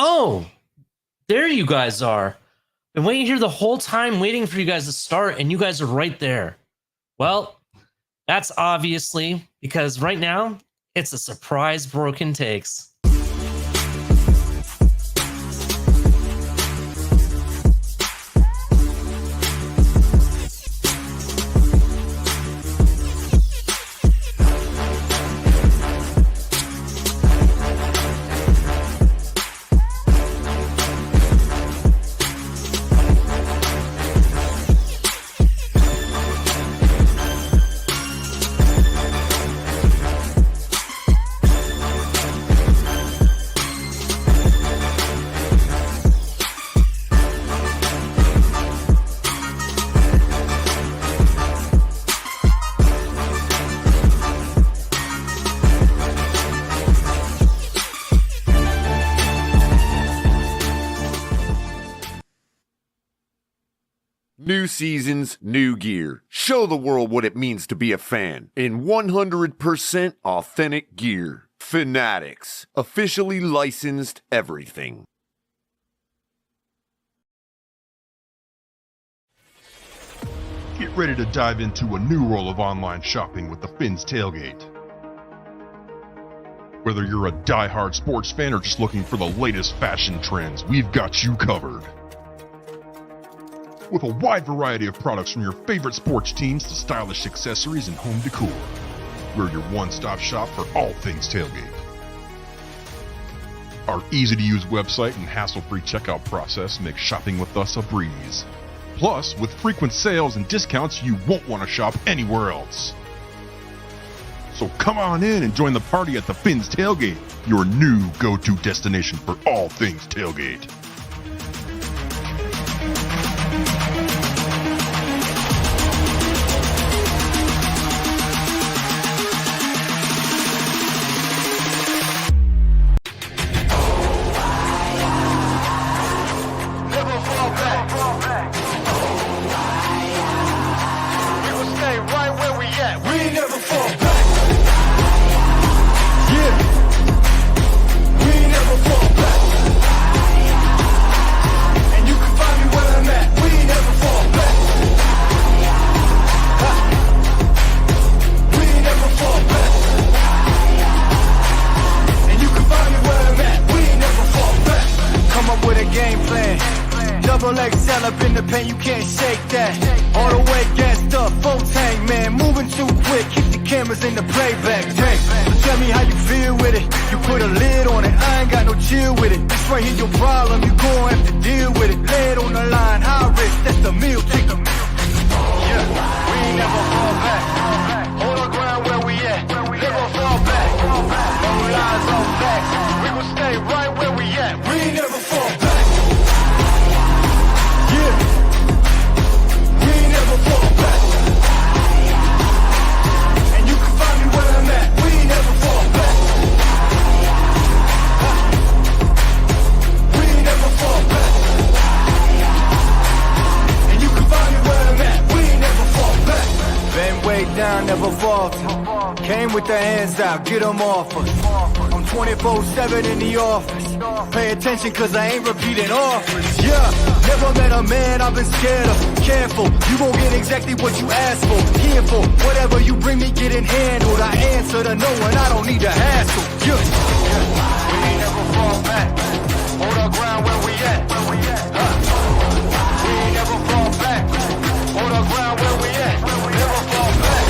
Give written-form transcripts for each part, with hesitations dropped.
Oh, there you guys are. Been waiting here the whole time, waiting for you guys to start, and you guys are right there. Well, that's obviously because right now it's a surprise broken takes. New seasons, new gear. Show the world what it means to be a fan in 100% authentic gear. Fanatics. Officially licensed everything. Get ready to dive into a new world of online shopping with the Fins Tailgate. Whether you're a die-hard sports fan or just looking for the latest fashion trends, we've got you covered. With a wide variety of products from your favorite sports teams to stylish accessories and home decor. We're your one-stop shop for all things tailgate. Our easy-to-use website and hassle-free checkout process make shopping with us a breeze. Plus, with frequent sales and discounts, you won't want to shop anywhere else. So come on in and join the party at the Fins Tailgate, your new go-to destination for all things tailgate. XL up in the pen, you can't shake that. All the way gassed up, full tank, man. Moving too quick, keep the cameras in the playback. Dang, so tell me how you feel with it. You put a lid on it, I ain't got no chill with it. This right here your problem, you gon' have to deal with it. Lay it on the line, high risk, that's the meal ticket. Yeah, we ain't never fall back. Hold our ground where we at, never fall back. No lies on facts, we gon' stay right where we at. We ain't never fall back. Down, never falter. Came with the hands out, get them off us. I'm 24/7 in the office. Pay attention cause I ain't repeating offers. Yeah, never met a man I've been scared of. Careful, you gon' get exactly what you asked for. Here for whatever you bring me, getting handled. I answer to no one, I don't need a hassle. Yeah, we ain't never fall back. Hold our ground where we at. We ain't never fall back. Hold our ground where we at. Never fall back.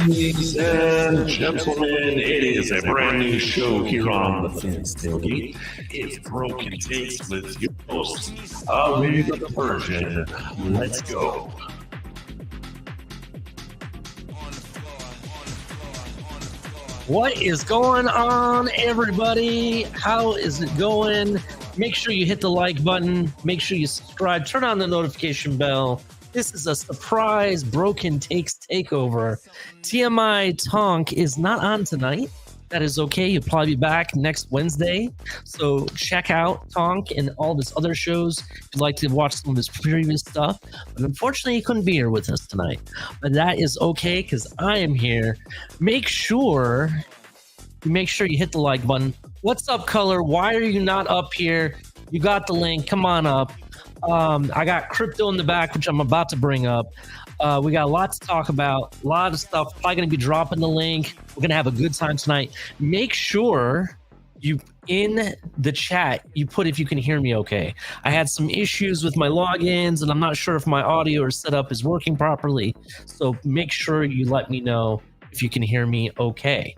Ladies and gentlemen, it is a brand new show here on the Fins Tailgate. It's Broken Takes with your host, Ali the Persian. Let's go. What is going on, everybody? How is it going? Make sure you hit the like button. Make sure you subscribe. Turn on the notification bell. This is a surprise Broken Takes takeover. TMI Tonk is not on tonight. that is okay. He'll probably be back next Wednesday. So check out Tonk and all of his other shows if you'd like to watch some of his previous stuff. But unfortunately, he couldn't be here with us tonight. But that is okay because I am here. Make sure you hit the like button. What's up, Color? Why are you not up here? You got the link. Come on up. I got crypto in the back, which I'm about to bring up. We got a lot to talk about, a lot of stuff. Probably going to be dropping the link. We're going to have a good time tonight. Make sure you, in the chat, you put if you can hear me okay. I had some issues with my logins, and I'm not sure if my audio or setup is working properly. So make sure you let me know if you can hear me okay.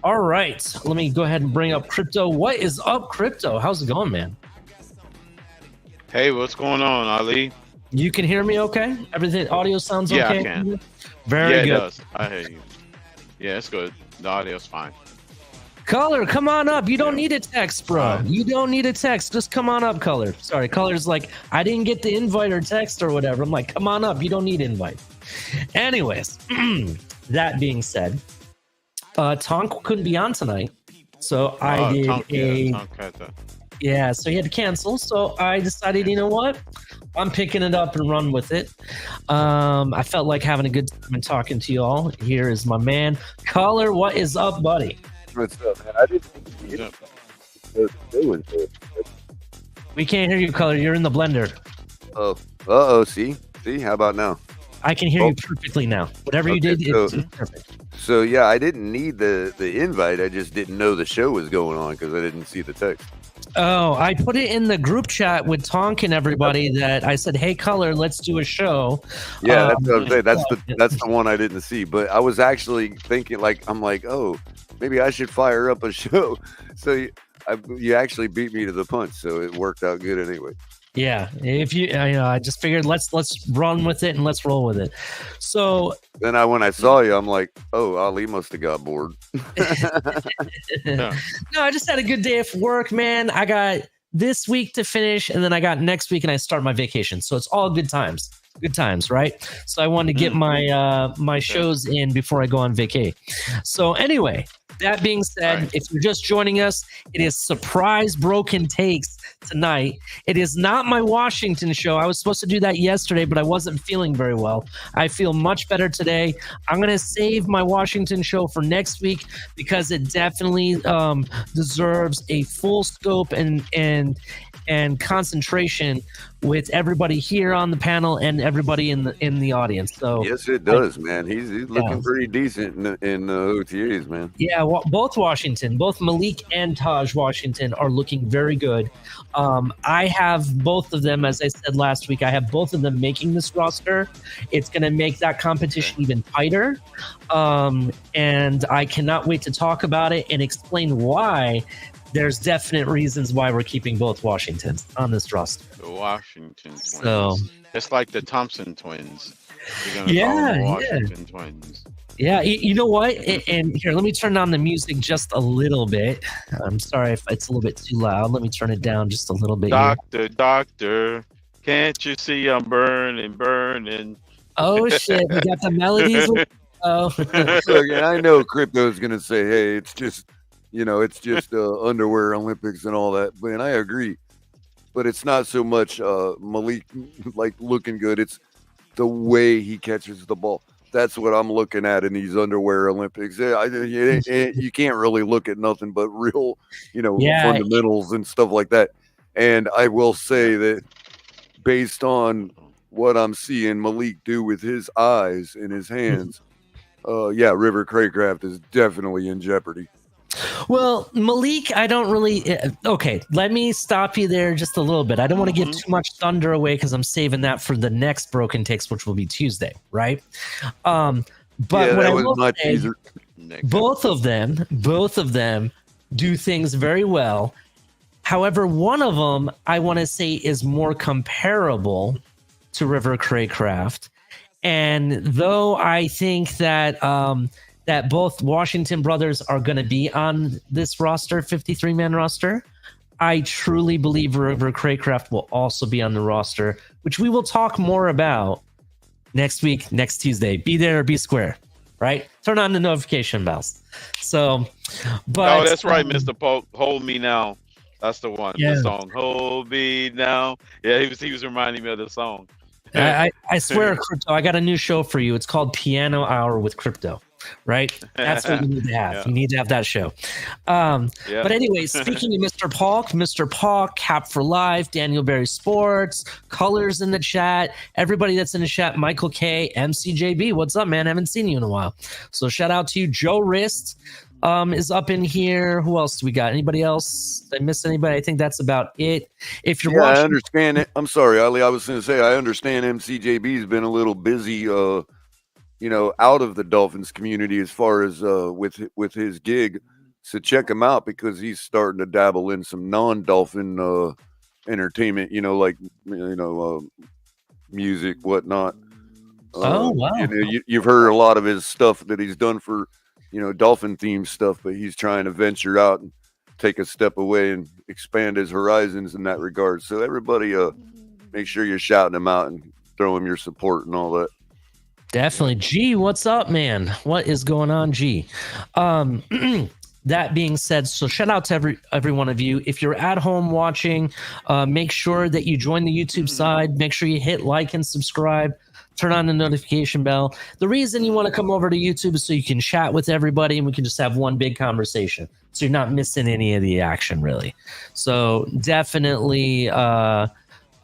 All right, let me go ahead and bring up Crypto. What is up, Crypto? How's it going, man? Hey, what's going on, Ali? You can hear me okay? Everything, audio sounds okay? Yeah, I can. Very good. It does. I hear you. Yeah, it's good. The audio's fine. Color, come on up. You don't need a text, bro. You don't need a text. Just come on up, Color. Sorry, Color's like, I didn't get the invite or text or whatever. I'm like, come on up. You don't need invite. Anyways, that being said, Tonk couldn't be on tonight. So I did so he had to cancel. So I decided, you know what? I'm picking it up and run with it. I felt like having a good time and talking to you all. Here is my man. Color, what is up, buddy? What's up, man? I didn't think We can't hear you, Color. You're in the blender. Oh, see? How about now? I can hear you perfectly now. Whatever you did, it's perfect. So, yeah, I didn't need the invite. I just didn't know the show was going on because I didn't see the text. Oh, I put it in the group chat with Tonk and everybody that I said, hey, Color, let's do a show. Yeah, that's what I'm saying. That's the one I didn't see. But I was actually thinking, I'm like, oh, maybe I should fire up a show. So you actually beat me to the punch. So it worked out good anyway. Yeah, I just figured let's run with it and let's roll with it. So then when I saw you, I'm like, oh, Ali must have got bored. No, I just had a good day of work, man. I got this week to finish, and then I got next week, and I start my vacation. So it's all good times. Good times, right? So I wanted to get my shows in before I go on vacay. So anyway, that being said, if you're just joining us, it is Surprise Broken Takes tonight. It is not my Washington show. I was supposed to do that yesterday, but I wasn't feeling very well. I feel much better today. I'm going to save my Washington show for next week because it definitely deserves a full scope and concentration with everybody here on the panel and everybody in the audience. So yes, it does, man. He's looking pretty decent in OTAs, man. Yeah, both Malik and Taj Washington are looking very good. I have both of them, as I said last week. I have both of them making this roster. It's going to make that competition even tighter, and I cannot wait to talk about it and explain why. There's definite reasons why we're keeping both Washingtons on this roster. The Washington twins. So it's like the Thompson twins. You're gonna call them Washington twins. Yeah, you know what? And here, let me turn down the music just a little bit. I'm sorry if it's a little bit too loud. Let me turn it down just a little bit. Doctor, can't you see I'm burning? Oh shit, we got the melodies. Oh, look, I know Crypto's gonna say, "Hey, it's just." It's just underwear Olympics and all that. And I agree. But it's not so much Malik looking good. It's the way he catches the ball. That's what I'm looking at in these underwear Olympics. You can't really look at nothing but real, fundamentals and stuff like that. And I will say that based on what I'm seeing Malik do with his eyes and his hands, River Craycraft is definitely in jeopardy. Well, Malik, I don't really. Okay, let me stop you there just a little bit. I don't want to give too much thunder away because I'm saving that for the next Broken Takes, which will be Tuesday, right? But what I will say, both of them do things very well. However, one of them I want to say is more comparable to River Craycraft, and though I think that that both Washington brothers are going to be on this roster, 53-man roster, I truly believe River Craycraft will also be on the roster, which we will talk more about next week, next Tuesday. Be there or be square, right? Turn on the notification bells. So, but Oh, that's right, Mr. Pope. Hold Me Now. That's the one. Yeah. The song. Hold Me Now. Yeah, he was reminding me of the song. I swear, Crypto, I got a new show for you. It's called Piano Hour with Crypto, right? That's what you need to have. Yeah. You need to have that show. Yeah. But anyway, speaking of Mr. Paul, Cap for Life, Daniel Berry Sports, Colors in the chat, everybody that's in the chat, Michael K, MCJB, what's up, man? Haven't seen you in a while. So shout out to you. Joe Rist is up in here. Who else do we got? Anybody else? Did I miss anybody? I think that's about it. If you're watching, I understand it. I'm sorry, Ali. I was going to say I understand MCJB's been a little busy, out of the Dolphins community as far as with his gig. So check him out because he's starting to dabble in some non-Dolphin entertainment. Music, whatnot. Oh, wow. You've heard a lot of his stuff that he's done for. Dolphin themed stuff, but he's trying to venture out and take a step away and expand his horizons in that regard. So everybody, make sure you're shouting him out and throw him your support and all that. Definitely. G, what's up, man? What is going on, G? That being said, so shout out to every one of you. If you're at home watching, make sure that you join the YouTube side. Make sure you hit like and subscribe. Turn on the notification bell. The reason you want to come over to YouTube is so you can chat with everybody and we can just have one big conversation. So you're not missing any of the action, really. So definitely shout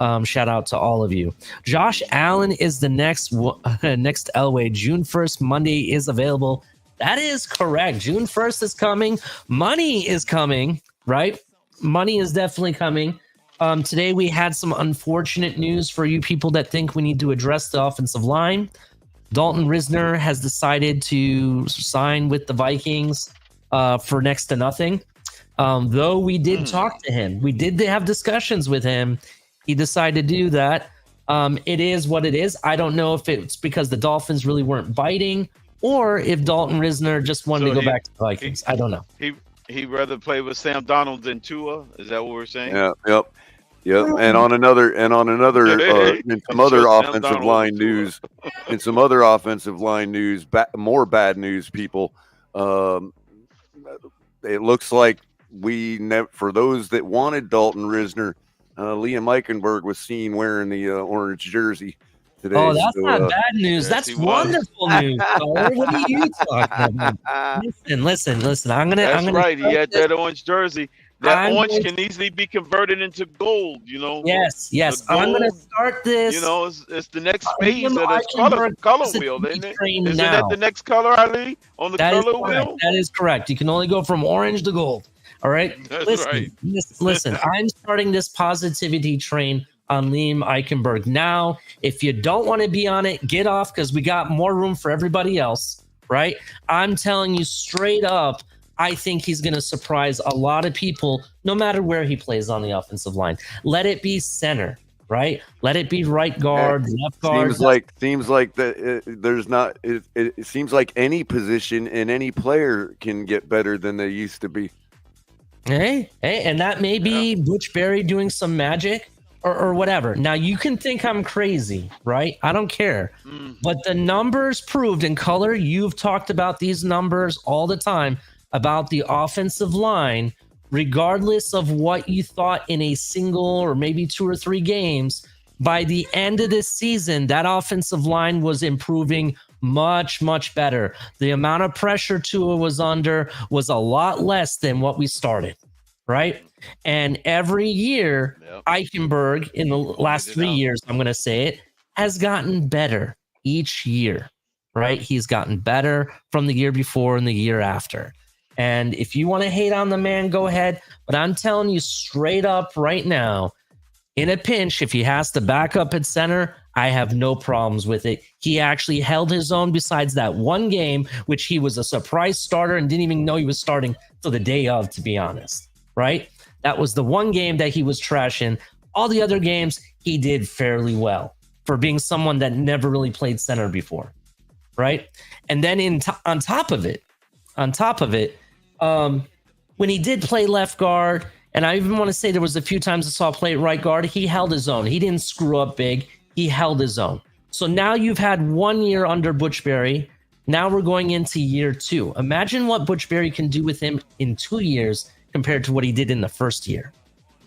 out to all of you. Josh Allen is the next Elway. June 1st, Monday is available. That is correct. June 1st is coming. Money is coming, right? Money is definitely coming. Today we had some unfortunate news for you people that think we need to address the offensive line. Dalton Risner has decided to sign with the Vikings for next to nothing. Though we did talk to him. We did have discussions with him. He decided to do that. It is what it is. I don't know if it's because the Dolphins really weren't biting or if Dalton Risner just wanted to go back to the Vikings. I don't know. He'd rather play with Sam Donald than Tua. Is that what we're saying? Yeah. Yep. Yep. And on another, in some other offensive line news, more bad news, people. It looks like for those that wanted Dalton Risner, Liam Eichenberg was seen wearing the orange jersey today. Oh, that's not bad news. That's wonderful news. What are you talking about? Listen. That's right. He had that orange jersey. That orange can easily be converted into gold, Yes. Gold, I'm going to start this. It's the next phase of this color wheel, isn't it? Isn't that the next color, Ali? On the color wheel? That is correct. You can only go from orange to gold. All right? That's right. Listen, I'm starting this positivity train on Liam Eichenberg. Now, if you don't want to be on it, get off because we got more room for everybody else, right? I'm telling you straight up, I think he's going to surprise a lot of people no matter where he plays on the offensive line. Let it be center, right? Let it be right guard, left guard. Seems like it seems like any position and any player can get better than they used to be. Hey, and that may be Butch Berry doing some magic or whatever. Now, you can think I'm crazy, right? I don't care. But the numbers proved in color, you've talked about these numbers all the time, about the offensive line, regardless of what you thought in a single or maybe 2 or 3 games, by the end of this season, that offensive line was improving much, much better. The amount of pressure Tua was under was a lot less than what we started, right? And every year, Eichenberg, in the last 3 years, I'm going to say it, has gotten better each year, right? He's gotten better from the year before and the year after. And if you want to hate on the man, go ahead. But I'm telling you straight up right now, in a pinch, if he has to back up at center, I have no problems with it. He actually held his own besides that one game, which he was a surprise starter and didn't even know he was starting till the day of, to be honest, right? That was the one game that he was trashing. All the other games, he did fairly well for being someone that never really played center before, right? And then on top of it, when he did play left guard, and I even want to say there was a few times I saw play right guard, he held his own. He didn't screw up big. He held his own. So now you've had 1 year under Butch Berry. Now we're going into year 2. Imagine what Butch Berry can do with him in 2 years compared to what he did in the first year.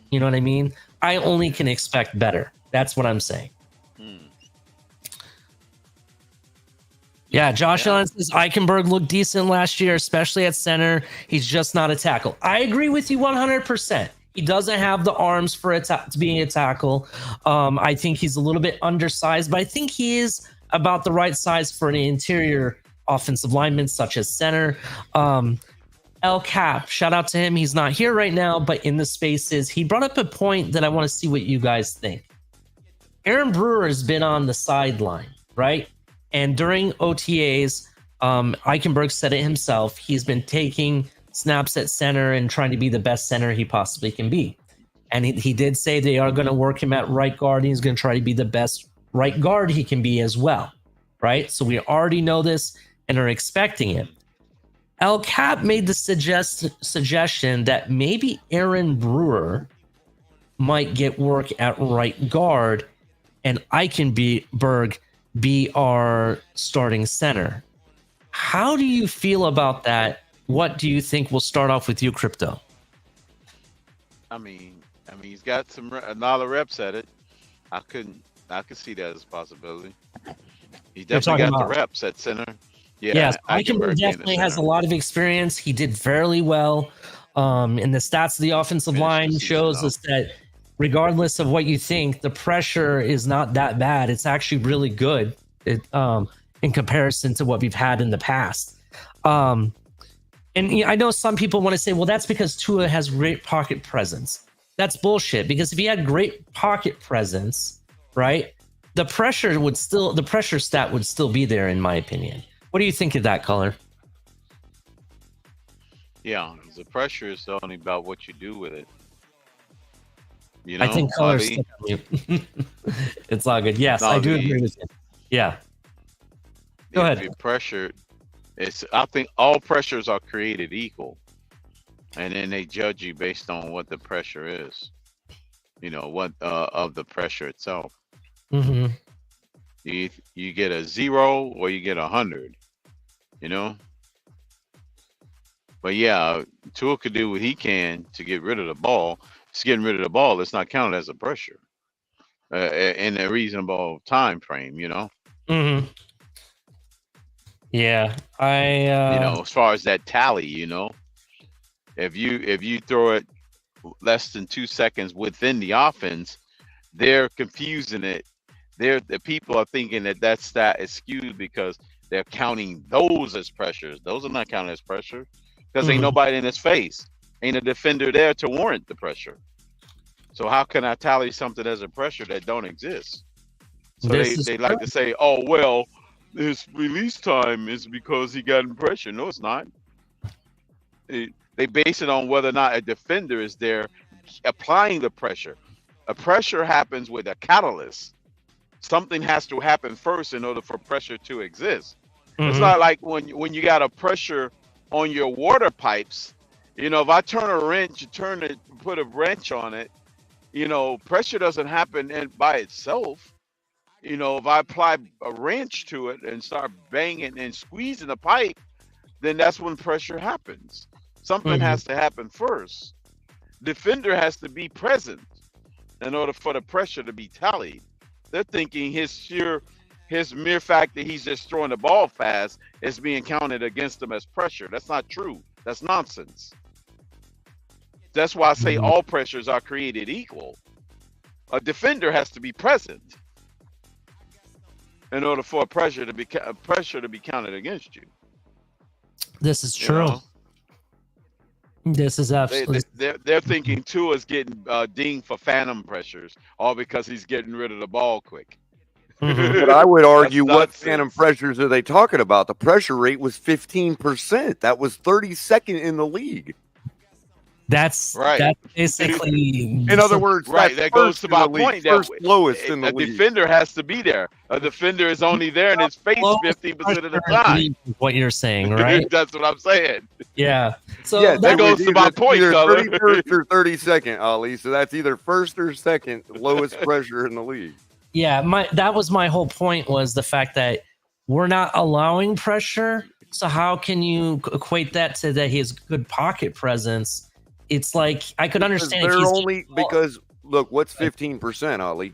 You know what I mean? I only can expect better. That's what I'm saying. Yeah, Josh Allen says Eichenberg looked decent last year, especially at center. He's just not a tackle. I agree with you 100%. He doesn't have the arms for to being a tackle. I think he's a little bit undersized, but I think he is about the right size for an interior offensive lineman, such as center. El Cap, shout out to him. He's not here right now, but in the spaces, he brought up a point that I want to see what you guys think. Aaron Brewer has been on the sideline, right? And during OTAs, Eichenberg said it himself. He's been taking snaps at center and trying to be the best center he possibly can be. And he did say they are going to work him at right guard. And he's going to try to be the best right guard he can be as well, right? So we already know this and are expecting it. El Cap made the suggestion that maybe Aaron Brewer might get work at right guard and Eichenberg be our starting center. How do you feel about that? What do you think? We'll start off with you, Crypto. I mean, he's got a lot of reps at it. I could see that as a possibility. He definitely got the reps at center. Yeah, yes, Eichenberg definitely has a lot of experience. He did fairly well. And the stats of the offensive line shows us that regardless of what you think, the pressure is not that bad. It's actually really good in comparison to what we've had in the past. And I know some people want to say, well, that's because Tua has great pocket presence. That's bullshit, because if he had great pocket presence, right, the pressure stat would still be there, in my opinion. What do you think of that, Color? Yeah, the pressure is only about what you do with it. You know, I think Color's stuck on you. It's all good. Yes, I do agree with you. Yeah. Go ahead. If you're pressured, I think all pressures are created equal. And then they judge you based on what the pressure is. You know, what of the pressure itself. Mm-hmm. You get a 0 or you get 100. You know? But yeah, Tua could do what he can to get rid of the ball. Just getting rid of the ball, it's not counted as a pressure in a reasonable time frame, you know? Mm-hmm. Yeah, you know, as far as that tally, you know, if you throw it less than 2 seconds within the offense, they're confusing it. The people are thinking that stat is skewed because they're counting those as pressures. Those are not counted as pressure because ain't nobody in his face. Ain't a defender there to warrant the pressure. So how can I tally something as a pressure that don't exist? So they like to say, oh, well, his release time is because he got in pressure. No, it's not. They base it on whether or not a defender is there applying the pressure. A pressure happens with a catalyst. Something has to happen first in order for pressure to exist. It's not like when you got a pressure on your water pipes. You know, if I turn a wrench, put a wrench on it, you know, pressure doesn't happen by itself. You know, if I apply a wrench to it and start banging and squeezing the pipe, then that's when pressure happens. Something has to happen first. Defender has to be present in order for the pressure to be tallied. They're thinking his mere fact that he's just throwing the ball fast is being counted against him as pressure. That's not true. That's nonsense. That's why I say all pressures are created equal. A defender has to be present in order for a pressure to be counted against you. This is true. You know? This is absolutely. They're thinking Tua's getting dinged for phantom pressures, all because he's getting rid of the ball quick. But I would argue, what phantom pressures are they talking about? The pressure rate was 15%. That was 32nd in the league. That's right. That's basically. In other words, right. That goes to my point. First lowest in the league. A defender has to be there. A defender is only there in his face 50% of the time. What you're saying, right? That's what I'm saying. Yeah. So yeah, that goes to my point. Either 31st or 32nd, Ali. So that's either first or second lowest pressure in the league. Yeah, that was my whole point, was the fact that we're not allowing pressure. So how can you equate that to that he has good pocket presence? It's like I could understand if they're he's only because look, what's 15%, Ollie?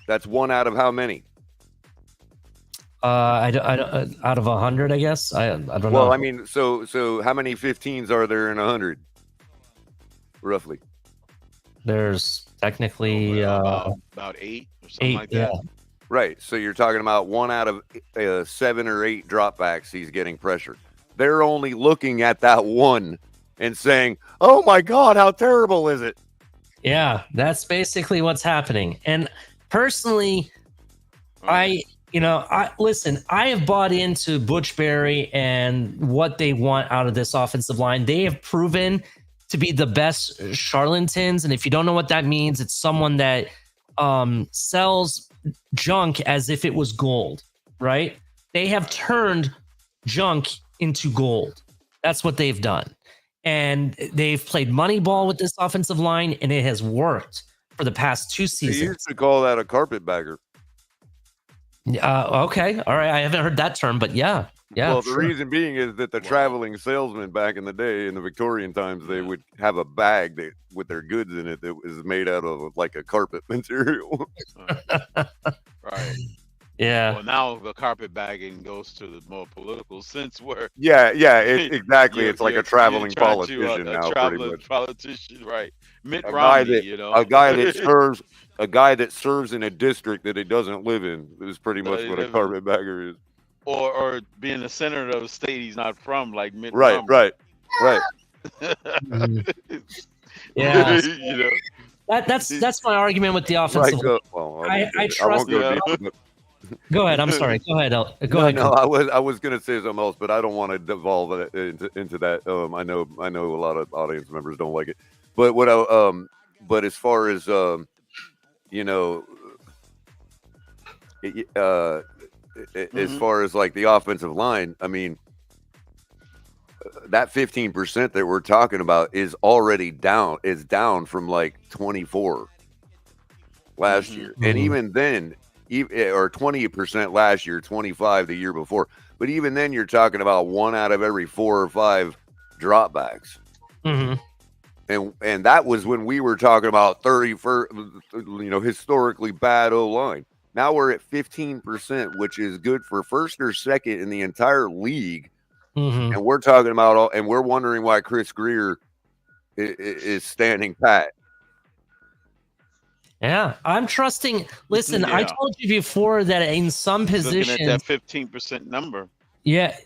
That's one out of how many? I don't, out of 100, I guess. I don't know. Well, I mean, so how many 15s are there in 100? Roughly. There's technically about 8 or something 8, like that. yeah. Right. So you're talking about 1 out of 7 or 8 dropbacks he's getting pressure. They're only looking at that one and saying, "Oh my God, how terrible is it?" Yeah, that's basically what's happening. And personally, I listen, I have bought into Butch Berry and what they want out of this offensive line. They have proven to be the best charlatans. And if you don't know what that means, it's someone that sells junk as if it was gold, right? They have turned junk into gold. That's what they've done. And they've played money ball with this offensive line, and it has worked for the past 2 They seasons. used to call that a carpetbagger. Okay. All right. I haven't heard that term, but yeah. Yeah. Well, the reason being is that the traveling salesman back in the day, in the Victorian times, they would have a bag with their goods in it that was made out of like a carpet material. Right. Yeah. Well, now the carpetbagging goes to the more political sense where Yeah, exactly. It's like a traveling trying to, politician a now, pretty traveling much. politician, right? Mitt A guy Romney, that a guy that serves in a district that he doesn't live in is pretty much what a carpetbagger is. or being a senator of a state he's not from, like Mitt Right, Romney. right. Yeah. You know, That's my argument with the offensive line. Well, I I trust won't go you. deep, but- Go ahead. I'm sorry. Go ahead. Go ahead. No, I was gonna say something else, but I don't want to devolve into that. I know a lot of audience members don't like it, but but as far as as far as like the offensive line, I mean, that 15% that we're talking about is already down. Is down from like 24 last year, and even then. Or 20% last year, 25 the year before. But even then, you're talking about 1 out of every 4 or 5 dropbacks. And that was when we were talking about 30%, historically bad O-line. Now we're at 15%, which is good for first or second in the entire league. And we're talking about, and we're wondering why Chris Greer is standing pat. Yeah, I'm trusting. Listen, I told you before that in some positions, looking at that 15% number. Yeah,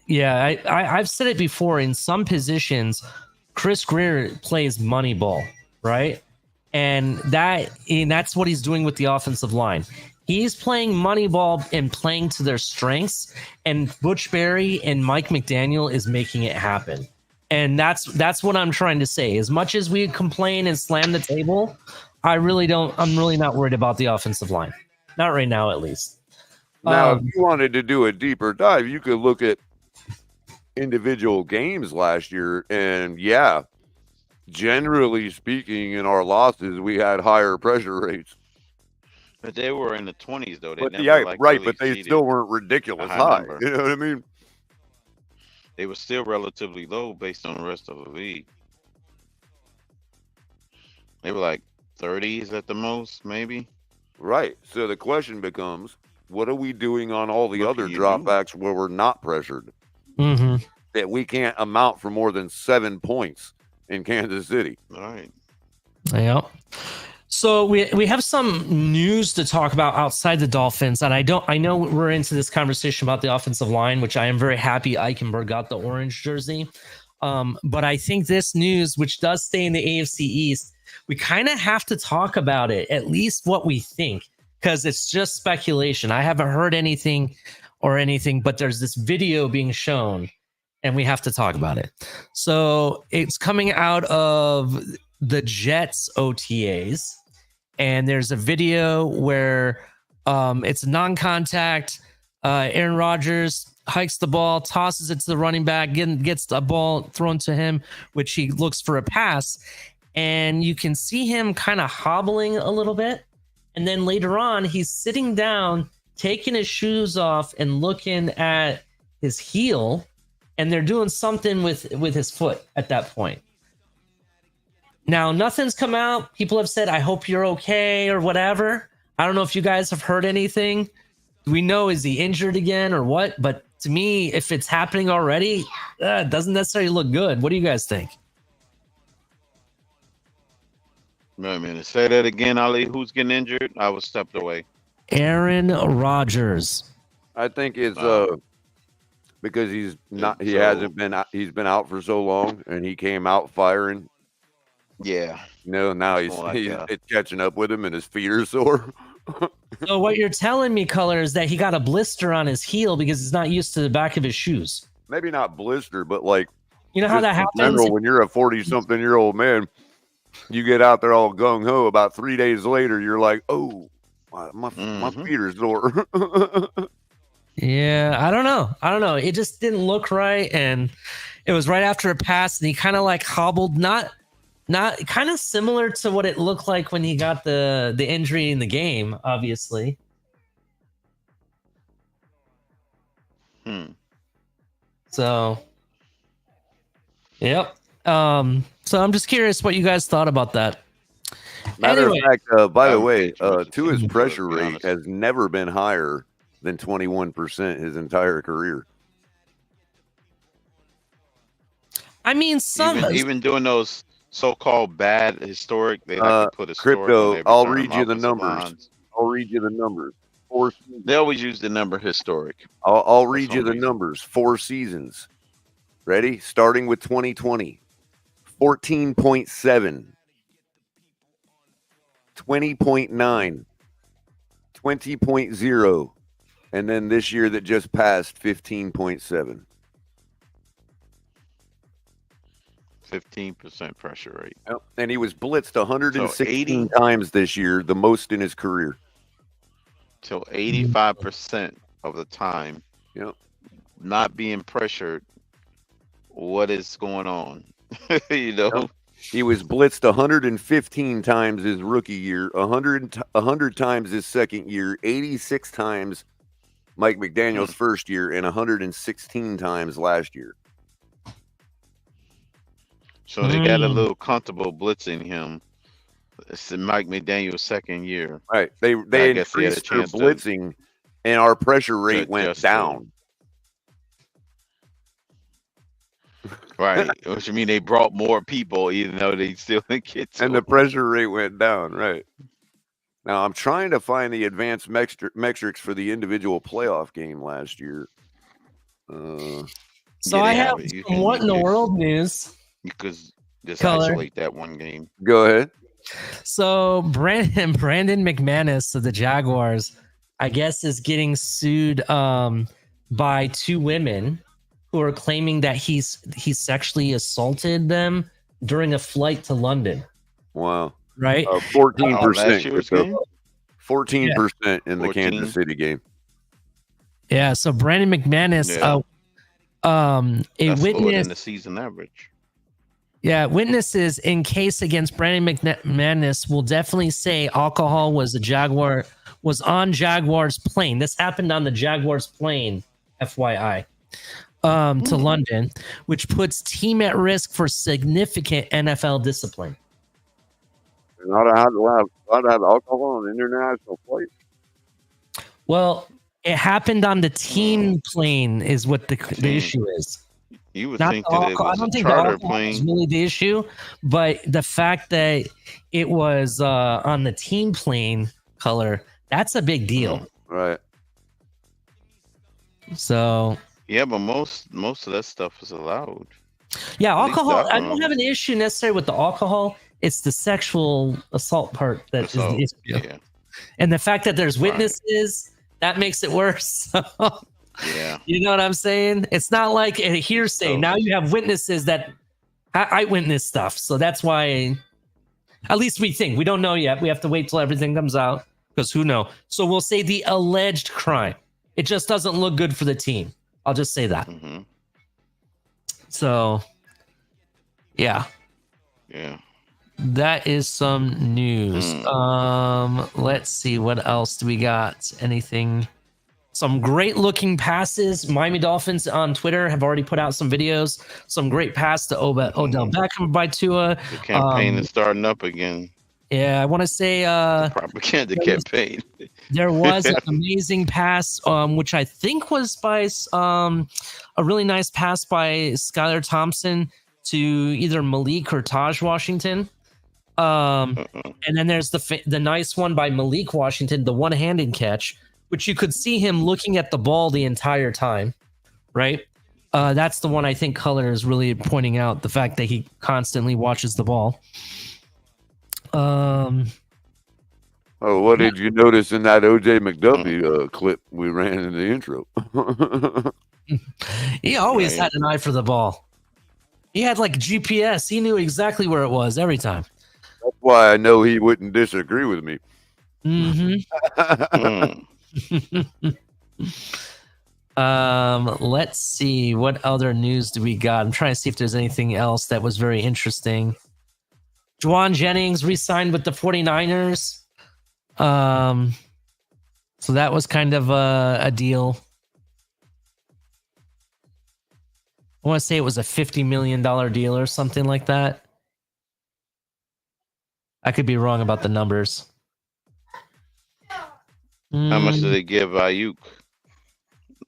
I've said it before. In some positions, Chris Greer plays money ball, right? And that's what he's doing with the offensive line. He's playing money ball and playing to their strengths. And Butch Berry and Mike McDaniel is making it happen. And that's what I'm trying to say. As much as we complain and slam the table, I'm really not worried about the offensive line. Not right now, at least. Now, if you wanted to do a deeper dive, you could look at individual games last year. And yeah, generally speaking, in our losses, we had higher pressure rates. But they were in the 20s, though. But they still weren't ridiculous high. Number. You know what I mean? They were still relatively low based on the rest of the league. They were like 30s at the most, maybe. Right. So the question becomes, what are we doing on all the other dropbacks where we're not pressured? That we can't amount for more than 7 points in Kansas City. All right. Yeah. So we have some news to talk about outside the Dolphins, and I know we're into this conversation about the offensive line, which I am very happy Eichenberg got the orange jersey. But I think this news, which does stay in the AFC East, we kind of have to talk about it, at least what we think, because it's just speculation. I haven't heard anything, but there's this video being shown, and we have to talk about it. So it's coming out of the Jets OTAs, and there's a video where it's a non-contact. Aaron Rodgers hikes the ball, tosses it to the running back, gets the ball thrown to him, which he looks for a pass. And you can see him kind of hobbling a little bit. And then later on, he's sitting down taking his shoes off and looking at his heel, and they're doing something with his foot at that point. Now, nothing's come out. People have said, I hope you're okay or whatever. I don't know if you guys have heard anything. Do we know, is he injured again or what? But to me, if it's happening already, it doesn't necessarily look good. What do you guys think? Wait a minute. Say that again, Ali. Who's getting injured? I was stepped away. Aaron Rodgers. I think it's because he's not. He So- hasn't been. He's been out for so long, and he came out firing. Yeah. Now he's, Something like that. it's catching up with him, and his feet are sore. So what you're telling me, Color, is that he got a blister on his heel because he's not used to the back of his shoes. Maybe not blister, but like You know how that just in happens? general, when you're a 40-something-year-old man, you get out there all gung ho. About 3 days later, you're like, "Oh, my feet are sore." Yeah, I don't know. It just didn't look right, and it was right after a pass, and he kind of like hobbled, not kind of similar to what it looked like when he got the injury in the game, obviously. So, yep. So I'm just curious what you guys thought about that. Matter Anyway. of fact, by the I'm way, interested Tua's to pressure be rate honest. has never been higher than 21% his entire career. I mean, some Even doing those so-called bad historic, they like to put historic on Crypto, every I'll term, read you the offensive numbers. lines. I'll read you the numbers. They always use the number historic. I'll read you some the reason. numbers. 4 seasons. Ready? Starting with 2020. 14.7. 20.9. 20.0. And then this year that just passed, 15.7. 15% pressure rate. Yep. And he was blitzed 116 80 times this year, the most in his career. Till 85% of the time. Yep. Not being pressured. What is going on? You know? Yep. He was blitzed 115 times his rookie year, 100 times his second year, 86 times Mike McDaniel's first year, and 116 times last year. So they got a little comfortable blitzing him. It's Mike McDaniel's second year. Right. They I guess he had a increased their chance to- blitzing, and our pressure rate went adjust to- down. Right. Which mean they brought more people, even though they still didn't get to And the him. pressure rate went down. Right. Now I'm trying to find the advanced metrics for the individual playoff game last year. So Yeah, I they have it. You some can what in the just- world news. You could just Color. isolate that one game. Go ahead. So Brandon McManus of the Jaguars, I guess, is getting sued by 2 women who are claiming that he sexually assaulted them during a flight to London. Wow. Right? 14%. last year's game? 14% in the 14. Kansas City game. Yeah. So Brandon McManus, Yeah. a That's lower witness. than the season average. Yeah, witnesses in case against Brandon McManus will definitely say alcohol was on Jaguar's plane. This happened on the Jaguars plane, FYI, to London, which puts team at risk for significant NFL discipline. Not allowed to have alcohol on international flights. Well, it happened on the team plane, is what the issue is. You would Not think the that it alcohol. I was don't a think the charter alcohol is plane. really the issue, but the fact that it was on the team plane, Color, that's a big deal. Right. So Yeah, but most of that stuff is allowed. yeah, At least alcohol. that I don't one. have an issue necessarily with the alcohol. It's the sexual assault part that is So, the issue, yeah, and the fact that there's Right. witnesses that makes it worse. yeah. You know what I'm saying? It's not like a hearsay. So- Now you have witnesses that eyewitness stuff. So that's why, at least we think. We don't know yet. We have to wait till everything comes out because who knows? So we'll say the alleged crime. It just doesn't look good for the team. I'll just say that. Hmm. So, yeah, Yeah. that is some news. Let's see. What else do we got? Anything Some great looking passes. Miami Dolphins on Twitter have already put out some videos. Some great pass to Odell Beckham by Tua. The campaign is starting up again. Yeah, I want to say The propaganda campaign. there was an amazing pass, which I think was by a really nice pass by Skylar Thompson to either Malik or Taj Washington. And then there's the nice one by Malik Washington, the one-handed catch, which you could see him looking at the ball the entire time, right? That's the one I think Color is really pointing out, the fact that he constantly watches the ball. Oh, what did you notice in that OJ McDuffie clip we ran in the intro? He always had an eye for the ball. He had like GPS. He knew exactly where it was every time. That's why I know he wouldn't disagree with me. Let's see, what other news do we got? I'm trying to see if there's anything else that was very interesting. Juwan Jennings re-signed with the 49ers. So that was kind of a deal. I want to say it was a $50 million deal or something like that. I could be wrong about the numbers. How much did they give Ayuk?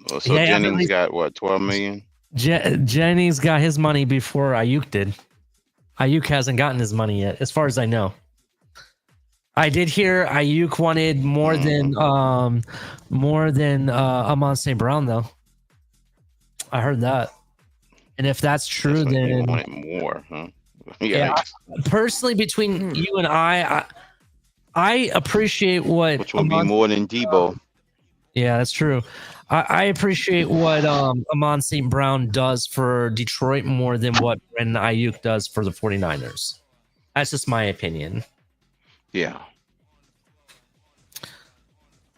So Yeah, Jennings got what, 12 million? Jennings got his money before Ayuk did. Ayuk hasn't gotten his money yet, as far as I know. I did hear Ayuk wanted more than Amon St. Brown, though. I heard that. And if that's true, Like then they wanted more, huh? yeah. Personally, between you and I appreciate what, which will be more than Debo. Yeah, that's true. I appreciate what Amon St. Brown does for Detroit more than what Brandon Ayuk does for the 49ers. That's just my opinion. Yeah.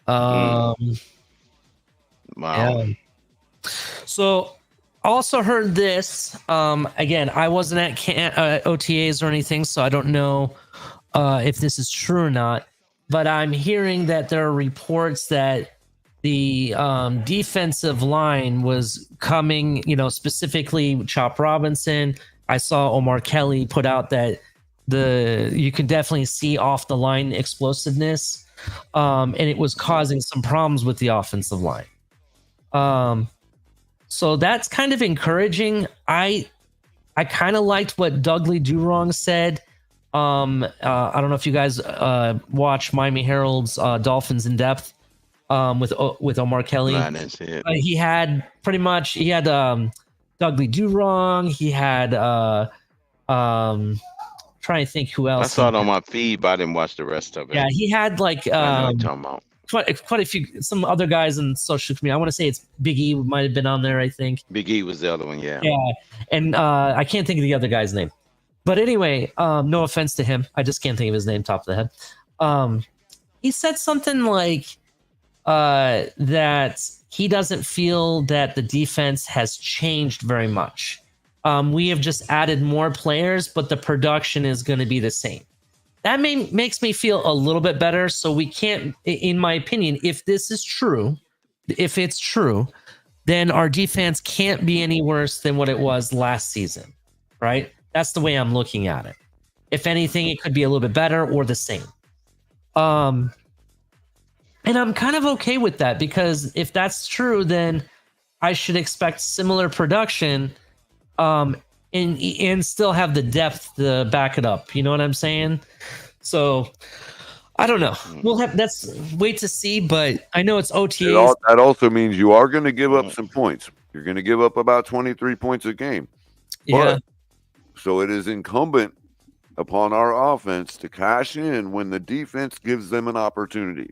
Wow. Yeah. So, also heard this. Again, I wasn't at OTAs or anything, so I don't know if this is true or not. But I'm hearing that there are reports that the defensive line was coming, specifically Chop Robinson. I saw Omar Kelly put out that you can definitely see off the line explosiveness, and it was causing some problems with the offensive line. So that's kind of encouraging. I kind of liked what Dudley Durong said. I don't know if you guys watch Miami Herald's Dolphins in Depth with Omar Kelly. I didn't see it. He had Dudley Durong. He had trying to think who else. I saw it on my feed, but I didn't watch the rest of it. Yeah, he had like I know what you're talking about. quite a few, some other guys in social media. I want to say it's Big E might have been on there, I think. Big E was the other one, yeah. Yeah, and I can't think of the other guy's name. But anyway, no offense to him. I just can't think of his name top of the head. He said something like that he doesn't feel that the defense has changed very much. We have just added more players, but the production is going to be the same. That makes me feel a little bit better. So we can't, in my opinion, if this is true, if it's true, then our defense can't be any worse than what it was last season, right? That's the way I'm looking at it. If anything, it could be a little bit better or the same. And I'm kind of okay with that, because if that's true, then I should expect similar production, and still have the depth to back it up. You know what I'm saying? So I don't know. That's wait to see, but I know it's OTAs. That also means you are going to give up some points. You're going to give up about 23 points a game. Yeah. So it is incumbent upon our offense to cash in when the defense gives them an opportunity.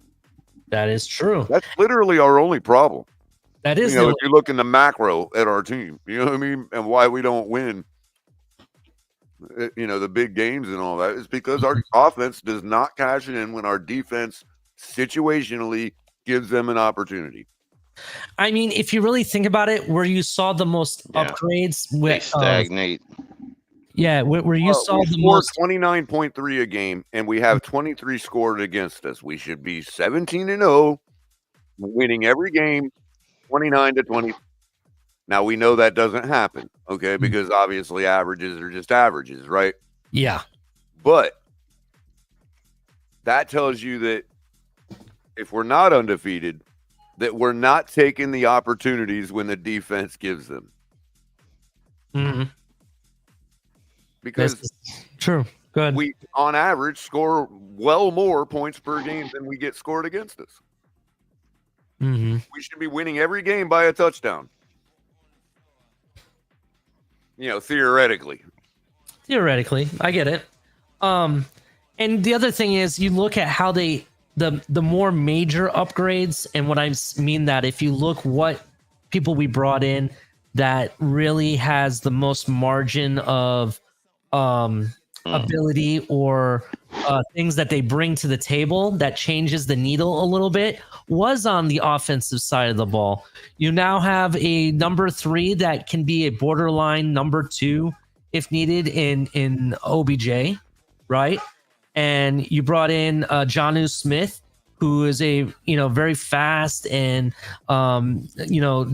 That is true. That's literally our only problem. That is, if you look in the macro at our team, you know what I mean, and why we don't win, the big games and all that, is because our offense does not cash in when our defense situationally gives them an opportunity. I mean, if you really think about it, where you saw the most upgrades, They stagnate. Where you saw the most 29.3 a game, and we have 23 scored against us. We should be 17-0. winning every game 29-20. Now we know that doesn't happen, okay? Because obviously averages are just averages, right? Yeah. But that tells you that if we're not undefeated, that we're not taking the opportunities when the defense gives them. Mm-hmm. Because true. Good. we, on average, score well more points per game than we get scored against us. Mm-hmm. We should be winning every game by a touchdown. Theoretically. Theoretically, I get it. And the other thing is, you look at how the more major upgrades, and what I mean that if you look what people we brought in that really has the most margin of ability or things that they bring to the table that changes the needle a little bit was on the offensive side of the ball. You now have a number 3 that can be a borderline number 2 if needed in OBJ, right? And you brought in Jonnu Smith, who is a very fast and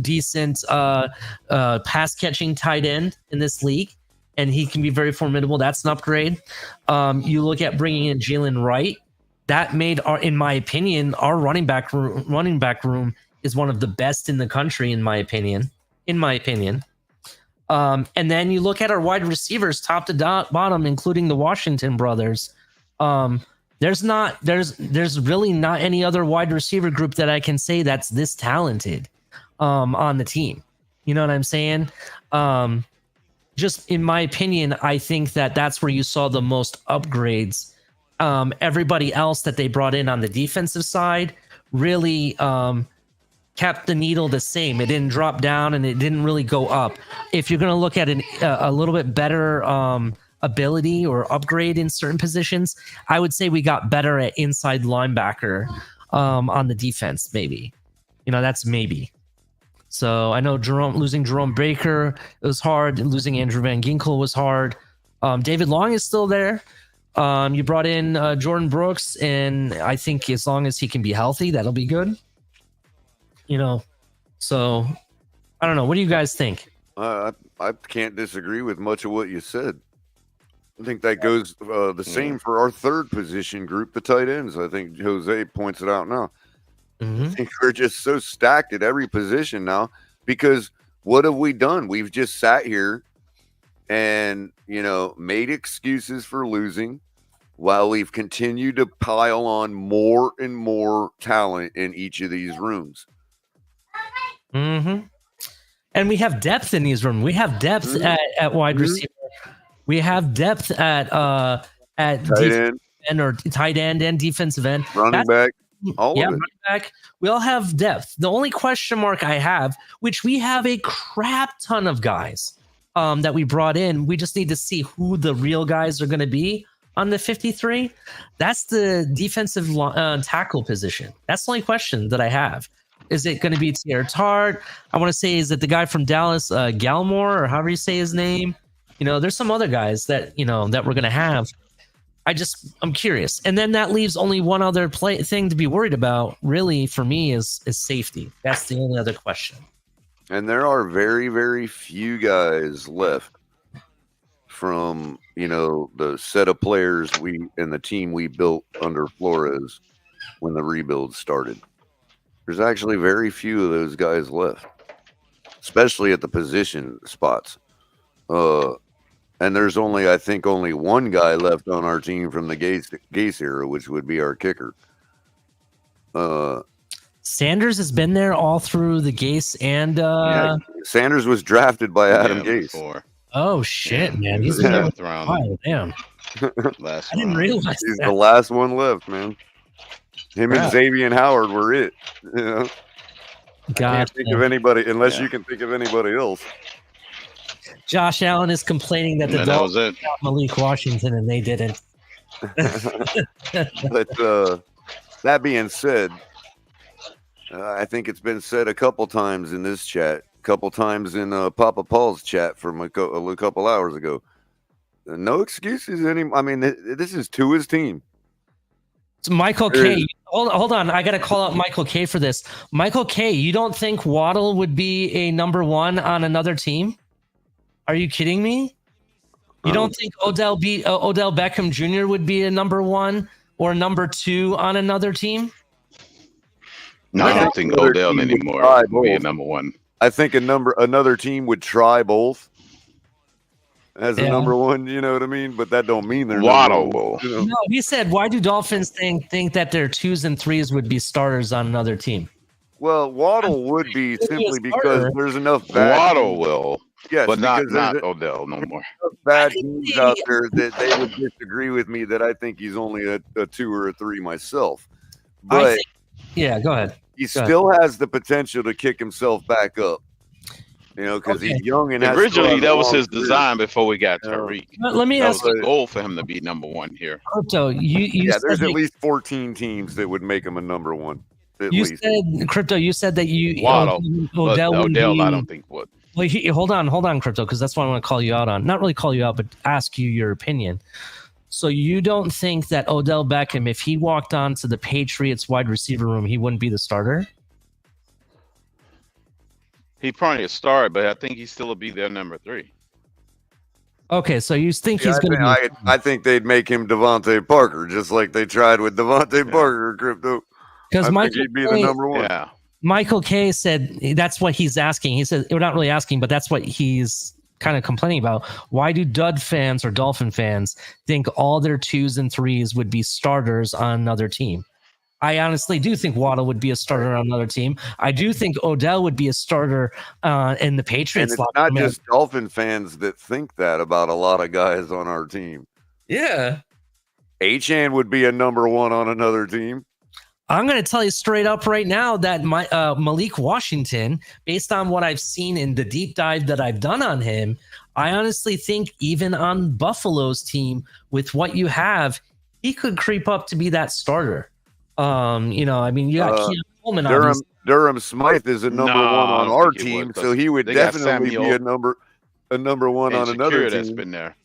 decent pass catching tight end in this league, and he can be very formidable. That's an upgrade. You look at bringing in Jalen Wright. That made in my opinion, our running back room is one of the best in the country, in my opinion. And then you look at our wide receivers, top to bottom, including the Washington brothers. There's really not any other wide receiver group that I can say that's this talented on the team. You know what I'm saying? Just in my opinion, I think that's where you saw the most upgrades. Everybody else that they brought in on the defensive side really kept the needle the same. It didn't drop down and it didn't really go up. If you're going to look at a little bit better ability or upgrade in certain positions, I would say we got better at inside linebacker on the defense. Maybe, that's maybe. So I know losing Jerome Baker, it was hard. Losing Andrew Van Ginkel was hard. David Long is still there. You brought in Jordan Brooks, and I think as long as he can be healthy, that'll be good. So I don't know. What do you guys think? I can't disagree with much of what you said. I think that goes the same for our third position group, the tight ends. I think Jose points it out now. I think we're just so stacked at every position now because what have we done? We've just sat here and, made excuses for losing while we've continued to pile on more and more talent in each of these rooms. And we have depth in these rooms. We have depth at wide receiver. We have depth at tight end or tight end and defensive end. Running back. All of it. Running back. We all have depth. The only question mark I have, which we have a crap ton of guys that we brought in, we just need to see who the real guys are going to be on the 53. That's the defensive tackle position. That's the only question that I have. Is it going to be Tierra Tart? I want to say, is it the guy from Dallas, Galmore, or however you say his name? There's some other guys that, that we're going to have. I'm curious. And then that leaves only one other thing to be worried about, really, for me, is safety. That's the only other question. And there are very, very few guys left from, the set of players and the team we built under Flores when the rebuild started. There's actually very few of those guys left, especially at the position spots. And there's I think only one guy left on our team from the Gase era, which would be our kicker. Sanders has been there all through the Gase and Sanders was drafted by Adam Gase. Before. Oh shit, man! He's been there round. Wow, damn. Last I didn't round. realize He's that. the last one left, man. Him and Xavier Howard were it. Can't think of anybody unless you can think of anybody else. Josh Allen is complaining that the Dolphins got Malik Washington and they didn't. But that being said, I think it's been said a couple times in this chat, a couple times in Papa Paul's chat from a couple hours ago. No excuses. This is to his team. So Michael K. hold on. I got to call out Michael K for this. Michael K, you don't think Waddle would be a number 1 on another team? Are you kidding me? You don't think Odell Beckham Jr. would be a number 1 or number 2 on another team? No, I don't think another Odell team would anymore try would be a both. number 1. I think another team would try both as a number 1. You know what I mean? But that don't mean they're Waddle number 1, will. you know? No, he said, why do Dolphins think that their 2s and 3s would be starters on another team? Well, Waddle would be simply because there's enough bad Waddle teams. will, Yes, but not because Odell no more. bad teams out there that they would disagree with me that I think he's only a 2 or a 3 myself. But yeah, go ahead. he still has the potential to kick himself back up. You know, because he's young and Originally, that was his design before we got Tariq. Let me That ask was the goal for him to be number 1 here. Crypto, you said there's at least 14 teams that would make him a number 1. Said Crypto. You said that Waddle, Odell I don't think would. Well, hold on, Crypto, because that's what I want to call you out on. Not really call you out, but ask you your opinion. So you don't think that Odell Beckham, if he walked onto the Patriots wide receiver room, he wouldn't be the starter? He probably a start, but I think he still will be their number 3. Okay, so you think he's going to be? I think they'd make him Devontae Parker, just like they tried with Devontae Parker, Crypto. Because he'd be the number 1. Yeah. Michael K said that's what he's asking. He said, we're not really asking, but that's what he's kind of complaining about. Why do Dud fans or Dolphin fans think all their 2s and 3s would be starters on another team? I honestly do think Waddle would be a starter on another team. I do think Odell would be a starter in the Patriots. And it's not just Dolphin fans that think that about a lot of guys on our team. Yeah. Achane would be a number 1 on another team. I'm going to tell you straight up right now that Malik Washington, based on what I've seen in the deep dive that I've done on him, I honestly think even on Buffalo's team, with what you have, he could creep up to be that starter. You got Keon Coleman. Durham Smythe is a number 1 on our team, so he would definitely be a number 1 on another team. That's been there.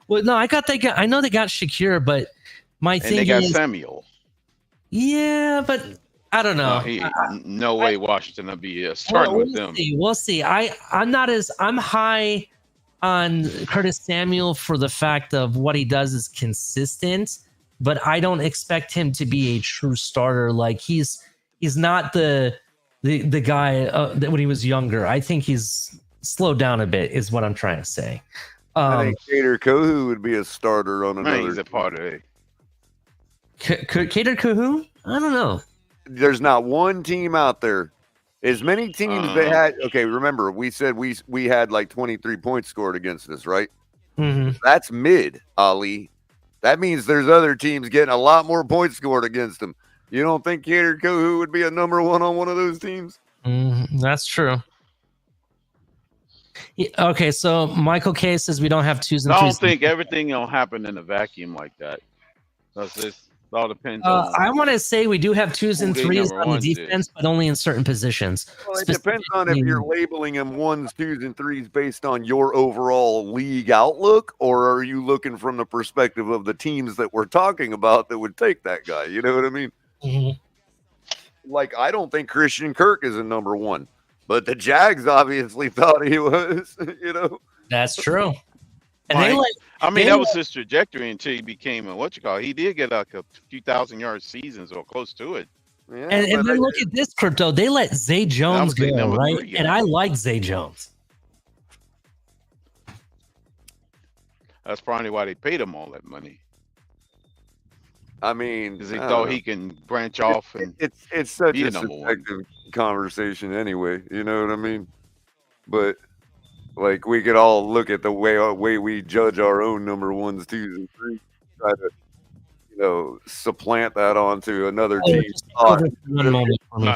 Well, no, I know they got Shakir, but my thing they got is Samuel. Yeah, but I don't know. No way Washington will be starting with them. We'll see. I'm high on Curtis Samuel for the fact of what he does is consistent, but I don't expect him to be a true starter. Like he's not the guy that when he was younger. I think he's slowed down a bit, is what I'm trying to say. I think Kader Kohu would be a starter on another. He's a part of it. Kader Kohu? I don't know. There's not one team out there. As many teams they had. Okay, remember we said we had like 23 points scored against us, right? Mm-hmm. That's mid, Ali. That means there's other teams getting a lot more points scored against them. You don't think Kader Kohu would be a number 1 on one of those teams? That's true. Okay, so Michael K says we don't have 2s and 3s. I don't think everything will happen in a vacuum like that. It all depends on. I want to say we do have 2s and 3s on the defense, but only in certain positions. Well, it depends on if you're labeling them 1s, 2s, and 3s based on your overall league outlook, or are you looking from the perspective of the teams that we're talking about that would take that guy? You know what I mean? Mm-hmm. Like, I don't think Christian Kirk is a number 1, but the Jags obviously thought he was, you know? That's true. And that was his trajectory until he became he did get like a few 1,000-yard seasons or close to it. Yeah, and then look at this, Crypto. They let Zay Jones go, right? And I like Zay Jones. That's probably why they paid him all that money. I mean, because they thought he can branch off and it's such a subjective conversation anyway. You know what I mean? But like we could all look at the way we judge our own number 1s, 2s, and 3s, try to supplant that onto another team.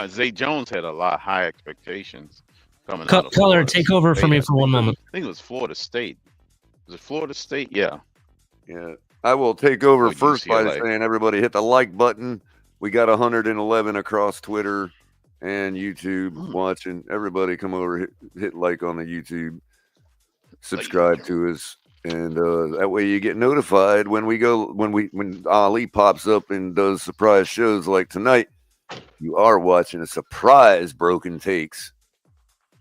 Zay Jones had a lot of high expectations coming out. Color, take over for me for one moment. I think it was Florida State. Was it Florida State? Yeah. Yeah. I will take over first by saying everybody hit the like button. We got 111 across Twitter and YouTube watching. Everybody come over, hit like on the YouTube. Subscribe to us. And that way you get notified when when Ali pops up and does surprise shows like tonight. You are watching a surprise broken takes.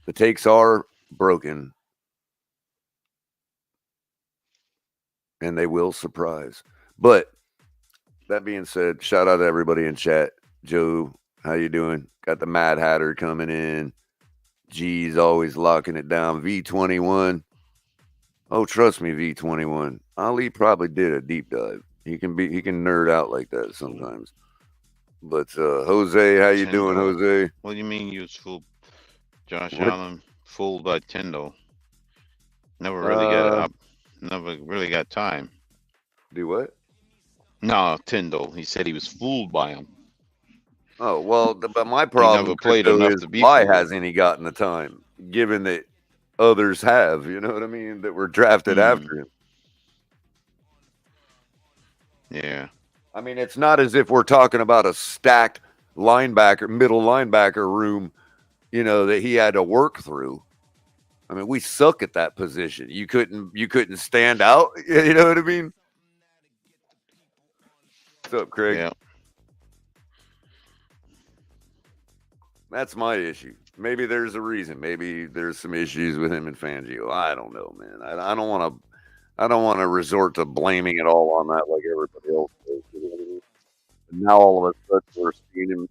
The takes are broken. And they will surprise. But that being said, shout out to everybody in chat. Joe, how you doing? Got the Mad Hatter coming in. G's always locking it down. V21. Oh, trust me, V21. Ali probably did a deep dive. He can nerd out like that sometimes. But Jose, how you doing, Jose? What do you mean you was fooled? Josh Allen fooled by Tyndall. Never really got time. Do what? No, Tyndall. He said he was fooled by him. Oh, well, but my problem never played enough is to be why fooled. hasn't he gotten the time, given that others have, you know what I mean, that were drafted after him? Yeah. I mean, it's not as if we're talking about a stacked middle linebacker room, you know, that he had to work through. I mean, we suck at that position. You couldn't stand out, you know what I mean? What's up, Craig? Yeah. That's my issue. Maybe there's a reason. Maybe there's some issues with him and Fangio. I don't know, man. I don't want to resort to blaming it all on that like everybody else does. You know what I mean? And now all of a sudden we're seeing him,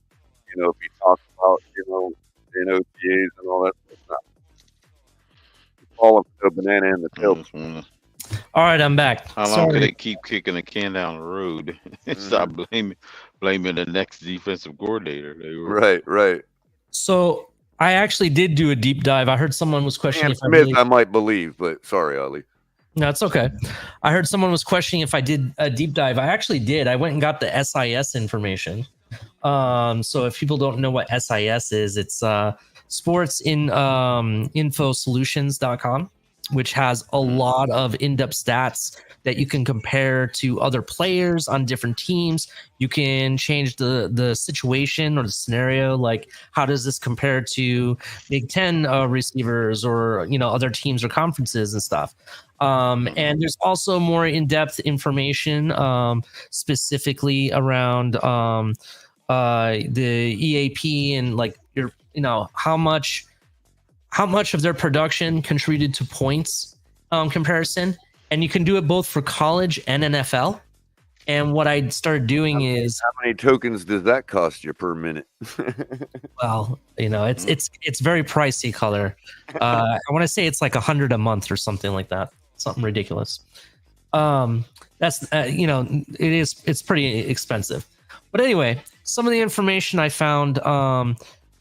you know, be talked about, you know, in OTAs and all that stuff. Falling for the banana in the tail. All right, I'm back. How long could they keep kicking the can down the road and stop blaming the next defensive coordinator? Right. So I actually did do a deep dive. I heard someone was questioning I might believe, but sorry, Ali. No, it's okay. I heard someone was questioning if I did a deep dive. I actually did. I went and got the SIS information. So if people don't know what SIS is, it's sportsinfosolutions.com, which has a lot of in-depth stats that you can compare to other players on different teams. You can change the situation or the scenario, like how does this compare to Big Ten receivers or, you know, other teams or conferences and stuff. And there's also more in-depth information specifically around the EAP and like your, you know, how much of their production contributed to points comparison. And you can do it both for college and NFL. And what I started doing is, how many tokens does that cost you per minute? well, you know, it's very pricey, color. I want to say it's like $100 a month or something like that. Something ridiculous. That's you know, it's pretty expensive. But anyway, some of the information I found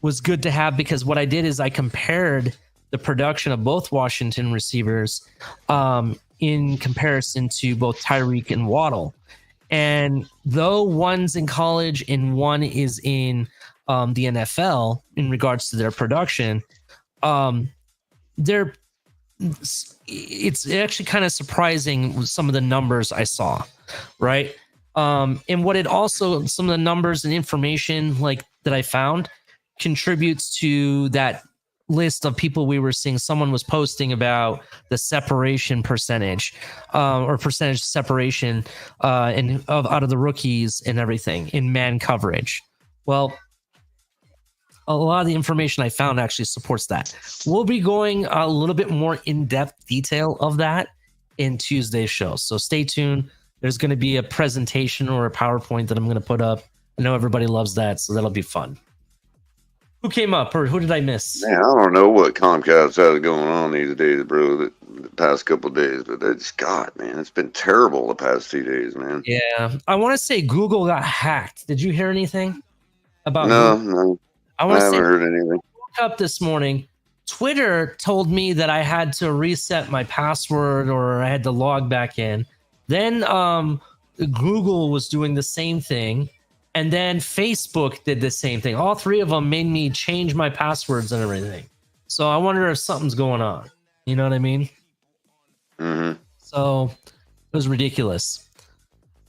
was good to have, because what I did is I compared the production of both Washington receivers in comparison to both Tyreek and Waddle. And though one's in college and one is in the NFL in regards to their production, it's actually kind of surprising with some of the numbers I saw, right? And what it also, some of the numbers and information like that I found contributes to that list of people we were seeing. Someone was posting about the separation percentage or percentage separation out of the rookies and everything in man coverage. Well, a lot of the information I found actually supports that. We'll be going a little bit more in-depth detail of that in Tuesday's show. So stay tuned. There's going to be a presentation or a PowerPoint that I'm going to put up. I know everybody loves that, so that'll be fun. Who came up, or who did I miss? Man, I don't know what Comcast has going on these days, bro, the past couple of days, but it's, God, man, it's been terrible the past 2 days, man. Yeah, I want to say Google got hacked. Did you hear anything about No. I haven't heard anything. I woke up this morning. Twitter told me that I had to reset my password or I had to log back in. Then Google was doing the same thing. And then Facebook did the same thing. All three of them made me change my passwords and everything. So I wonder if something's going on. You know what I mean? Mm-hmm. So it was ridiculous.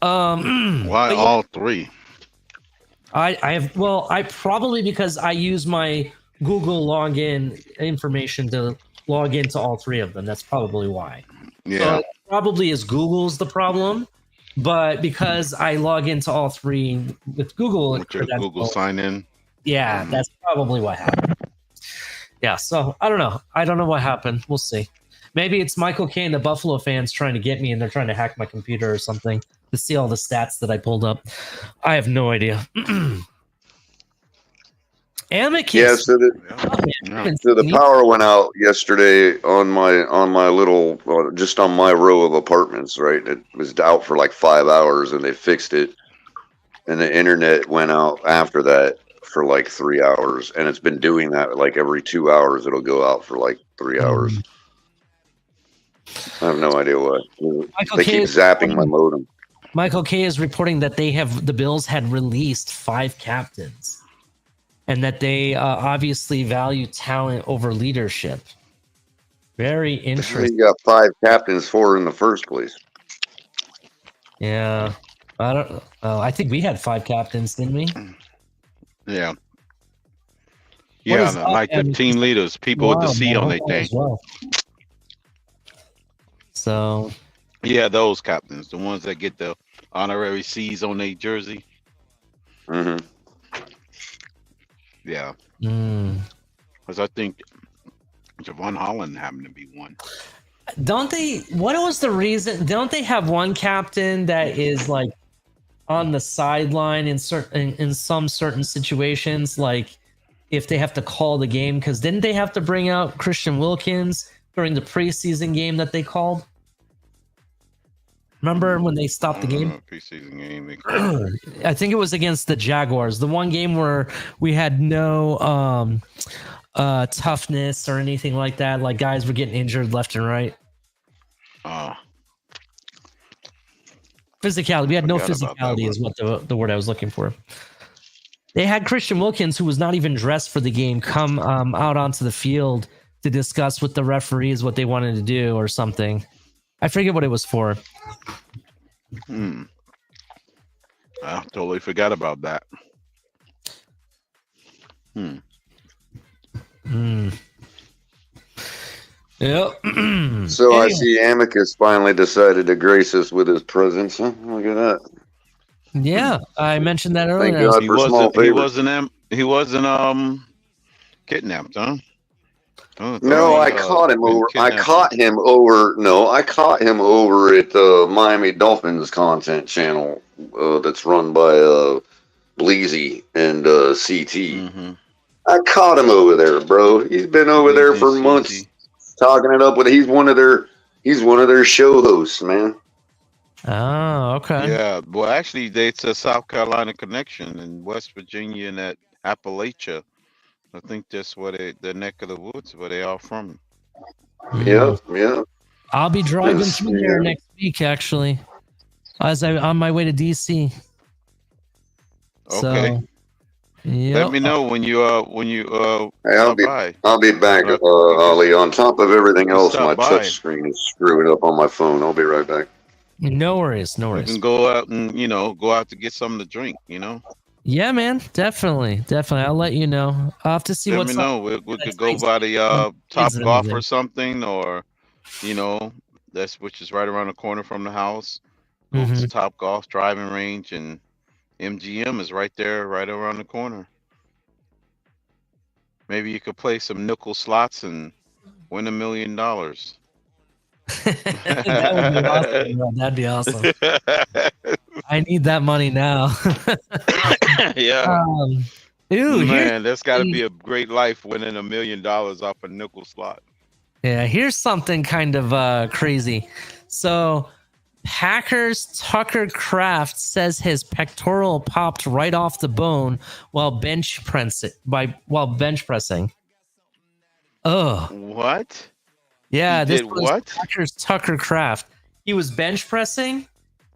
Why all three? I probably, because I use my Google login information to log into all three of them. That's probably why. Yeah. So probably is Google's the problem, but because I log into all three with Google With your Google credentials, sign in. yeah, that's probably what happened. Yeah, so I don't know. I don't know what happened. We'll see. Maybe it's Michael K and the Buffalo fans trying to get me, and they're trying to hack my computer or something to see all the stats that I pulled up. I have no idea. Amicus. Yeah, so the power went out yesterday on my little just on my row of apartments, right? It was out for like 5 hours and they fixed it. And the internet went out after that for like 3 hours, and it's been doing that like every 2 hours. It'll go out for like 3 hours. I have no idea why. They keep zapping my modem. Michael K is reporting that the Bills had released 5 captains, and that they obviously value talent over leadership. Very interesting. You got 5 captains for in the first place. Yeah, I don't know. I think we had 5 captains, didn't we? Yeah. Yeah, like the team leaders, people with the C on their thing. Well. So. Yeah, those captains, the ones that get the honorary C's on their jersey. Mm-hmm. Yeah. Because I think Javon Holland happened to be one. Don't they? What was the reason? Don't they have one captain that is like on the sideline in some certain situations, like if they have to call the game? Because didn't they have to bring out Christian Wilkins during the preseason game that they called? Remember when they stopped the game? Preseason game. I think it was against the Jaguars. The one game where we had no toughness or anything like that. Like guys were getting injured left and right. Physicality. We had no physicality is what the word I was looking for. They had Christian Wilkins, who was not even dressed for the game, come out onto the field to discuss with the referees what they wanted to do or something. I forget what it was for. I totally forgot about that. Yep. So I see Amicus finally decided to grace us with his presence. Huh? Look at that. Yeah, I mentioned that earlier. Thank God for small favors. He wasn't kidnapped, huh? No, I caught him over. I caught him over at the Miami Dolphins content channel that's run by Bleezy and CT. I caught him over there, bro. He's been over there for months, talking it up with. He's one of their show hosts, man. Oh, okay. Yeah, well, actually, it's a South Carolina connection in West Virginia and at Appalachia. I think that's where the neck of the woods where they are from. Yeah. I'll be driving through there next week, actually, as I'm on my way to DC. Okay. So, yep. Let me know when you Hey, I'll be back, Ollie. On top of everything else, my touch screen is screwing up on my phone. I'll be right back. No worries. You can go out and go out to get something to drink. Yeah, man, definitely. I'll let you know. I'll have to see what's up. We could go by the Top Golf or something, or which is right around the corner from the house. Go to Top Golf driving range, and MGM is right there, right around the corner. Maybe you could play some nickel slots and win $1 million. That'd be awesome. I need that money now. Yeah. Man, that's got to be a great life, winning $1 million off a nickel slot. Yeah, here's something kind of crazy. So, Packers Tucker Kraft says his pectoral popped right off the bone while bench pressing. Oh, what? Yeah, this was what? Packers Tucker Kraft. He was bench pressing,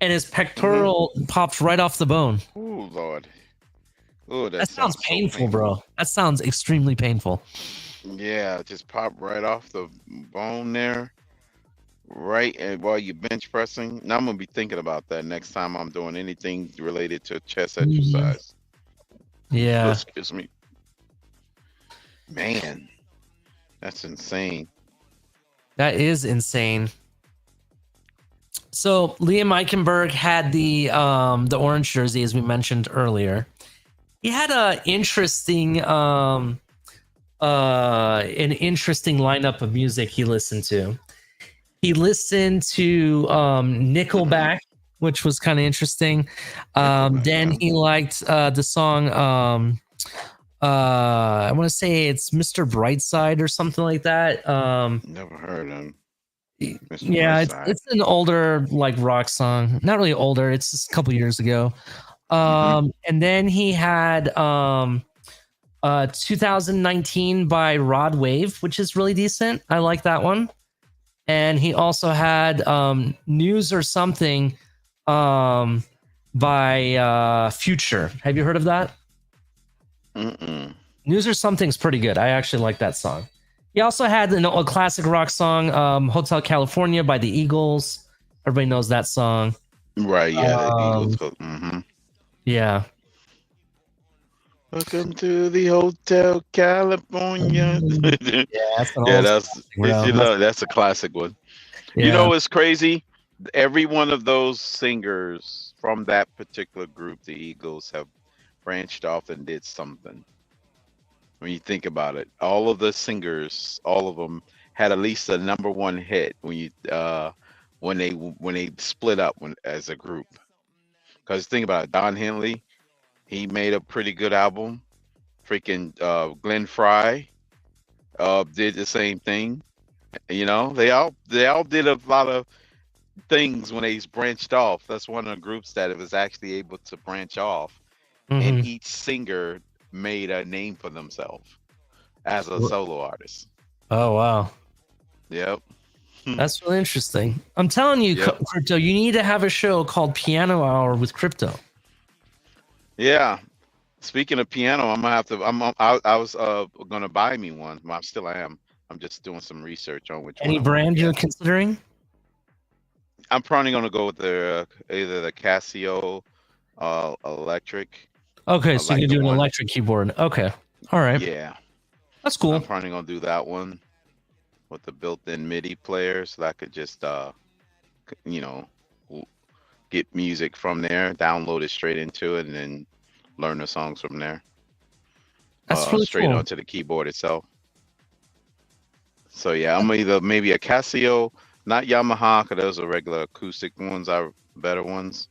and his pectoral popped right off the bone. Oh Lord. Oh, that sounds painful, bro. That sounds extremely painful. Yeah, just pop right off the bone there. Right, and while you're bench pressing. Now I'm gonna be thinking about that next time I'm doing anything related to chest exercise. Yeah. Excuse me. Man, that's insane. That is insane. So Liam Eichenberg had the orange jersey, as we mentioned earlier. He had an interesting lineup of music he listened to. He listened to Nickelback, which was kind of interesting. Then he liked the song I want to say it's Mr. Brightside or something like that. Never heard him. Yeah, it's an older like rock song. Not really older, it's just a couple years ago. And then he had 2019 by Rod Wave, which is really decent. I like that one. And he also had News or Something by Future. Have you heard of that? News or Something's pretty good. I actually like that song. He also had a classic rock song, Hotel California by the Eagles. Everybody knows that song. Right, yeah. The Eagles. Yeah. Welcome to the Hotel California. That's a classic one. Yeah. You know what's crazy? Every one of those singers from that particular group, the Eagles, have branched off and did something. When you think about it, all of the singers, all of them had at least a number one hit when you when they split up as a group. Because think about it, Don Henley, he made a pretty good album. Freaking Glenn Frey did the same thing. You know, they all did a lot of things when they branched off. That's one of the groups that it was actually able to branch off, and each singer made a name for themselves as a solo artist. Oh wow! Yep, that's really interesting. I'm telling you, Crypto, you need to have a show called Piano Hour with Crypto. Yeah. Speaking of piano, I'm gonna have to. I was gonna buy me one. I still am. I'm just doing some research on which any brand you're considering. I'm probably gonna go with either the Casio electric. Okay, so you can do an electric keyboard. Okay, all right. Yeah, that's cool. I'm probably gonna do that one with the built-in MIDI player, so that I could just get music from there, download it straight into it, and then learn the songs from there. That's really straight cool. onto the keyboard itself. So yeah, I'm either maybe a Casio, not Yamaha, because those are regular acoustic ones, are better ones.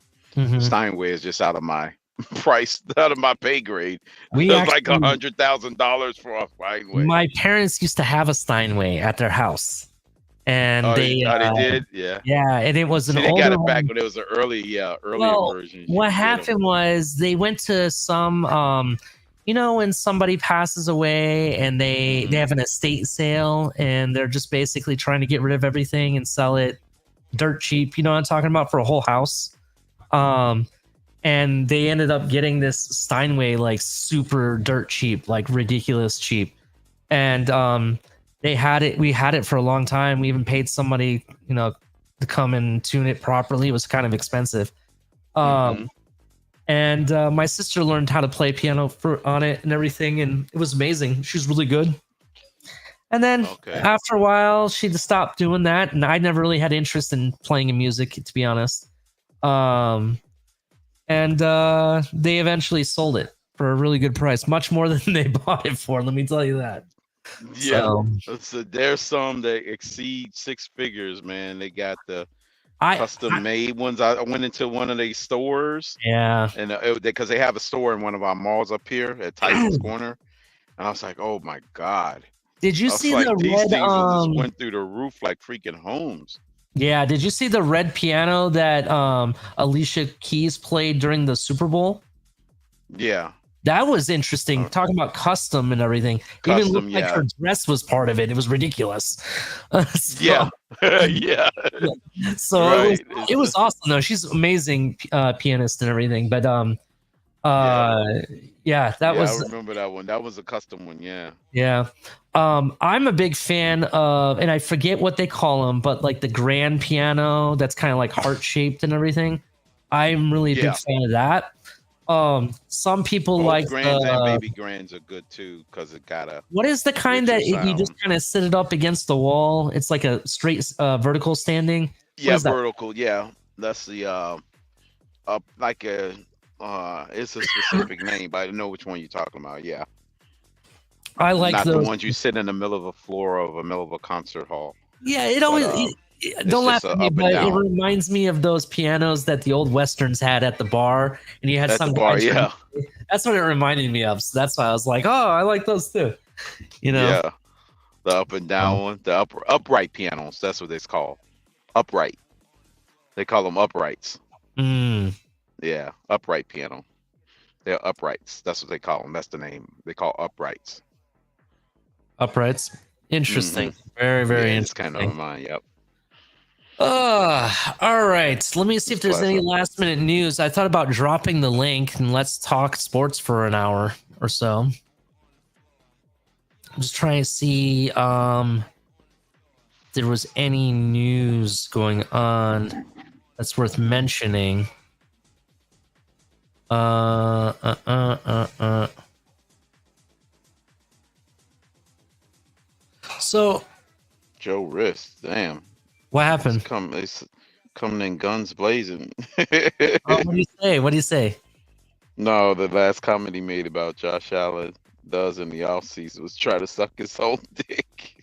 Steinway is just out of my price, out of my pay grade. It was like $100,000 for a Steinway. My parents used to have a Steinway at their house. And they did, and it was an older. They got it back when it was an earlier version. What happened was they went to some, when somebody passes away and they have an estate sale and they're just basically trying to get rid of everything and sell it dirt cheap. You know what I'm talking about, for a whole house. And they ended up getting this Steinway like super dirt cheap, like ridiculous cheap, and we had it for a long time. We even paid somebody, to come and tune it properly. It was kind of expensive. And my sister learned how to play piano on it and everything, and it was amazing. She was really good. And then after a while, she just stopped doing that, and I never really had interest in playing in music, to be honest. And they eventually sold it for a really good price, much more than they bought it for. Let me tell you that. Yeah, so there's some that exceed six figures, man. They got the custom made ones. I went into one of these stores, and because they have a store in one of our malls up here at Tyson's Corner, and I was like, oh my god! Did you see the these red? Things just went through the roof like freaking homes. Yeah, did you see the red piano that Alicia Keys played during the Super Bowl? Yeah. That was interesting. Talking about custom and everything. Even looked like her dress was part of it. It was ridiculous. Yeah. So it was awesome though. She's an amazing pianist and everything. But that was. I remember that one. That was a custom one. Yeah. Yeah. I'm a big fan of, and I forget what they call them, but like the grand piano that's kind of like heart shaped and everything. I'm really a big fan of that. Some people like grands and baby grands are good too because it got a. What is the kind that you just kind of sit it up against the wall? It's like a straight vertical standing. Yeah, is that? vertical. Yeah, that's the up like a it's a specific name, but I know which one you're talking about. Yeah, I like not the those. ones you sit in the middle of a floor of a middle of a concert hall, Yeah, it but always. it's Don't laugh just a at me, up and but it down reminds me of those pianos that the old westerns had at the bar, and you had at the some bar. guy. Yeah, That's what it reminded me of. So that's why I was like, oh, I like those too. You know. yeah, the up and down Oh. one, the upright pianos. That's what it's called. Upright. They call them uprights. Mm, Yeah, upright piano. They're uprights. That's what they call them. That's the name. They call uprights. uprights. Interesting. Hmm. Very, Yeah, very it's kind of interesting. mine. Yep. All right. Let me see if It's there's any classic. last minute news. I thought about dropping the link and let's talk sports for an hour or so. I'm just trying to see if there was any news going on that's worth mentioning. So Joe Wrist. Damn. what happened? It's coming in guns blazing. Oh, what do you say? What do you say? No, the last comment he made about Josh Allen does in the offseason was try to suck his own dick.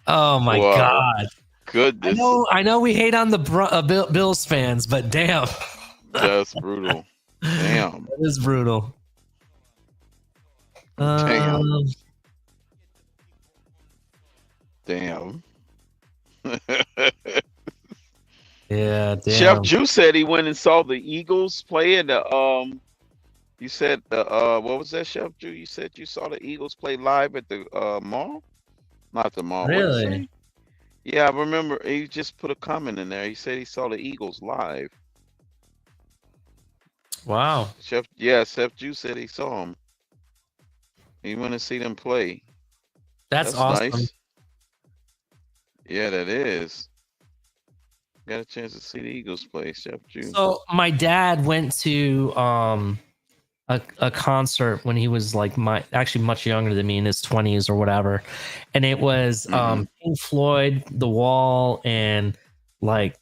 Oh my Wow. God. Goodness. I know we hate on the Bills fans, but damn. That's brutal. Damn. That is brutal. Damn. Damn. Yeah, damn. Chef Ju said he went and saw the Eagles play in the you said the what was that, Chef Ju? You said you saw the Eagles play live at the mall? Not the mall. What'd you Really? say? Yeah, I remember he just put a comment in there. He said he saw the Eagles live. Wow. Chef Ju said he saw them. He went to see them play. That's awesome. nice. Yeah, that is. Got a chance to see the Eagles play, Chef Ju. So my dad went to a concert when he was like actually much younger than me, in his 20s or whatever, and it was Pink Floyd, The Wall, and like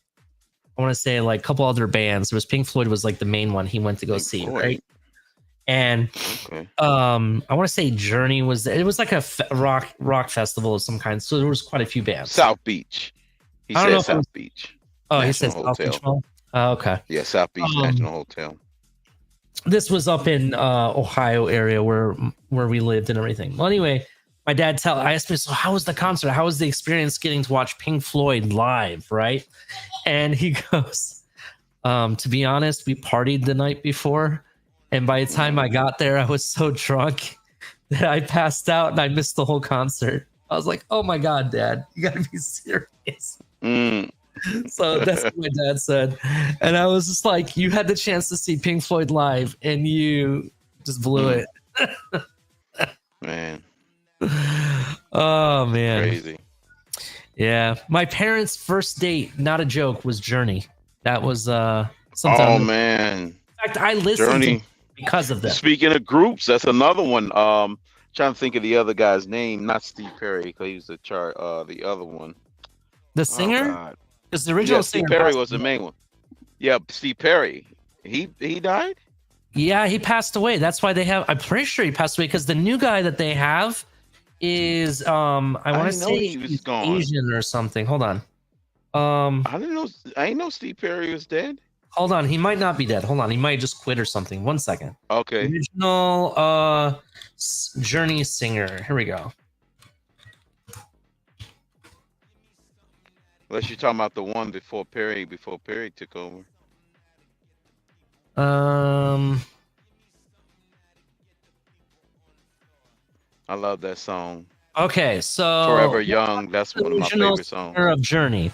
I want to say like a couple other bands. There was Pink Floyd was like the main one he went to go Pink see, Floyd. right? And Okay. I want to say Journey was. It was like a rock festival of some kind. So there was quite a few bands. South Beach. He I don't know said if it was- South Beach. Oh, he National said South Hotel. Beach Mall? Oh, okay. Yeah, South Beach National Hotel. This was up in Ohio area where we lived and everything. Well, anyway, my dad I asked me, so how was the concert? How was the experience getting to watch Pink Floyd live, right? And he goes, to be honest, we partied the night before, and by the time I got there, I was so drunk that I passed out and I missed the whole concert. I was like, oh my God, Dad, you gotta be serious. So that's what my dad said. And I was just like, you had the chance to see Pink Floyd live and you just blew it. Man. Oh, man. Crazy. Yeah. My parents' first date, not a joke, was Journey. That was something. Oh, man. In fact, I listened Journey. to because of that. Speaking of groups, that's another one. Trying to think of the other guy's name, not Steve Perry, because he was the other one. The singer? Oh, Because the original Steve singer Perry was the main one. Yeah, Steve Perry. He died? Yeah, he passed away. That's why they have. I'm pretty sure he passed away because the new guy that they have is I want to say he was he's gone. Asian or something. Hold on. I didn't know Steve Perry was dead. Hold on. He might not be dead. Hold on. He might just quit or something. One second. Okay. Original Journey singer. Here we go. Unless you're talking about the one before Perry took over. I love that song. Okay, so Forever Young. That's one of my original favorite songs. singer of Journey.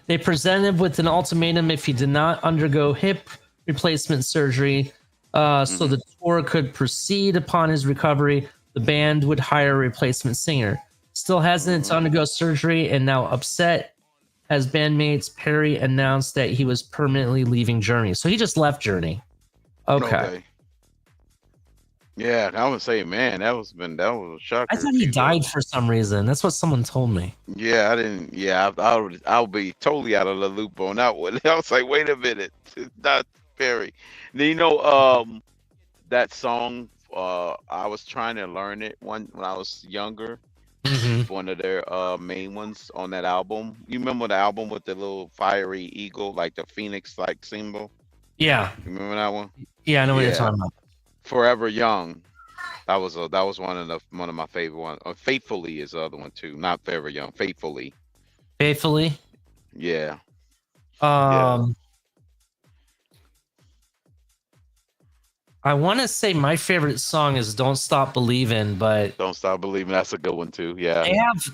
They presented with an ultimatum if he did not undergo hip replacement surgery, so the tour could proceed upon his recovery. The band would hire a replacement singer. Still hesitant to undergo surgery and now upset as bandmates, Perry announced that he was permanently leaving Journey. So he just left Journey. Okay. Yeah, I would say, man, that was a shocker. I thought if he he died was. for some reason. That's what someone told me. Yeah, I didn't. Yeah, I'll be totally out of the loop on that one. I was like, wait a minute, it's not Perry. You know, that song. I was trying to learn it when I was younger. Hmm. One of their main ones on that album. You remember the album with the little fiery eagle, like the phoenix like symbol? Yeah, You remember that one? yeah, I know what you're Yeah. talking about. Forever Young. That was one of my favorite ones. Faithfully is the other one too. Not Forever Young. Faithfully. Faithfully. Yeah. Um, I want to say my favorite song is "Don't Stop Believing," but Don't Stop Believing. That's a good one too. Yeah.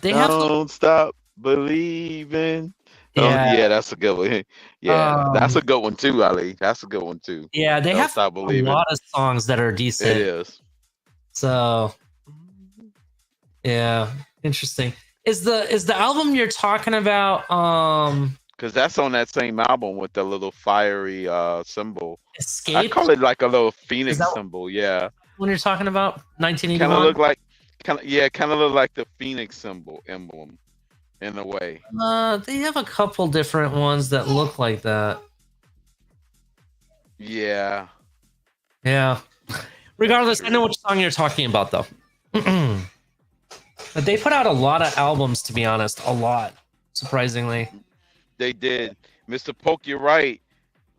they have Don't stop believing. Don't, yeah, yeah, that's a good one. Yeah, that's um, a good one too, Ali. That's a good one too. yeah, they Don't have stop a believing. lot of songs that are It decent. is. So yeah, interesting. Is the album you're talking about Because that's on that same album with the little fiery symbol. I Escape? call it like a little Is phoenix that symbol. Yeah. what you're talking about? Kind of 1981? look like kind of look like the phoenix symbol emblem in a way. They have a couple different ones that look like that. Yeah. Yeah. Regardless, I know true. which song you're talking about though. But they put out a lot of albums, to be honest. A lot, surprisingly. They did. Mr. Polk, you're right.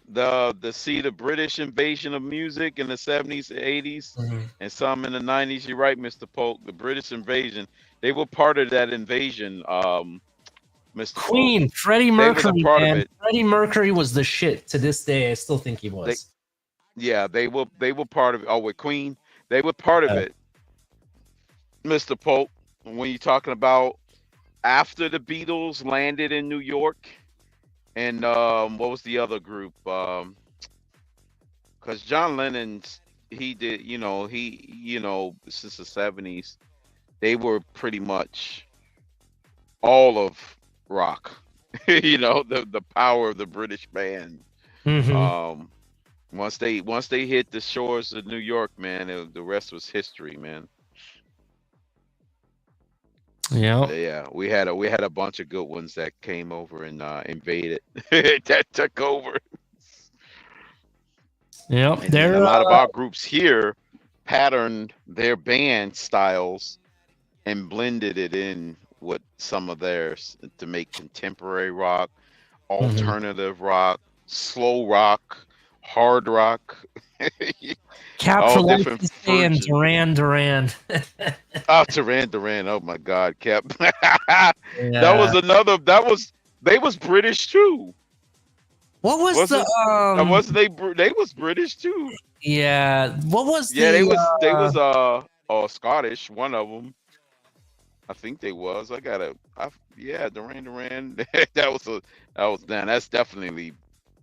The British invasion of music in the 70s, 80s, Mhm. and some in the 90s. You're right, Mr. Polk. The British invasion. They were part of that invasion, Mr. Polk. Queen, Freddie They was a Mercury, part of man. it. Freddie Mercury was the shit to this day. I still think he was. Yeah, they were part of it. Oh, with Queen, they were part of Yeah. it, Mr. Polk. When you're talking about after the Beatles landed in New York, and what was the other group? Because John Lennon, he did, since the 70s, they were pretty much all of rock. The power of the British band. Mhm. Once they hit the shores of New York, man, the rest was history, man. Yeah. Yeah, we had a bunch of good ones that came over and invaded, that took over, Yep. and then a They're lot of our groups here patterned their band styles and blended it in with some of theirs to make contemporary rock, alternative rock, slow rock, hard rock, Cap all for Life different is saying versions. Duran. Oh, Duran. Oh my God, Cap. That Yeah. was another. They was British too. What was Was the it? Was they was British too? Yeah. What was Yeah, the they was Scottish. One of them, I think they was. Yeah, Duran. That's definitely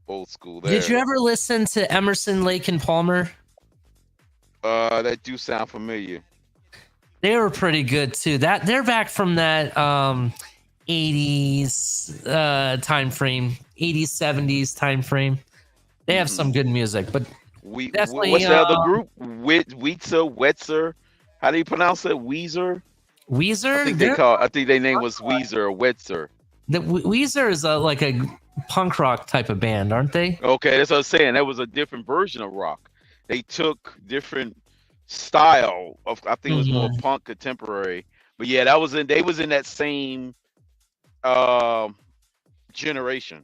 old school there. Did you ever listen to Emerson, Lake and Palmer? That do sound familiar. They were pretty good too. That they're back from that 80s time frame, 80s 70s time frame. They have some good music, but definitely What's the other group? Wetzer. How do you pronounce it? Weezer. Weezer. I think their name was Weezer or Wetzer. Weezer is like a punk rock type of band, aren't they? Okay, that's what I was saying. That was a different version of rock. They took different style of. I think it was more punk contemporary. But yeah, they was in that same generation.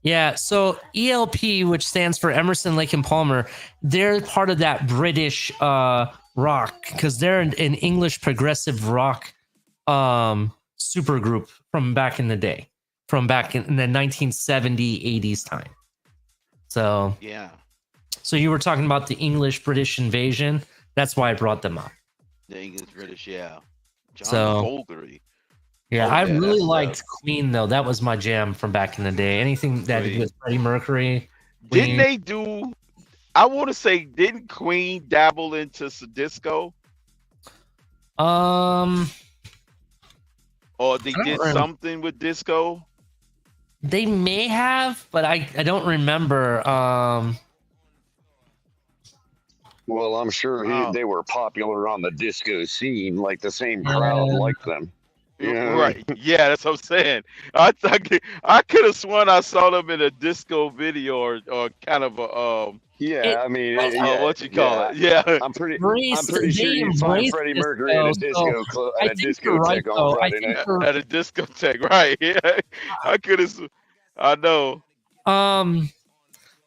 Yeah, so ELP, which stands for Emerson, Lake and Palmer, they're part of that British rock because they're an English progressive rock super group from back in the day, from back in the 1970s, 80s time. So yeah, so you were talking about the English British invasion. That's why I brought them up. The English British, yeah. So Fogerty. yeah, Oh, I yeah, really that's liked Queen though. That was my jam from back in the day. Anything that did with Freddie Mercury. Didn't they do? I want to say, didn't Queen dabble into disco? Or they did something with disco? They may have, but I don't remember. Well, I'm sure Oh, they were popular on the disco scene. Like the same crowd Yeah. liked them. You know what I right. mean? Yeah, that's what I'm saying. I could have sworn I saw them in a disco video or kind of a It, Yeah, I mean, yeah, what you call yeah. it? Yeah. I'm pretty sure they you'd find embraced Freddie this Mercury at though. a So at I a think you're right discotheque on though. I Friday think night. you're At a discotheque, right? Yeah. I could have. I know.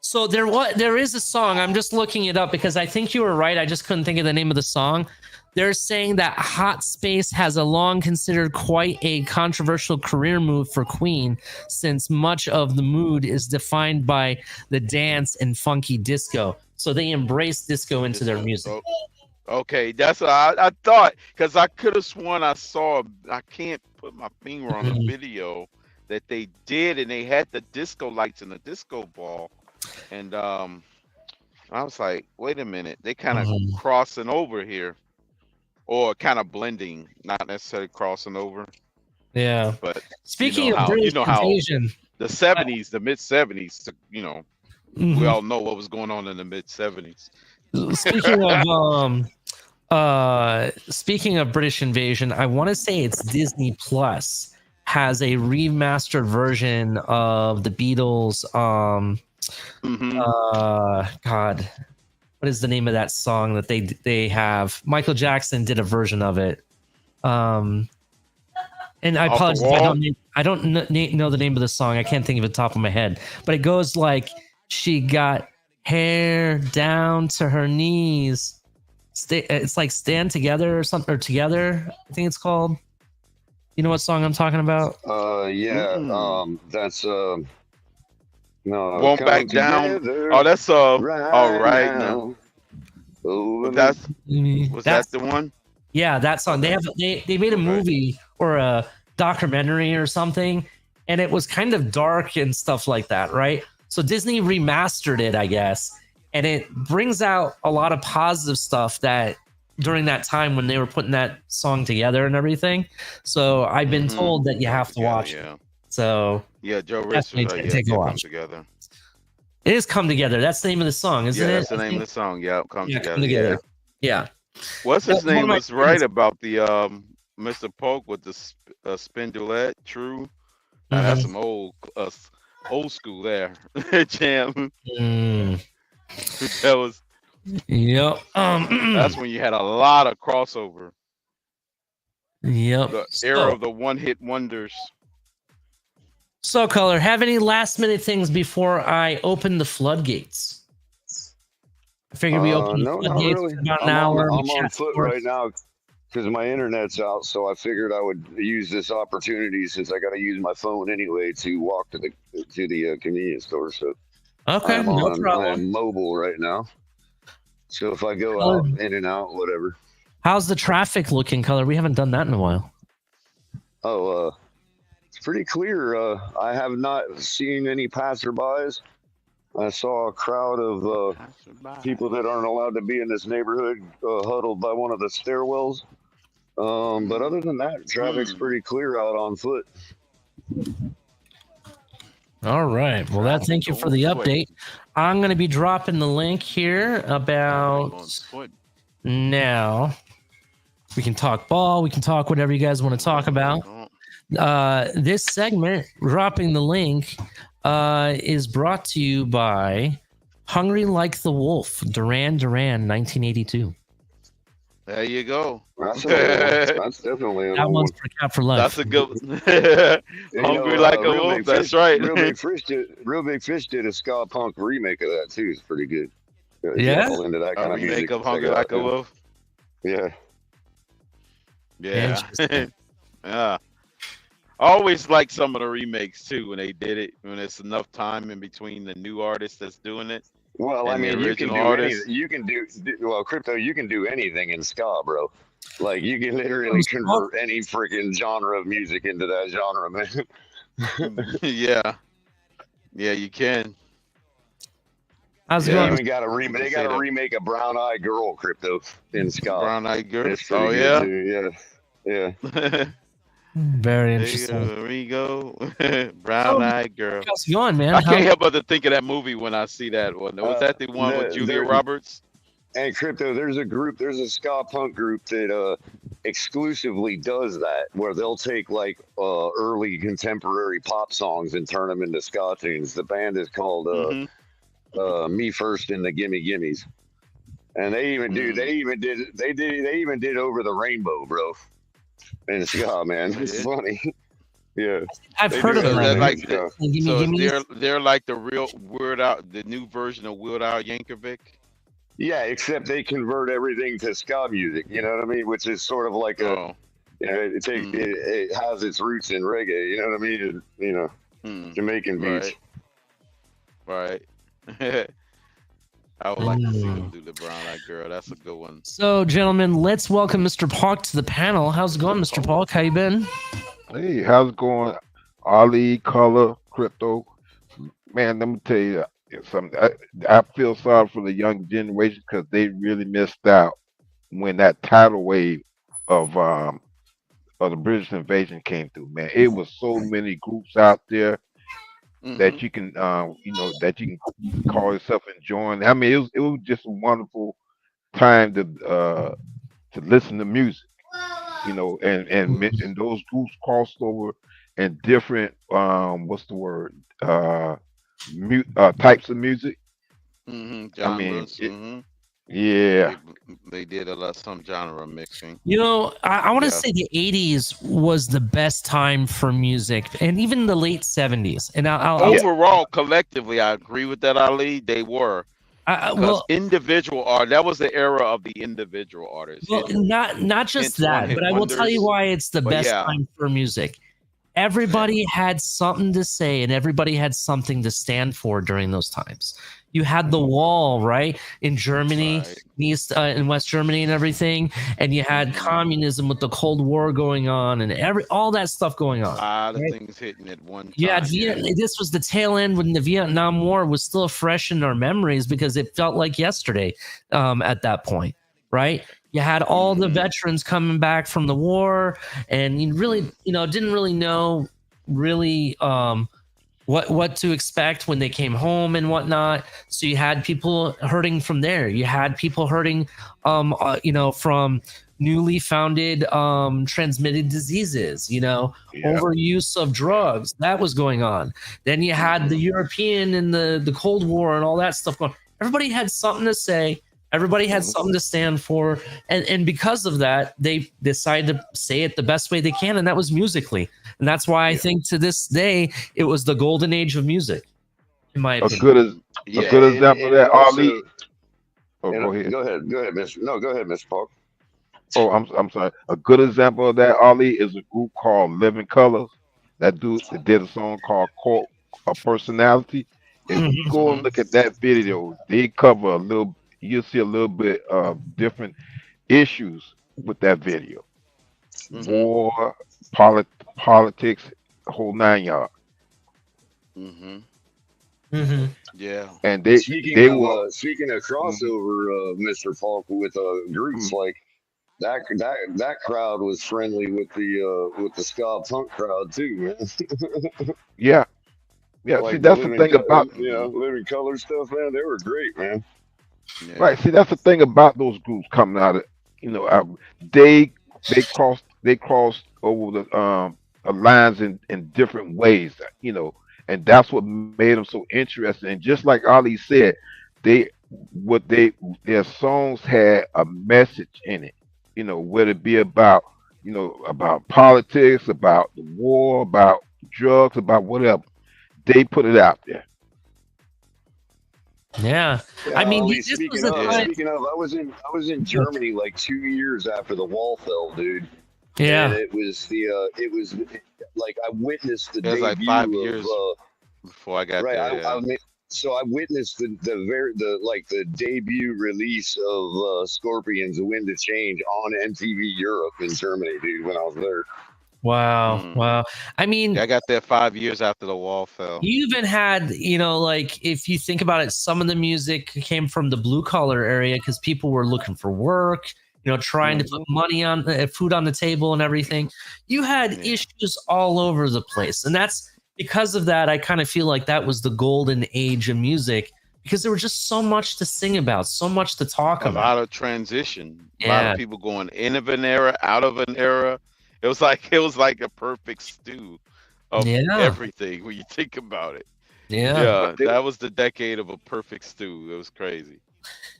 so there is a song. I'm just looking it up because I think you were right. I just couldn't think of the name of the song. They're saying that Hot Space has a long considered quite a controversial career move for Queen, since much of the mood is defined by the dance and funky disco. So they embrace disco into their music. Okay, that's what I thought, because I could have sworn I saw. I can't put my finger on the video that they did, and they had the disco lights and the disco ball, and I was like, wait a minute, they kind of crossing over here, or kind of blending, not necessarily crossing over. Yeah. But Speaking of British invasion, the 70s, the mid 70s, we all know what was going on in the mid 70s. Speaking of British invasion, I want to say it's Disney Plus has a remastered version of the Beatles. God, what is the name of that song that they have? Michael Jackson did a version of it. And I apologize if I don't know the name of the song. I can't think of it top of my head, but it goes like, she got hair down to her knees. It's like Stand Together or something, or Together, I think it's called. You know what song I'm talking about? That's no, Won't Back Down. Oh, that's all right now. Was that the one? Yeah, that song. They made a movie or a documentary or something, and it was kind of dark and stuff like that, right? So Disney remastered it, I guess, and it brings out a lot of positive stuff that during that time when they were putting that song together and everything. So I've been told that you have to watch it. So yeah, Joe Rich was like, take a watch. Come Together. It is Come Together. That's the name of the song, isn't it? Yeah, that's the name of the song. Yeah, Come Together. Yeah. What's his name was right about the Mr. Polk with the spindulette. True. Now, that's some old school there. Jam. That was. Yep. That's when you had a lot of crossover. Yep. The era of the one-hit wonders. So, Color, have any last-minute things before I open the floodgates? I figured we open the floodgates for about an hour. I'm on foot right now because my internet's out, so I figured I would use this opportunity, since I got to use my phone anyway, to walk to the convenience store. So okay, no problem. I'm mobile right now. So if I go out, in and out, whatever. How's the traffic looking, Color? We haven't done that in a while. Oh, it's pretty clear. I have not seen any passerbys. I saw a crowd of people that aren't allowed to be in this neighborhood huddled by one of the stairwells. But other than that, traffic's pretty clear out on foot. All right. Well, thank you for the update. I'm going to be dropping the link here about now. We can talk ball. We can talk whatever you guys want to talk about. This segment, dropping the link, is brought to you by Hungry Like the Wolf, Duran Duran, 1982. There you go. That's definitely that one's for Cap for Life. That's a good one. Hungry Like a Wolf. That's right. Real Big Fish did a ska punk remake of that too. It's pretty good. Yeah. Into that kind of remake music. of Hungry Like a Wolf. Yeah. Yeah. Yeah. I always like some of the remakes too when they did it, when it's enough time in between the new artist that's doing it. Well, I mean, you can do Crypto, you can do anything in ska, bro. Like, you can literally convert any freaking genre of music into that genre, man. Yeah, you can. How's it going? They got to remake a Brown Eyed Girl, Crypto, in ska. Brown Eyed Girl. Oh yeah. Yeah. Very interesting. There we go. Brown Eyed Girl. How's it going, man? I can't help but to think of that movie when I see that one. Was that the one with Julia Roberts? And Crypto, there's a ska punk group that exclusively does that, where they'll take like early contemporary pop songs and turn them into ska tunes. The band is called Me First and the Gimme Gimmes, and they even did Over the Rainbow, bro. And ska, man, it's funny. Yeah, I've heard of So them. they're like stuff. they're like the real Weird Al, the new version of Weird Al Yankovic. Yeah, except they convert everything to ska music. You know what I mean? Which is sort of like Oh. it has its roots in reggae. You know what I mean? Jamaican beats. Right. I would like to see them do the Brown Eyed Girl. That's a good one. So, gentlemen, let's welcome Mr. Polk to the panel. How's it going, Mr. Polk? How you been? Hey, how's it going? Ali, Color, Crypto. Man, let me tell you something. I feel sorry for the young generation because they really missed out when that tidal wave of the British invasion came through. Man, it was so many groups out there that you can that you can call yourself and join. I mean, it was just a wonderful time to listen to music. And those groups crossed over in different what's the word types of music. I mean, Genres. yeah, They did some genre mixing. You know, I want to say the 80s was the best time for music, and even the late 70s. And Overall, collectively, I agree with that, Ali. They were. Individual art, that was the era of the individual artists. Well, not just that, but I will tell you why it's the best time for music. Everybody had something to say, and everybody had something to stand for during those times. You had the wall, right, in Germany, in West Germany, and everything, and you had communism with the Cold War going on, and all that stuff going on. A lot of things hitting at one time. This was the tail end when the Vietnam War was still fresh in our memories because it felt like yesterday at that point, right? You had all the veterans coming back from the war, and you really, didn't really know what to expect when they came home and whatnot. So you had people hurting from there. You had people hurting, from newly founded transmitted diseases, overuse of drugs. That was going on. Then you had the European and the Cold War and all that stuff going on. Everybody had something to say. Everybody had something to stand for. And because of that, they decided to say it the best way they can. And that was musically. And that's why I think to this day, it was the golden age of music, in my opinion. A good example of that, Ali. Go ahead. Go ahead, Mr. No, go ahead, Mr. Park. Oh, I'm sorry. A good example of that, Ali, is a group called Living Colors. That did a song called Cult of Personality. If you go and look at that video, they cover you'll see a little bit of different issues with that video. War, politics, the whole 9 yards. Yeah. And they were speaking of crossover, Mr. Falk, with groups like that crowd was friendly with the ska punk crowd too, man. Yeah. Like see, that's the thing about Living Color stuff, man. They were great, man. Yeah. Right. See, that's the thing about those groups coming out of, they crossed over the lines in different ways, and that's what made them so interesting. And just like Ali said, their songs had a message in it, whether it be about politics, about the war, about drugs, about whatever. They put it out there. Yeah. I mean, speaking of, I was in Germany like 2 years after the wall fell, dude. Yeah. And it was like I witnessed the debut like 5 years before I got there. I witnessed the debut release of Scorpions' "The Wind of Change" on MTV Europe in Germany, dude. When I was there. Wow. I mean, I got there 5 years after the wall fell. You even had, if you think about it, some of the music came from the blue collar area because people were looking for work, trying to put money on food on the table and everything. You had issues all over the place. And that's because of that. I kind of feel like that was the golden age of music because there was just so much to sing about, so much to talk A about. lot of transition. A lot of people going in of an era, out of an era. It was like a perfect stew of everything when you think about it. Yeah, that was the decade of a perfect stew. It was crazy.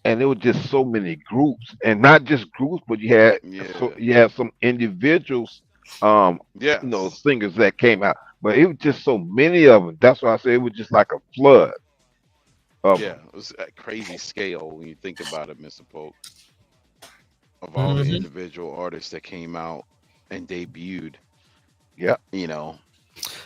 And there were just so many groups, and not just groups, but you had some individuals, singers that came out. But it was just so many of them. That's why I say it was just like a flood. It was a crazy scale when you think about it, Mr. Polk, of all the individual artists that came out and debuted. Yeah, and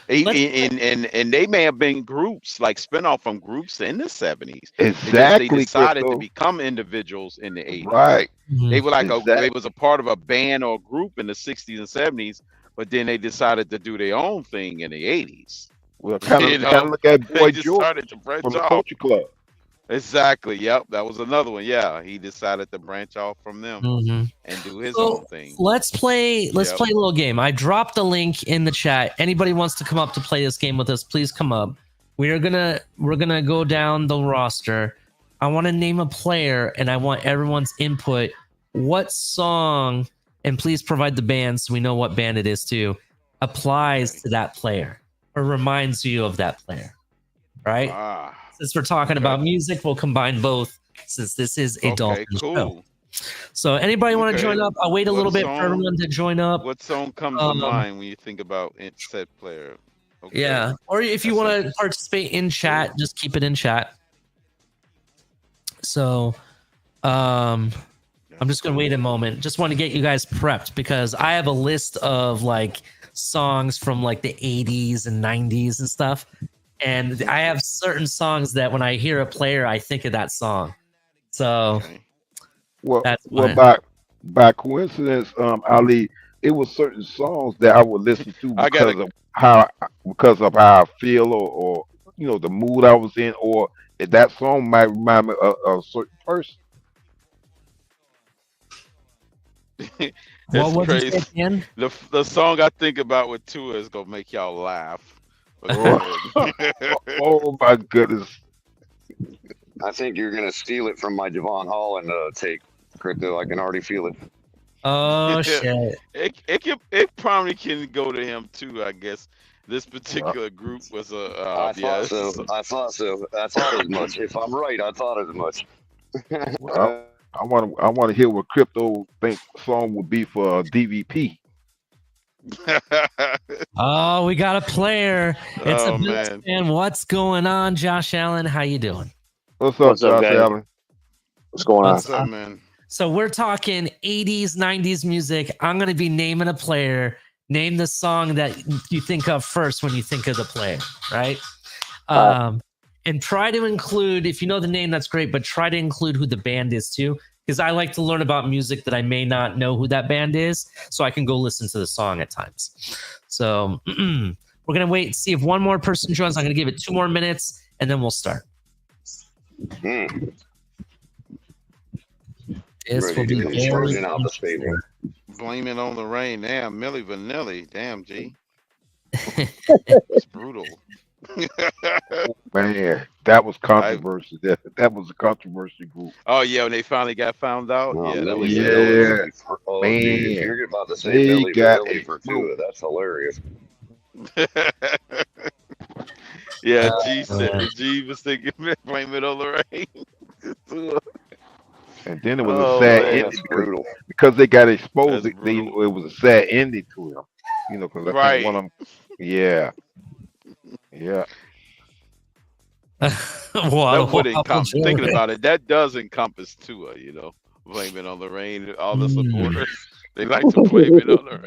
they may have been groups, like spinoff from groups in the 70s. Exactly. They decided to become individuals in the 80s. Right. They were like they was a part of a band or a group in the 60s and 70s, but then they decided to do their own thing in the 80s. Well, kind of look at Boy George from the Culture Club. Exactly. Yep. That was another one. Yeah. He decided to branch off from them and do his own thing. Let's play a little game. I dropped a link in the chat. Anybody wants to come up to play this game with us, please come up. We're gonna go down the roster. I want to name a player and I want everyone's input. What song, and please provide the band so we know what band it is too, applies to that player or reminds you of that player. Right? Since we're talking about music, we'll combine both since this is a Dolphins show. So anybody want to join up? I'll wait a little bit for everyone to join up. What song comes to mind when you think about said player? Okay. Yeah. Or if you want to participate in chat, just keep it in chat. So I'm just going to wait a moment. Just want to get you guys prepped because I have a list of like songs from like the 80s and 90s and stuff. And I have certain songs that when I hear a player, I think of that song. So, by coincidence, Ali, it was certain songs that I would listen to because of how I feel or the mood I was in, or that song might remind me of a certain person. What crazy. The song I think about with Tua is gonna make y'all laugh. Oh my goodness! I think you're gonna steal it from my Javon Holland take, Crypto. I can already feel it. Oh shit! It probably can go to him too. I guess this particular group was I thought so. I thought as much. If I'm right, I thought as much. Well, I want to hear what Crypto think song would be for DVP. Oh, we got a player. It's a Bills fan. What's going on, Josh Allen? How you doing? What's up, Josh Allen? What's going on? What's up, man? So we're talking 80s, 90s music. I'm going to be naming a player. Name the song that you think of first when you think of the player, right? And try to include, if you know the name, that's great, but try to include who the band is too. Because I like to learn about music that I may not know who that band is, so I can go listen to the song at times. So we're going to wait and see if one more person joins. I'm going to give it 2 more minutes, and then we'll start. This will be Blame it on the rain. Damn, Milli Vanilli. Damn, G. It's brutal. Man, that was controversy. That was a controversy group. Oh yeah, when they finally got found out. Oh, yeah, that was man. Dude, if you're about to say Milli Vanilli for Tua, that's hilarious. Yeah, G was thinking, blame it on the rain. And then it was a sad ending because they got exposed. It was a sad ending to him. Because I think one of them. Yeah. Well, thinking about it, that does encompass Tua. Blame it on the rain. All the supporters they like to blame it on the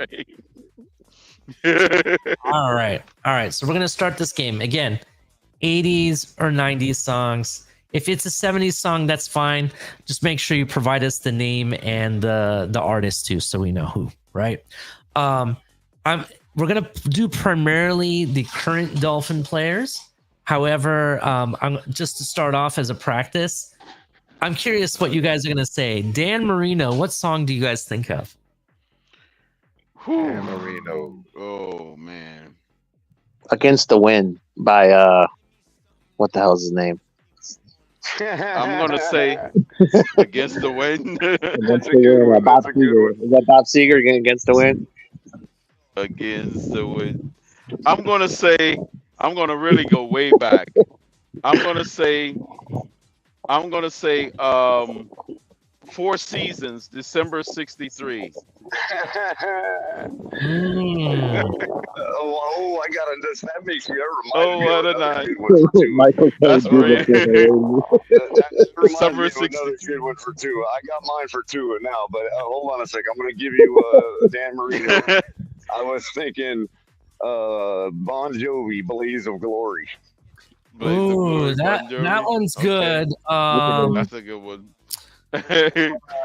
rain. All right. So we're gonna start this game again. 80s or 90s songs. If it's a 70s song, that's fine. Just make sure you provide us the name and the artist too, so we know who. Right. We're gonna do primarily the current Dolphin players. However, I'm just to start off as a practice. I'm curious what you guys are gonna say. Dan Marino, what song do you guys think of? Dan Marino. Oh man. Against the Wind by what the hell is his name? I'm gonna say against the wind. Against the wind. Bob Seger. Is that Bob Seger against the wind? Against the wind. I'm gonna really go way back. I'm gonna say 4 seasons, December '63. Oh, I gotta. That makes me. That Oh, reminds me what of a another night. good one for two. Michael K. That's Douglas. right. That reminds me December of another 63. good one for two. I got mine for two now, but hold on a sec. I'm gonna give you Dan Marino. I was thinking Bon Jovi, Blaze of Glory. Blaze of Ooh, Glory, that Bon Jovi. that one's Okay. good. That's a good one.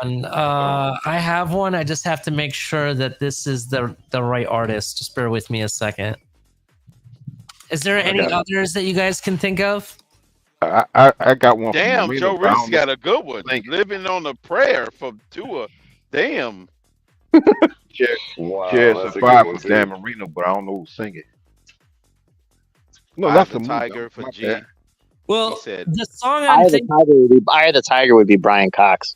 And, I have one. I just have to make sure that this is the right artist. Just bear with me a second. Is there any got others that you guys can think of? I got one from Damn, Marino, Joe but I Reese don't know. got a good one. Thank you. Living on a Prayer from Tua. Damn. Wow, Chad that's a good Survive one for too. Dan Marino, but I don't know who sing it. No, Eye that's of a the movie. Tiger for My G. bad. Well, He said, the song Eye I'm of the thinking. Tiger would be Brian Cox.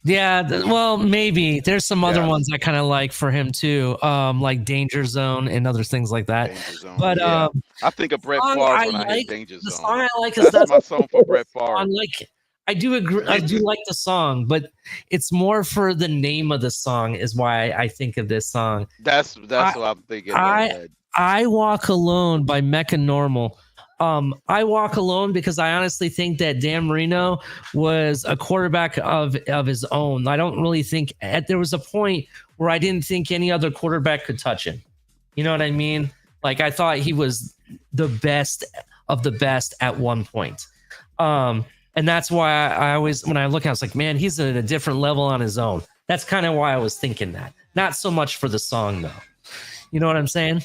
Yeah, well, maybe there's some other Yeah. ones I kind of like for him too, like Danger Zone and other things like that. Danger Zone. But Yeah. I think of Brett song Favre I when I hear like, Danger the Zone. song I like is That's my song for Brett Favre. on like I do agree. I do like the song, but it's more for the name of the song is why I think of this song. That's what I'm thinking. I Walk Alone by Mecca Normal. I Walk Alone because I honestly think that Dan Marino was a quarterback of his own. I don't really think there was a point where I didn't think any other quarterback could touch him. You know what I mean? Like I thought he was the best of the best at one point. And that's why I always, when I look at it, I was like, man, he's at a different level on his own. That's kind of why I was thinking that. Not so much for the song, though. You know what I'm saying?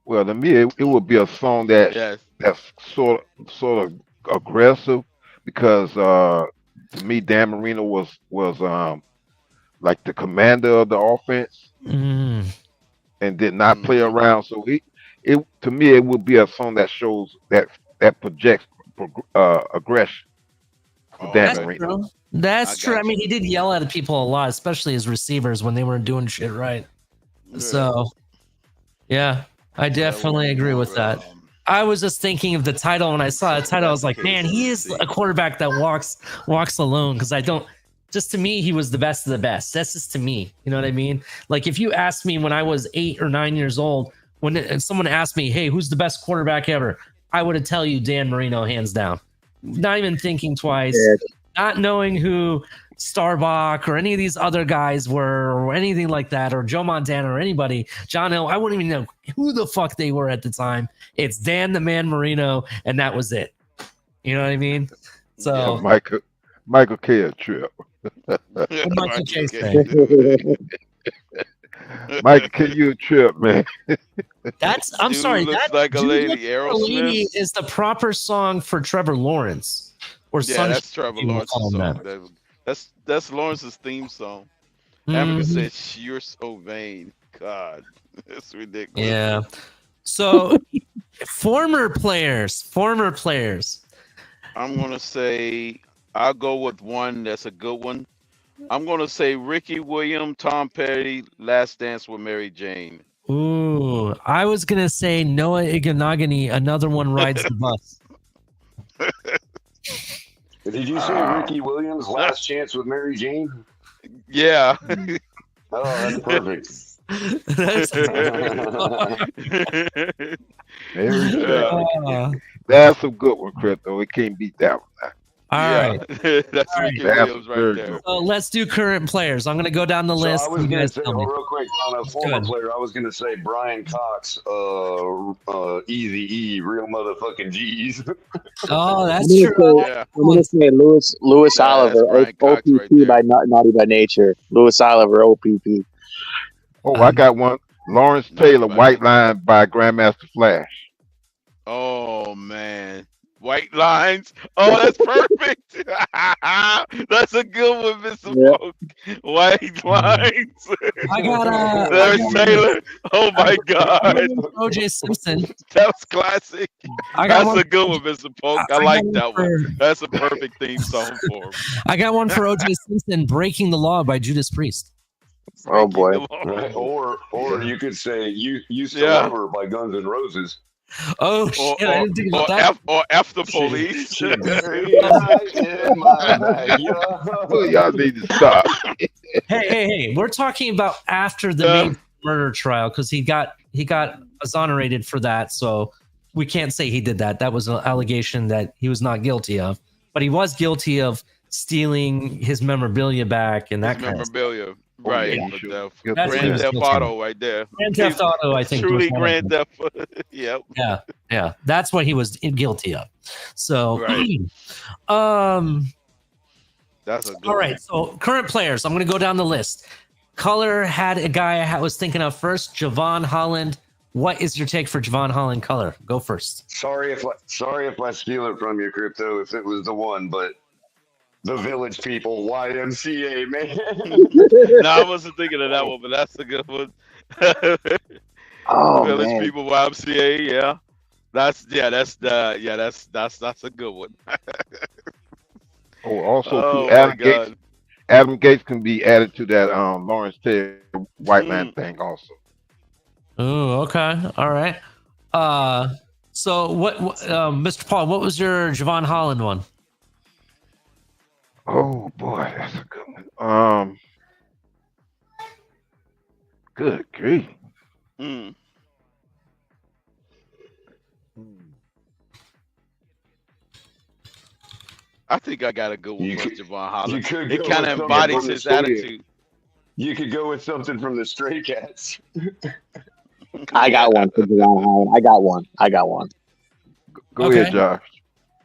Well, to me, it would be a song that's sort of aggressive because to me, Dan Marino was like the commander of the offense and did not play around. So to me, it would be a song that shows that projects aggression for Dan Marino. That's true. I mean, he did yell at people a lot, especially his receivers when they weren't doing shit right. So, yeah, I definitely agree with that. I was just thinking of the title when I saw the title. I was like, man, he is a quarterback that walks alone. Because just to me, he was the best of the best. That's just to me. You know what I mean? Like if you asked me when I was 8 or 9 years old, when someone asked me, hey, who's the best quarterback ever? I would tell you Dan Marino, hands down. Not even thinking twice. Not knowing who Starbuck or any of these other guys were or anything like that, or Joe Montana or anybody, John Hill, I wouldn't even know who the fuck they were at the time. It's Dan the Man Marino, and that was it. You know what I mean? So Michael K. a trip. Michael K. say? Michael K. you a trip, man. I'm sorry. Looks like a lady. Aerosmith is the proper song for Trevor Lawrence. Or that's Trevor Lawrence's song. That's Lawrence's theme song. Amica says, "You're so vain." God, it's ridiculous. Yeah. So, former players. I'm gonna say I'll go with one that's a good one. I'm gonna say Ricky Williams, Tom Petty, Last Dance with Mary Jane. Ooh, I was gonna say Noah Iganagani, Another One Rides the Bus. Did you say Ricky Williams, Last Chance with Mary Jane? Yeah. Oh, that's perfect. That's a good one, Crypto. It can't beat that one. All right. That's Ricky Williams right there. So let's do current players. I'm going to go down the list. I was going to say, real quick, on a former player, I was going to say Brian Cox, Easy E, real motherfucking G's. Oh, that's true. I'm going to say Louis Oliver, OPP by Naughty by Nature. Louis Oliver, OPP. Oh, I got one. Lawrence Taylor, White Line by Grandmaster Flash. Oh, man. White Lines. Oh, that's perfect. That's a good one, Mr. Yeah. Polk. White lines. I got There's Taylor. Oh my God. OJ Simpson. That was classic. I got That's one. a good one, Mr. Polk. I I got like one that for- one. That's a perfect theme song for him. I got one for OJ Simpson, "Breaking the Law" by Judas Priest. Oh boy. Right. Or you could say you used to Yeah. love her by Guns N' Roses. Oh shit! I didn't think about that. F the police. She buried right in my backyard. Oh, y'all need to stop. Hey! We're talking about after the main murder trial because he got exonerated for that. So we can't say he did that. That was an allegation that he was not guilty of, but he was guilty of stealing his memorabilia back and that kind of stuff. Memorabilia. Right. yeah, But sure. That's Grand what Theft he was Auto right there. Grand Theft Auto, I think. Truly was one of Grand them. Theft. Yep. Yeah. That's what he was guilty of. So, Right. That's a good all right. one. So current players, I'm going to go down the list. Color had a guy I was thinking of first, Javon Holland. What is your take for Javon Holland color? Go first. Sorry if I steal it from you, Crypto, if it was the one, but the Village People, YMCA, man. No, I wasn't thinking of that one, but that's a good one. Oh Village man. People YMCA, yeah. That's a good one. Oh, also Oh, too, my Adam Gates. God. Adam Gates can be added to that Lawrence Taylor white man thing also. Oh, okay. All right. So what Mr. Paul, what was your Javon Holland one? Oh boy, that's a good one. Good grief. Mm. I think I got a good one You for could- Javon Holland. could It go kind with of something embodies from the his studio. attitude. You could go with something from the Stray Cats. I got one for Javon Holland. I got one. Go Okay. ahead, Josh.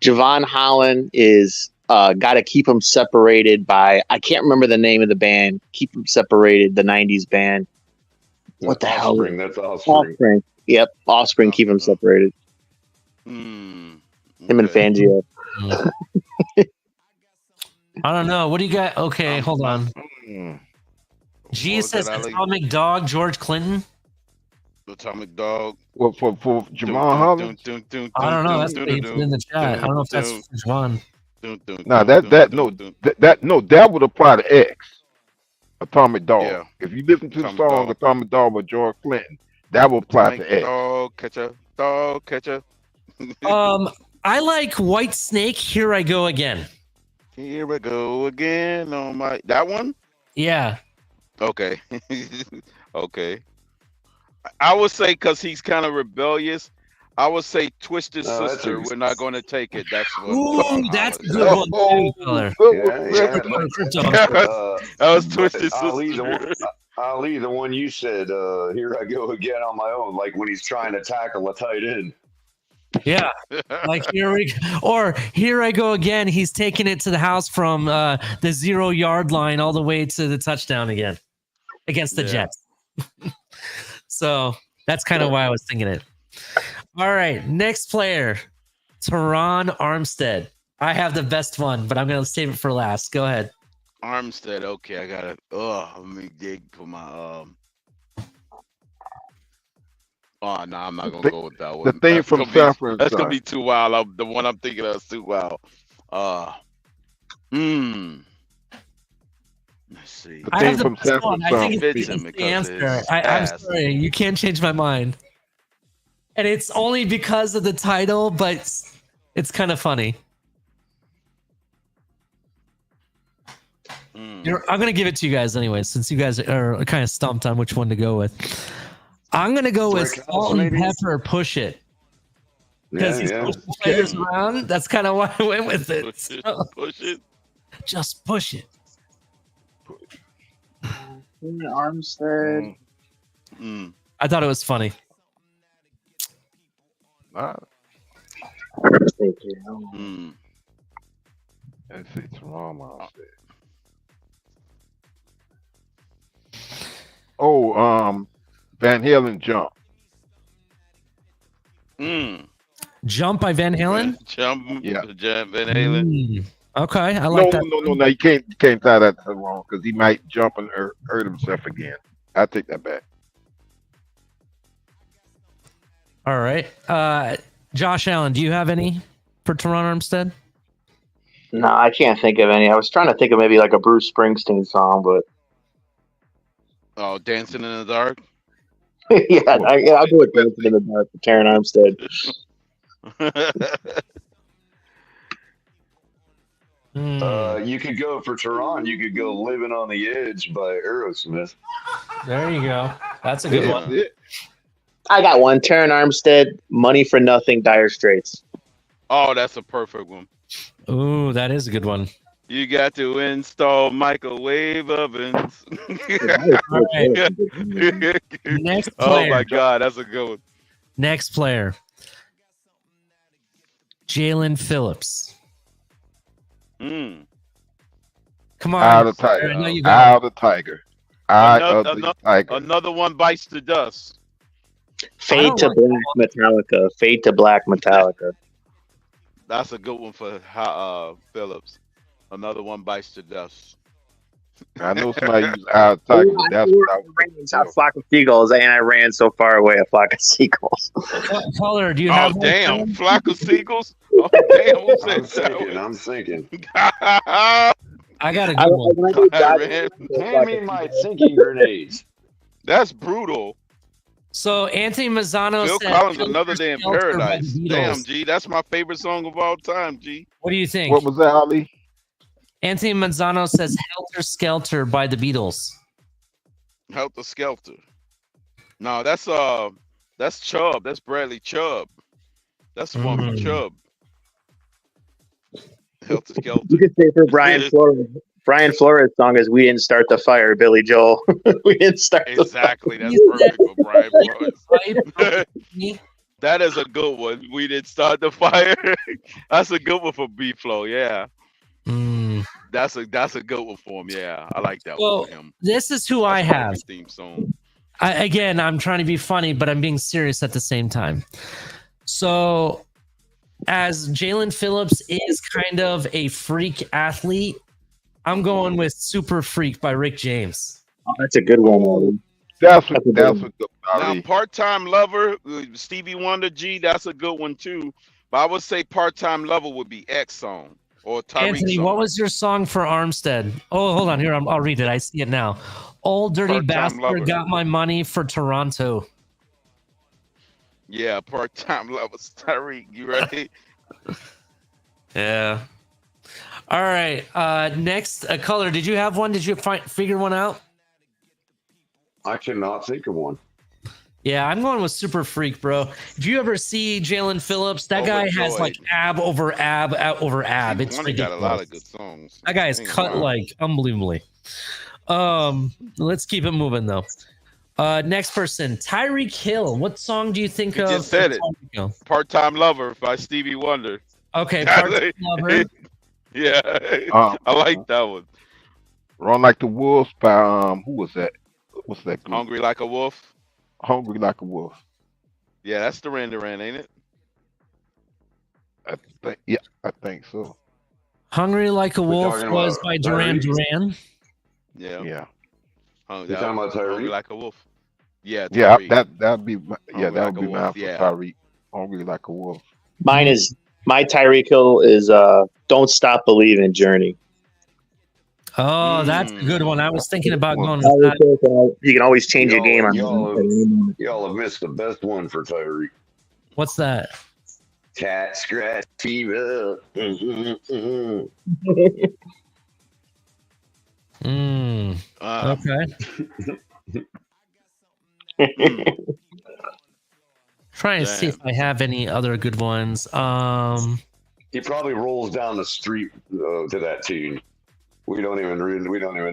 Javon Holland is got to keep him separated by, I can't remember the name of the band. Keep him separated, the 90s band. What the hell? Offspring, that's Offspring. Offspring. Yep. Offspring, keep him separated. Mm. Him and Okay. Fangio. I don't know. What do you got? Okay, hold on. Mm. Jesus, What was that, Ali? Atomic Dog, George Clinton. Atomic Dog. Well, for Jamal Holland. I don't know. That's what he put in the chat. I don't know if that's Javon. No, that would apply to X. Atomic Dog. Yeah. If you listen to the Atomic song Dog. Atomic Dog by George Clinton, that would apply to X. Dog catcher. I like White Snake. Here I go again. Here we go again on my that one. Yeah. Okay. Okay. I would say because he's kind of rebellious. I would say Twisted No, that's Sister. ex- We're not going to take it. That's what. Ooh, that's a good Holland one too, color. Yeah, Crypto. that was Twisted but Sister. Ali, the one you said, here I go again on my own, like when he's trying to tackle a tight end. Yeah. Like here I go again. He's taking it to the house from the 0-yard line all the way to the touchdown again against the Yeah. Jets. So that's kind of why I was thinking it. All right, next player, Teron Armstead. I have the best one, but I'm gonna save it for last. Go ahead. Armstead. Okay, I got it. Oh, let me dig for my Oh no, I'm not gonna go with that one. The thing That's from gonna be- Sanford and That's gonna Son. be too wild. The one I'm thinking of is too wild. Let's see. The I thing have the from best Sanford one. and I Son. think Fits it's him the because answer. his I'm past. sorry, you can't change my mind. And it's only because of the title, but it's kind of funny. I'm gonna give it to you guys anyway, since you guys are kind of stumped on which one to go with. I'm gonna go with Brick Salt and House, maybe? Pepper. Push it because he's Yeah. pushing players around. That's kind of why I went with it. Push it. So, Push it. just push it. Armstead. Mm. I thought it was funny. Thank you. Mm. Let's see, Teron Armstead. Oh, Van Halen Jump. Mm. Jump by Van Halen. Jump. Yeah. Jump Van Halen. Okay, I like that. No. You can't tie that to wrong because he might jump and hurt himself again. I take that back. All right. Josh Allen, do you have any for Teron Armstead? No, I can't think of any. I was trying to think of maybe like a Bruce Springsteen song, but Oh, Dancing in the Dark. yeah, I'll go with Dancing in the Dark for Taron Armstead. You could go for Tehran. You could go "Living on the Edge" by Aerosmith. There you go. That's a good one. I got one. Taron Armstead, "Money for Nothing," Dire Straits. Oh, that's a perfect one. Ooh, that is a good one. You got to install microwave ovens. All right. Next player. Oh my God, that's a good one. Next player. Jalen Phillips. Come on. Eye of the tiger. I know you Eye got of the tiger. Eye of the tiger. Another one bites the dust. Fade to Black Metallica. Fade to Black Metallica. That's a good one for Phillips. Another one bites the dust. I know somebody used eye of the tiger, but that's what I was. A flock of seagulls, and I ran so far away. A flock of seagulls. What color do you Oh have? damn, flock of seagulls. Oh damn, who said I'm thinking. I got a good one. Hand me my thinking grenades. That's brutal. So Anthony Mazzano Phil said Collins, Helter Another Day in Skelter by Paradise. the Damn, Beatles. G, that's my favorite song of all time, G. What do you think? What was that, Ali? Anthony Mazzano says Helter Skelter by the Beatles. Helter Skelter. No, that's Chubb. That's Bradley Chubb. That's one from Chubb. Helter Skelter. You could say for Brian Flores. Brian Flores' song is "We Didn't Start the Fire," Billy Joel. We didn't start the fire. Exactly. That's perfect for Brian Flores. That is a good one. We didn't start the fire. That's a good one for B-Flow. Yeah. That's a good one for him. Yeah, I like that one for him. This is who I have. Theme song. Again, I'm trying to be funny, but I'm being serious at the same time. So, as Jalen Phillips is kind of a freak athlete, I'm going with "Super Freak" by Rick James. Oh, that's a good one. That's a good Now, Part-Time Lover, Stevie Wonder, G, that's a good one too. But I would say Part-Time Lover would be X song or Tyreek Anthony, song. what was your song for Armstead? Oh, hold on. Here, I'll read it. I see it now. "Old Dirty Part-Time Bastard Lover. Got My Money for Toronto." Yeah, Part-Time Lover, Tyreek. You ready? Yeah. All right. Next, color. Did you have one? Did you figure one out? I cannot think of one. Yeah, I'm going with "Super Freak," bro. If you ever see Jalen Phillips, that guy has like ab over ab over ab. It's He ridiculous. got a lot of good songs. That guy is cut like unbelievably. Let's keep it moving though. Next person, Tyreek Hill. What song do you think You of? just said it. Hill? Part-Time Lover by Stevie Wonder. Okay, Part-Time Lover. Yeah, I like that one. Run Like the Wolves by who was that? What's that group? Hungry Like a Wolf. Hungry Like a Wolf. Yeah, that's Duran Duran, ain't it? I think so. "Hungry Like a Wolf" talking was about by Duran Tyreek? Duran. Yeah. Yeah. You talking about Hungry Tyreek? Like a Wolf. Yeah, Yeah, Tyreek. that'd be that Like would a be Wolf, mine for yeah. Tyreek. Hungry Like a Wolf. Mine is my Tyreek Hill is "Don't Stop Believing" Journey. Oh, that's a good one. I was thinking about going with that. You can always change your game on. Y'all have missed the best one for Tyreek. What's that? Cat scratch fever. Okay. Trying to see if I have any other good ones. He probably rolls down the street to that tune. We don't even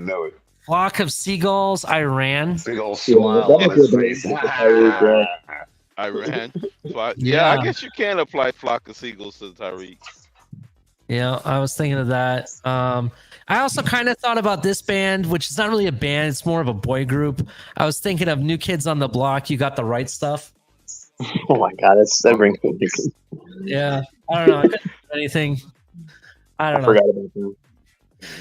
know it. "Flock of Seagulls," I ran. Big old smile on his face. I ran. Yeah, I guess you can apply "Flock of Seagulls" to Tyreek. Yeah, I was thinking of that. I also kind of thought about this band, which is not really a band; it's more of a boy group. I was thinking of New Kids on the Block. "You Got the Right Stuff." Oh my God, that brings me. Yeah, I don't know. I couldn't think of anything. I don't know. forgot about them.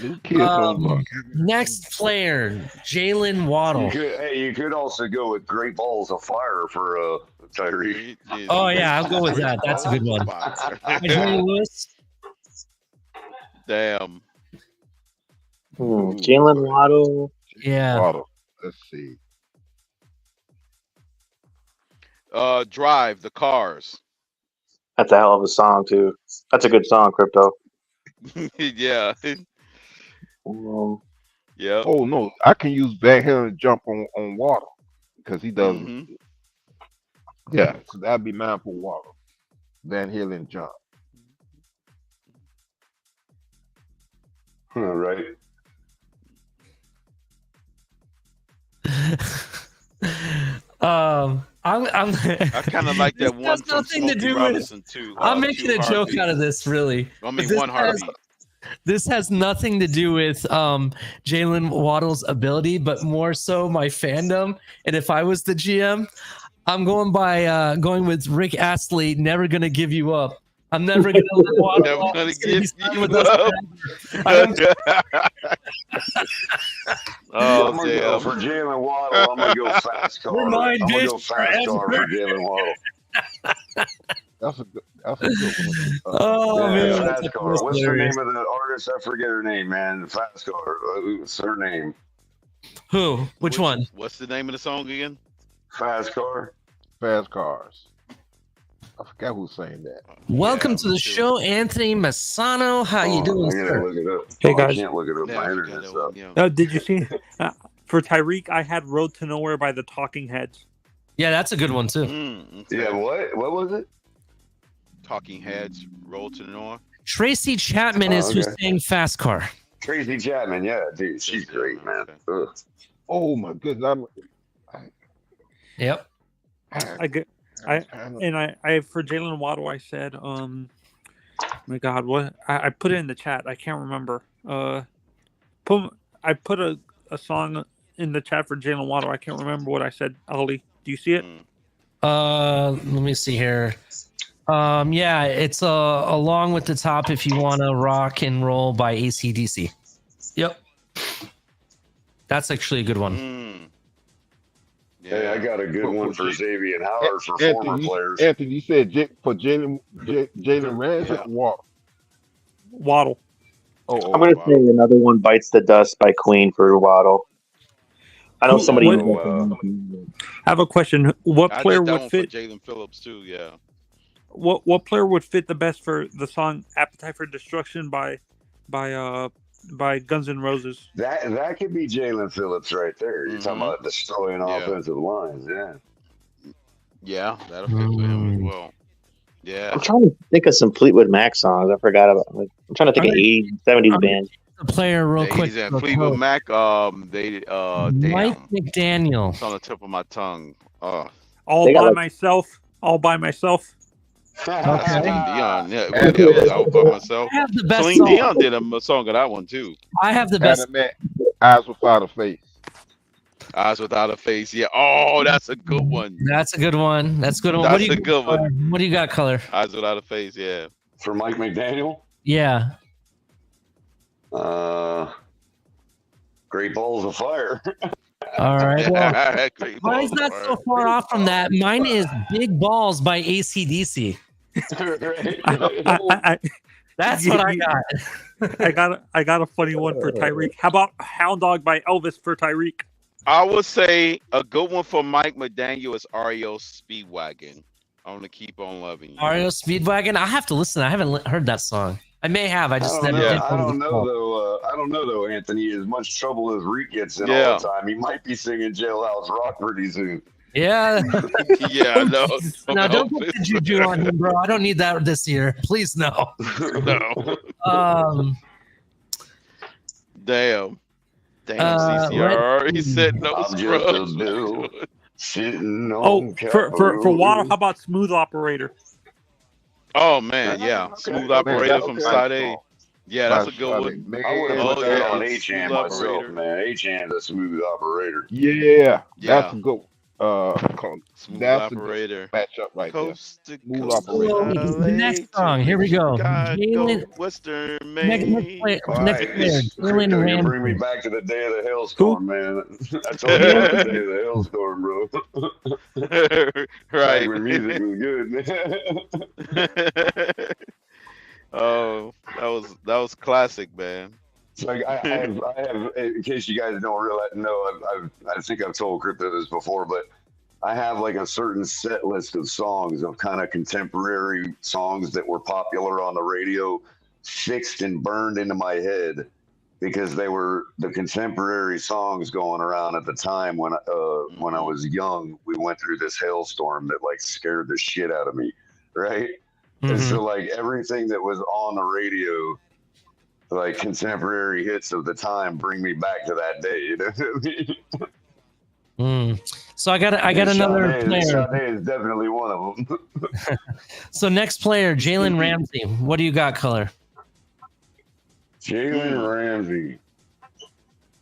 New kids on block. Next player, Jalen Waddle. You could also go with Great Balls of Fire for Tyree. Oh yeah, I'll go with that. That's a good one. Isaiah Lewis. Damn. Jalen Waddle. Yeah. Waddle. Let's see. Drive the Cars. That's a hell of a song too. That's a good song, Crypto. Yeah. Yeah. Oh no, I can use Van Halen jump on Waddle because he does. Yeah, so that'd be mine for Waddle. Van Halen jump. All right. I'm I kind of like that This one has from nothing to Smokey do with- Robinson too. I'm making a joke out of this, really. I But mean, this one has- heartbeat. This has nothing to do with Jalen Waddle's ability, but more so my fandom. And if I was the GM, I'm going with Rick Astley. Never gonna give you up. I'm never gonna let Waddle Never off. gonna He's gonna be give stuck you with us up. forever. I don't- Oh, I'm gonna go damn. for Jalen Waddle. I'm gonna go fast car. You're mine, I'm gonna bitch, go fast car forever. for Jalen Waddle. That's a good one. Oh Yeah, man, fast that's car. What's the hilarious. name of the artist? I forget her name, man. Fast car. What's her name? Who? Which one? What's the name of the song again? Fast car. Fast cars. I forgot who's saying that. Welcome Yeah, to the me too. show, Anthony Massano. How you doing, I gotta sir? look it up. Hey, I guys. can't look it up. Yeah, My I forgot internet that stuff. one, yeah. Oh, did you see? For Tyreek, I had "Road to Nowhere" by the Talking Heads. Yeah, that's a good one too. Okay. Yeah, what was it? Talking Heads, Roll to the North. Tracy Chapman is who's okay. saying Fast Car. Tracy Chapman. Yeah, dude, she's great, man. Okay. Ugh. Oh my goodness! Yep. I for Jalen Waddle, I said, my God, what I put it in the chat. I can't remember. I put a song in the chat for Jalen Waddle. I can't remember what I said. Ollie, do you see it? Let me see here. Yeah, it's along with the top if you want to rock and roll by AC/DC. Yep. That's actually a good one. Hey, I got a good one for Xavier and Howard for former Anthony, players. Anthony, you said for Jalen Rand or Waddle? Waddle. Oh, I'm gonna say another one, "Bites the Dust" by Queen for Waddle. I know somebody. I have a question. What I player did that would one fit? for Jalen Phillips too. Yeah. What player would fit the best for the song "Appetite for Destruction" by Guns N' Roses? That could be Jalen Phillips right there. You're talking about destroying offensive lines. Yeah. Yeah, that'll fit for him as well. Yeah. I'm trying to think of some Fleetwood Mac songs. I forgot about. I'm trying to think of 80s, 70s band. The player, real Yeah, quick. he's in Fleetwood Mac. They Mike damn. McDaniel. It's on the tip of my tongue. All by myself. All by myself. Celine Dion. Yeah, I was out by myself. I have the best Celine song. Dion did a song of that one too. I have the best. Eyes Without a Face. Eyes Without a Face. Yeah. Oh, that's a good one. That's a good one. That's a good one. That's What do you a good one. What do you got, Color? Eyes Without a Face. Yeah. For Mike McDaniel. Yeah. Great Balls of Fire. All right. Well, Great mine's Balls not of so Fire. far off from that. Mine is Big Balls by AC/DC. That's what I got. I got a funny one for Tyreek. How about "Hound Dog" by Elvis for Tyreek? I would say a good one for Mike McDaniel is REO Speedwagon. I want to keep on loving you. REO Speedwagon. I have to listen. I haven't heard that song. I may have. I just never did. I don't know though. I don't know though, Anthony. As much trouble as Reek gets in Yeah. all the time, he might be singing Jailhouse Rock pretty soon. Yeah. Yeah, no. Now don't put the juju on him, bro. I don't need that this year. Please no. No. Uh, Damn, CCR. He said no I'm just a scrubs. bill sitting Oh, on for Waddle, how about "Smooth Operator"? Oh man, yeah. Smooth Operator from Side A. Yeah, that's a good one. I would have put that on Smooth H-Hand myself, Operator. man. H-Hand's a smooth operator. Yeah, Yeah. that's a good one. Smooth That's a good operator. matchup right there. Coast to Smooth coast, operator. Oh, the next song. Here we go. Jalen, Western next Maine. player, All next right, player, Jalen Crypto, you bring me Ramsey. back to the day of the Who? hailstorm, man. I told you about the day of the hailstorm, bro. Back Right. when music was good. Oh, that was classic, man. It's like I have. In case you guys don't realize, no, I think I've told Crypto this before, but I have like a certain set list of songs of kind of contemporary songs that were popular on the radio, fixed and burned into my head because they were the contemporary songs going around at the time when I was young. We went through this hailstorm that like scared the shit out of me, right? And so like everything that was on the radio, like contemporary hits of the time, bring me back to that day. You know what I mean? So I got another player. Sade is definitely one of them. So next player, Jalen Ramsey. What do you got, color? Jalen Ramsey.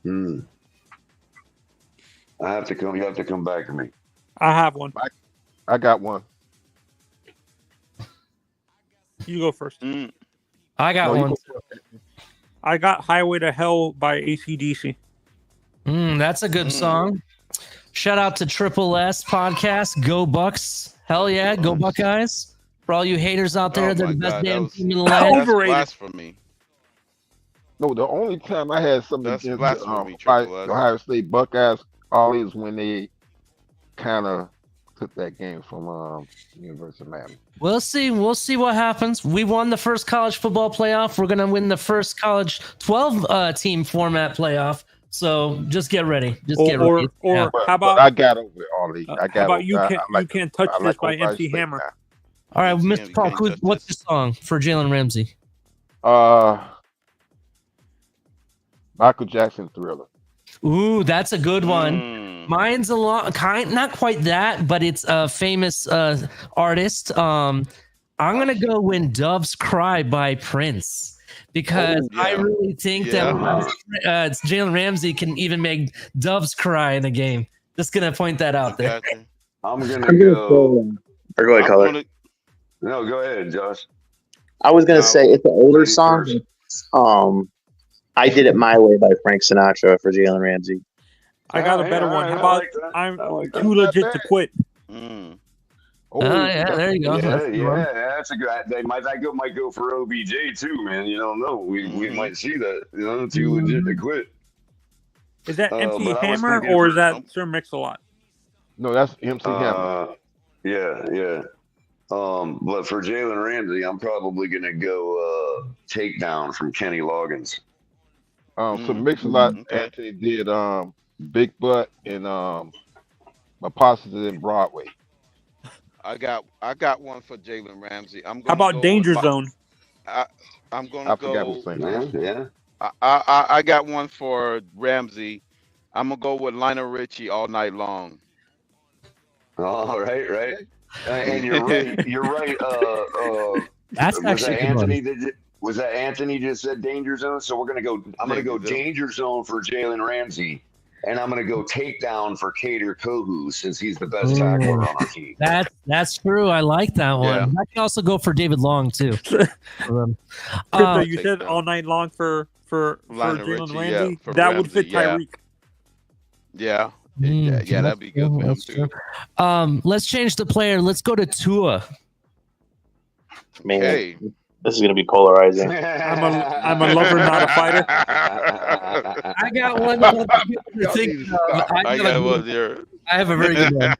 You have to come back to me. I have one. I got one. You go first. I got one. I got Highway to Hell by AC/DC. That's a good song. Shout out to Triple S Podcast. Go Bucks. Hell yeah. Go Buckeyes. For all you haters out there, they're the best damn team in the land. That's blasphemy. No, the only time I had something That's against blasphemy, the Triple S. Ohio State Buckeyes always when they kind of took that game from University of Miami. We'll see what happens. We won the first college football playoff. We're going to win the first college 12 team format playoff. So just get ready. Get ready. Or how about I got over it, Ollie. I got how about over you can't touch this by MC Hammer. All right, Mr. Paul, what's your song for Jalen Ramsey? Michael Jackson Thriller. Ooh, that's a good one. Mine's a lot not quite that, but it's a famous artist. I'm gonna go When Doves Cry by Prince because I really think that Jalen Ramsey can even make doves cry in a game. Just gonna point that out there. I'm gonna go. Or go ahead, color. No, go ahead, Josh. I was gonna say it's an older song. I Did It My Way by Frank Sinatra for Jalen Ramsey. I got a better one. How about I'm Too Legit to Quit? Yeah, there you go. Yeah, that's a good. They might go for OBJ too, man. You don't know. We might see that. You know, Too Legit to Quit. Is that MC Hammer or is that Sir Mix-a-Lot? No, that's MC Hammer. Yeah. But for Jalen Ramsey, I'm probably gonna go Takedown from Kenny Loggins. So Mix-a-Lot Anthony did Big Butt and Apostles in Broadway. I got one for Jalen Ramsey. How about Danger Zone? I'm gonna go. Yeah. I got one for Ramsey. I'm gonna go with Lionel Richie All Night Long. Oh, right. And you're right. You're right. That's actually Anthony. Was that Anthony just said Danger Zone? So we're gonna go. I'm gonna go Danger Zone for Jalen Ramsey, and I'm gonna go Takedown for Kader Kohu since he's the best tackler on our team. That's true. I like that one. Yeah. I can also go for David Long too. Crypto, you said All Night Long for Jalen Ramsey. For that Ramsey, would fit Tyreek. Yeah, that'd be good for him too. Let's change the player. Let's go to Tua. Man, Hey. this is gonna be polarizing. I'm a lover, not a fighter. I got one. I have a very good one.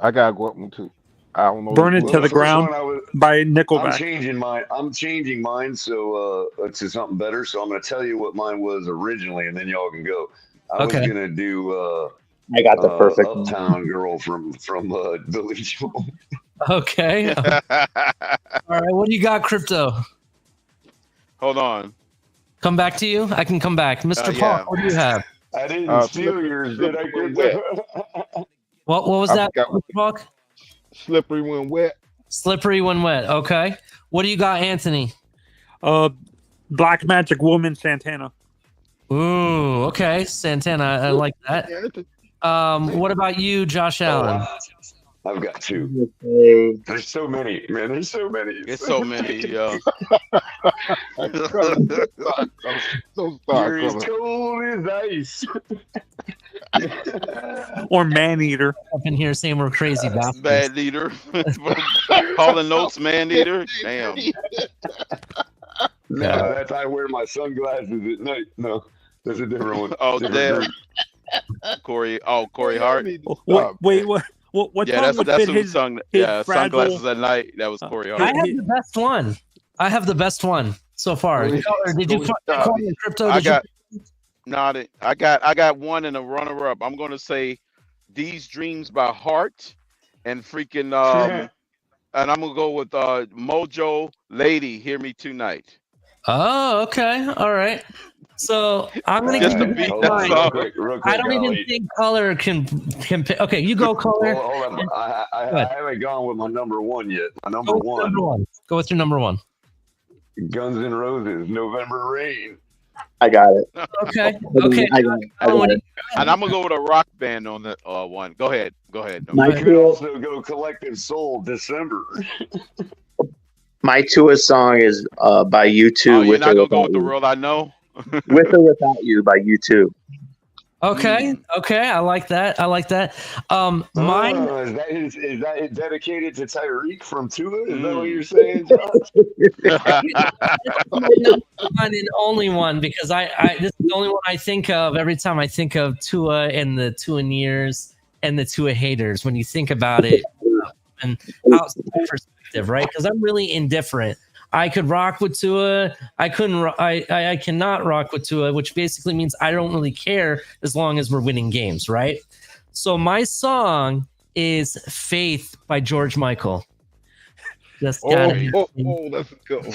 I gotta go up one too. I don't know. Burn It to the Ground by Nickelback. I'm changing mine so to something better. So I'm going to tell you what mine was originally, and then y'all can go. I was going to do. I got the perfect Uptown Girl from Billy Joel. Okay. All right. What do you got, Crypto? Hold on. Come back to you. I can come back, Mr. Paul. What do you have? I didn't steal yours, did I? What was that, Mr. Paul? Slippery When Wet. Slippery When Wet. Okay. What do you got, Anthony? Black Magic Woman, Santana. Ooh, okay. Santana. I like that. What about you, Josh Allen? I've got two. There's so many, man. There's so many. It's so many. So You're as sorry. cold as ice. Or man eater. Up in here saying we're crazy bastards. Bad leader. Calling notes, man eater. Damn. No, that's I wear my sunglasses at night. No, that's a different one. Oh, Different damn. group. Corey Hart. Wait, what Yeah, song would that's fit who his, sung. his Yeah, fragile... sunglasses at night. That was Corey I Hart. have the best one. I have the best one so far. Really? Color, did you call me crypto? I Did you- got I got one and a runner up. I'm gonna say These Dreams by Heart and freaking and I'm gonna go with Mojo Lady, Hear Me Tonight. Oh, okay. All right. So I'm gonna Just give to beat you that mine. song. Real quick, I don't even Ollie. think color can pick. Okay, you go color. Hold on. I haven't gone with my number one yet. My number Go with one, number one. Go with your number one. Guns N' Roses, November Rain. I got it. Okay. Okay. I got it. And I'm gonna go with a rock band on the one. Go ahead. My You could also go Collective Soul, December. My Tua song is by U2. Oh, you're With not or gonna go Without with the You. world I know. With or Without You by U2. Okay. Okay. I like that. I like that. Mine. Is that dedicated to Tyreek from Tua? Is that what you're saying, John? My number one and only one because I this is the only one I think of every time I think of Tua and the Tuaneers and the Tua haters. When you think about it, and outside perspective, right? Because I'm really indifferent. I could rock with Tua. I couldn't. I cannot rock with Tua, which basically means I don't really care as long as we're winning games, right? So my song is "Faith" by George Michael. Just gotta be. That's a good one.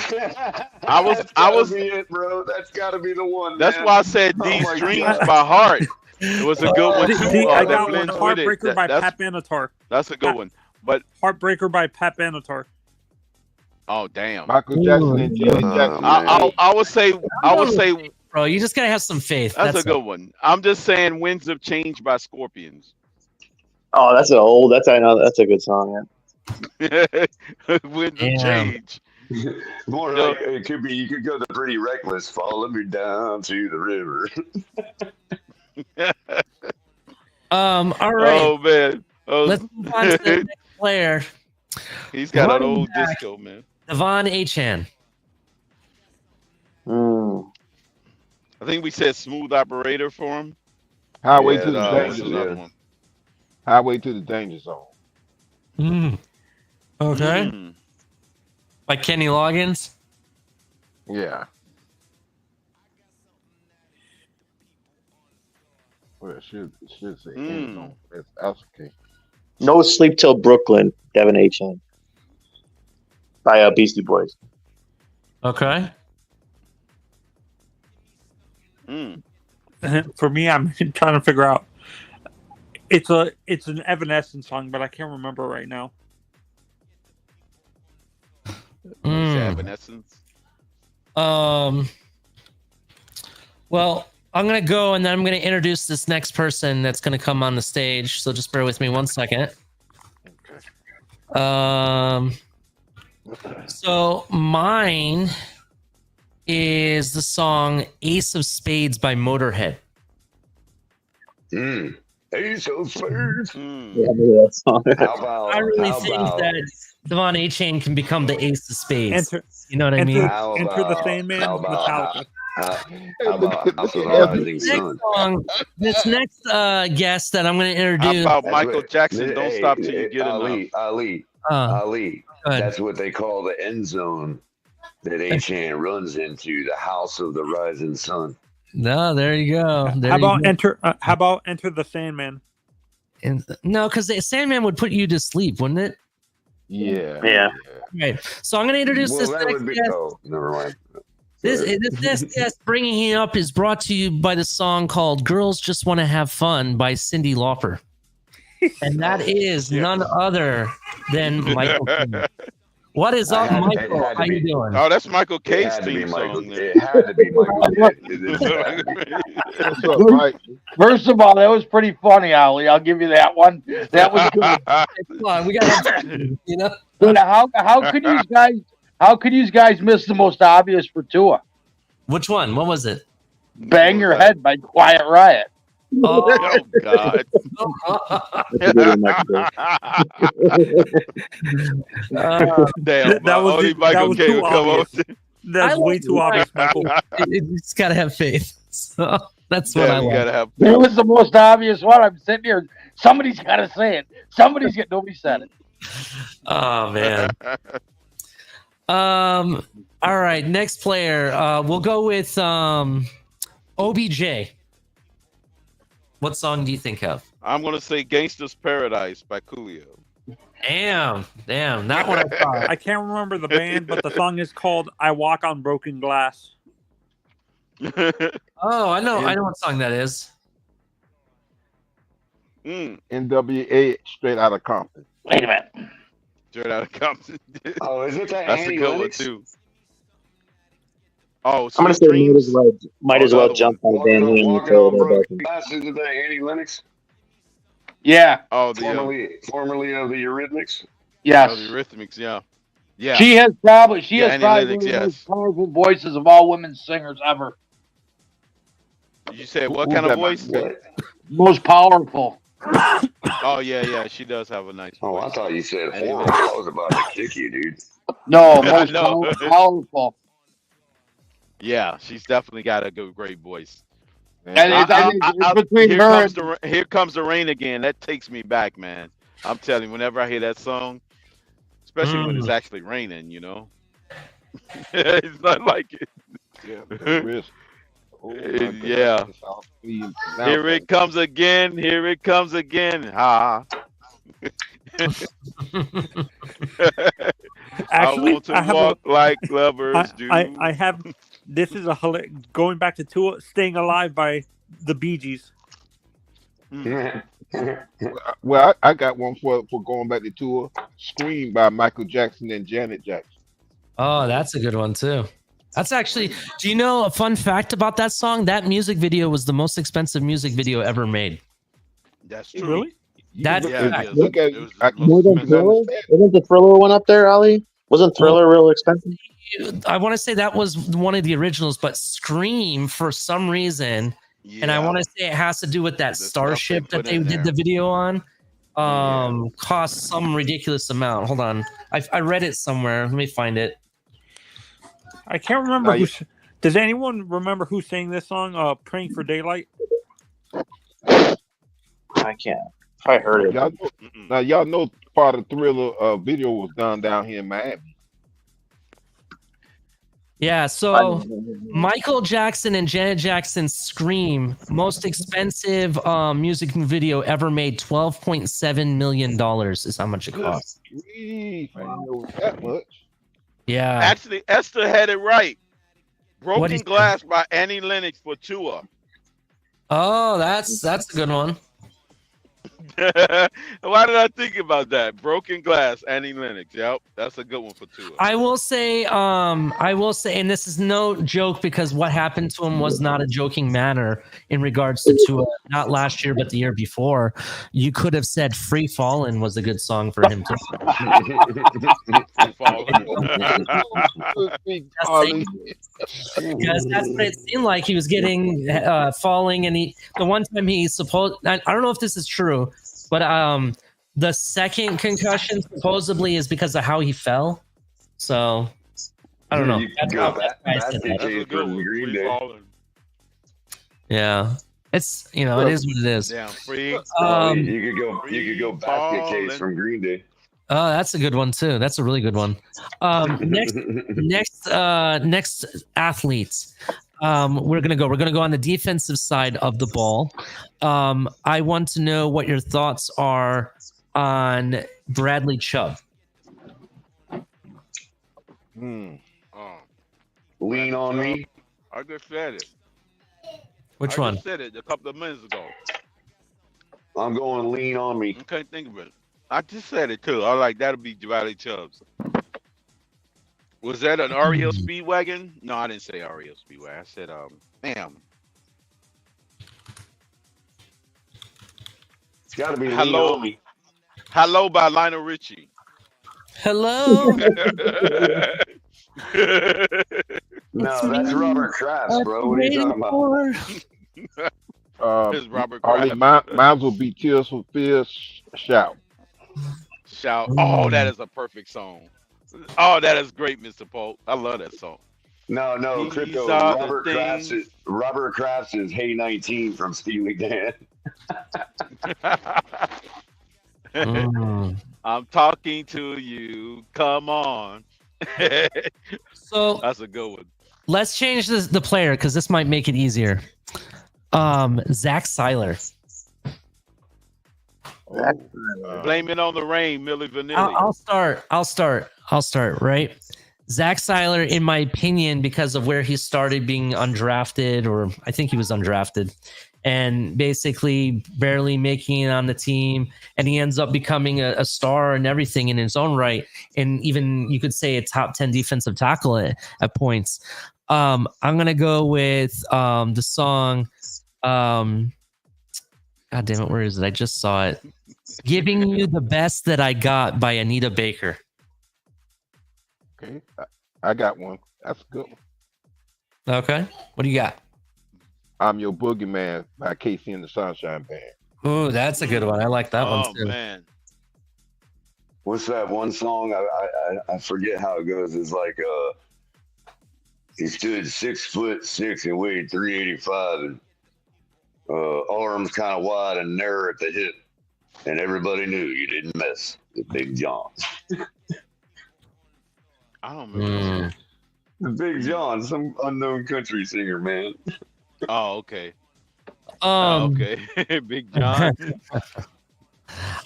I was be it, bro. That's got to be the one. That's man. why I said Oh These my Dreams God. by Heart. It was a good one too. I That got one. blends with it. Heartbreaker by That's Pat Benatar. a good one. But Heartbreaker by Pat Benatar. oh damn. Michael Jackson and Janet Jackson. I would say Bro, you just gotta have some faith. that's a good one. I'm just saying Winds of Change by Scorpions. Oh, that's I know that's a good song. Yeah. Winds Damn. of Change. More like it could be. You could go the Pretty Reckless. Follow me down to the river. All right. Oh man. Oh, Let's move on to the next player. he's got an Running old back. disco, man. Devon Achan. I think we said Smooth Operator for him. Highway Yeah, to the no, What's danger another zone. one? Highway to the danger zone. Okay. Mm. By Kenny Loggins. Yeah. Well, it should say end zone. That's okay. No Sleep Till Brooklyn, Devin Achan. By Beastie Boys. Okay. Mm. For me, I'm trying to figure out. It's an Evanescence song, but I can't remember right now. Evanescence. Well, I'm gonna go and then I'm gonna introduce this next person that's gonna come on the stage. So just bear with me 1 second. So mine is the song "Ace of Spades" by Motorhead. Ace of Spades. Yeah, maybe that song. How about? I really how think about, that Devon Achan can become the Ace of Spades. Enter, You know what I enter, mean? How enter the about- Sandman, how about- Metallica. How about House of the Rising Sun? This next guest that I'm going to How introduce. about That's Michael what- Jackson? Don't Hey, stop till you get enough. Ali. Go ahead. That's what they call the end zone that Achan runs into, the House of the Rising Sun. No, there you go. There How you about go. enter? How about Enter the Sandman? No, because the Sandman would put you to sleep, wouldn't it? Yeah. Yeah. Right. So I'm going to introduce Well, this that next would be. guest. Oh, never mind. This guest bringing him up is brought to you by the song called "Girls Just Want to Have Fun" by Cyndi Lauper, and that is none other than Michael King. What is up, It Michael? had to How you be. doing? Oh, that's Michael It K's had to be theme Michael. song. It had to be Michael. It had to be. What's up, Mike? First of all, that was pretty funny, Ollie. I'll give you that one. That was good. Come on, we got you know. But how could you guys miss the most obvious for Tua? Which one? What was it? Bang Your Head by Quiet Riot. Oh, Oh God! That's a good one, Michael. Damn, That was only that Michael was K too would come on. obvious. That's I way like too obvious, Michael. you just gotta have faith. So that's what I Damn, you like. gotta have. It was the most obvious one. I'm sitting here. Somebody's got to say it. Nobody said it. Oh man. All right, next player. We'll go with OBJ. What song do you think of? I'm gonna say "Gangsta's Paradise" by Coolio. Damn, that one I thought. I can't remember the band, but the song is called "I Walk on Broken Glass." Oh, I know what song that is. NWA Straight Out of Compton. Wait a minute. Straight out of Compton. Oh, is it that That's Annie a good one Lennox? too. Oh, I'm gonna Sweet say Dreams. might as well jump on Van Halen and Walking throw on it broken back. glass. Is it that Annie Lennox? Yeah. Oh, the Formerly of the Eurythmics. Yes. the Eurythmics. Yeah. She has probably Annie one Lennox, of the most yes. powerful voices of all women singers ever. You said what Who's kind of that? voice? What? Most powerful. Oh yeah. She does have a nice Oh, voice. I thought you said Annie horrible. Lennox. I was about to kick you, dude. No, I most know. powerful. Yeah, she's definitely got a great voice. And it's between her and Here comes the rain again. That takes me back, man. I'm telling you, whenever I hear that song, especially when it's actually raining, it's not like it. Yeah. Yeah. Here it comes again. Here it comes again. Ha. Actually, I want to walk like lovers do. I have. This is going back to Tua, "Staying Alive" by the Bee Gees. Well, I got one for going back to tour. Scream by Michael Jackson and Janet Jackson. Oh, that's a good one too. That's actually. Do you know a fun fact about that song? That music video was the most expensive music video ever made. That's true. Really? That's Yeah, Look at More than Thriller? Wasn't the Thriller one up there, Ali? Wasn't Thriller real expensive? I want to say that was one of the originals, but Scream for some reason, and I want to say it has to do with that starship that they did the video on. Cost some ridiculous amount. Hold on, I read it somewhere. Let me find it. I can't remember. Does anyone remember who sang this song? "Praying for Daylight." I can't. I heard it. Y'all know part of the Thriller video was done down here in Miami. Yeah, so Michael Jackson and Janet Jackson's Scream, most expensive music video ever made, $12.7 million is how much it cost. I didn't know that much. Yeah. Actually, Esther had it right. Broken Glass by Annie Lennox for Tua. Oh, that's a good one. Why did I think about that? Broken Glass, Annie Lennox. Yep, that's a good one for Tua. I will say, and this is no joke because what happened to him was not a joking manner in regards to Tua, not last year, but the year before. You could have said Free Fallin' was a good song for him too. Because that's what it seemed like. He was getting falling, and the one time he supposed, I don't know if this is true, but the second concussion supposedly is because of how he fell. So I don't know. Yeah, it's it is what it is. Yeah, free. You could go basket case from Green Day. Oh, that's a good one too. That's a really good one. Next athletes. We're gonna go on the defensive side of the ball. I want to know what your thoughts are on Bradley Chubb. Lean on me. I just said it. Which I one? just said it a couple of minutes ago. I'm going lean on me. I can't think of it. I just said it too. I like that'll be Bradley Chubbs. Was that an REO Speedwagon? No, I didn't say REO Speedwagon. I said damn. It's got to be Lean Hello, On Me. Hello by Lionel Richie. Hello. No, that's Robert Kraft, bro. What are you talking about? It's Robert Harley, Kraft. mine will be Tears for Fears. Shout. Shout! Oh, that is a perfect song. Oh, that is great, Mr. Polk. I love that song. No, These Crypto. are the Robert Kraft is Hey 19 from Steely Dan. I'm talking to you. Come on. So that's a good one. Let's change the player because this might make it easier. Zach Seiler. Blame it on the rain, Milli Vanilli. I'll start. Right. Zach Seiler, in my opinion, because of where he started being undrafted, or I think he was undrafted, and basically barely making it on the team, and he ends up becoming a star and everything in his own right, and even you could say a top 10 defensive tackle at points. I'm gonna go with the song. God damn it, where is it? I just saw it. Giving You the Best That I Got by Anita Baker. Okay, I got one. That's a good one. Okay, what do you got? I'm Your Boogeyman by Casey and the Sunshine Band. Oh, that's a good one. I like that one too. Oh man, what's that one song? I forget how it goes. It's like he stood 6'6" and weighed 385, and arms kind of wide and narrow at the hip, and everybody knew you didn't mess with Big John. I don't remember. Big John, some unknown country singer, man. Oh, okay. Okay. Big John.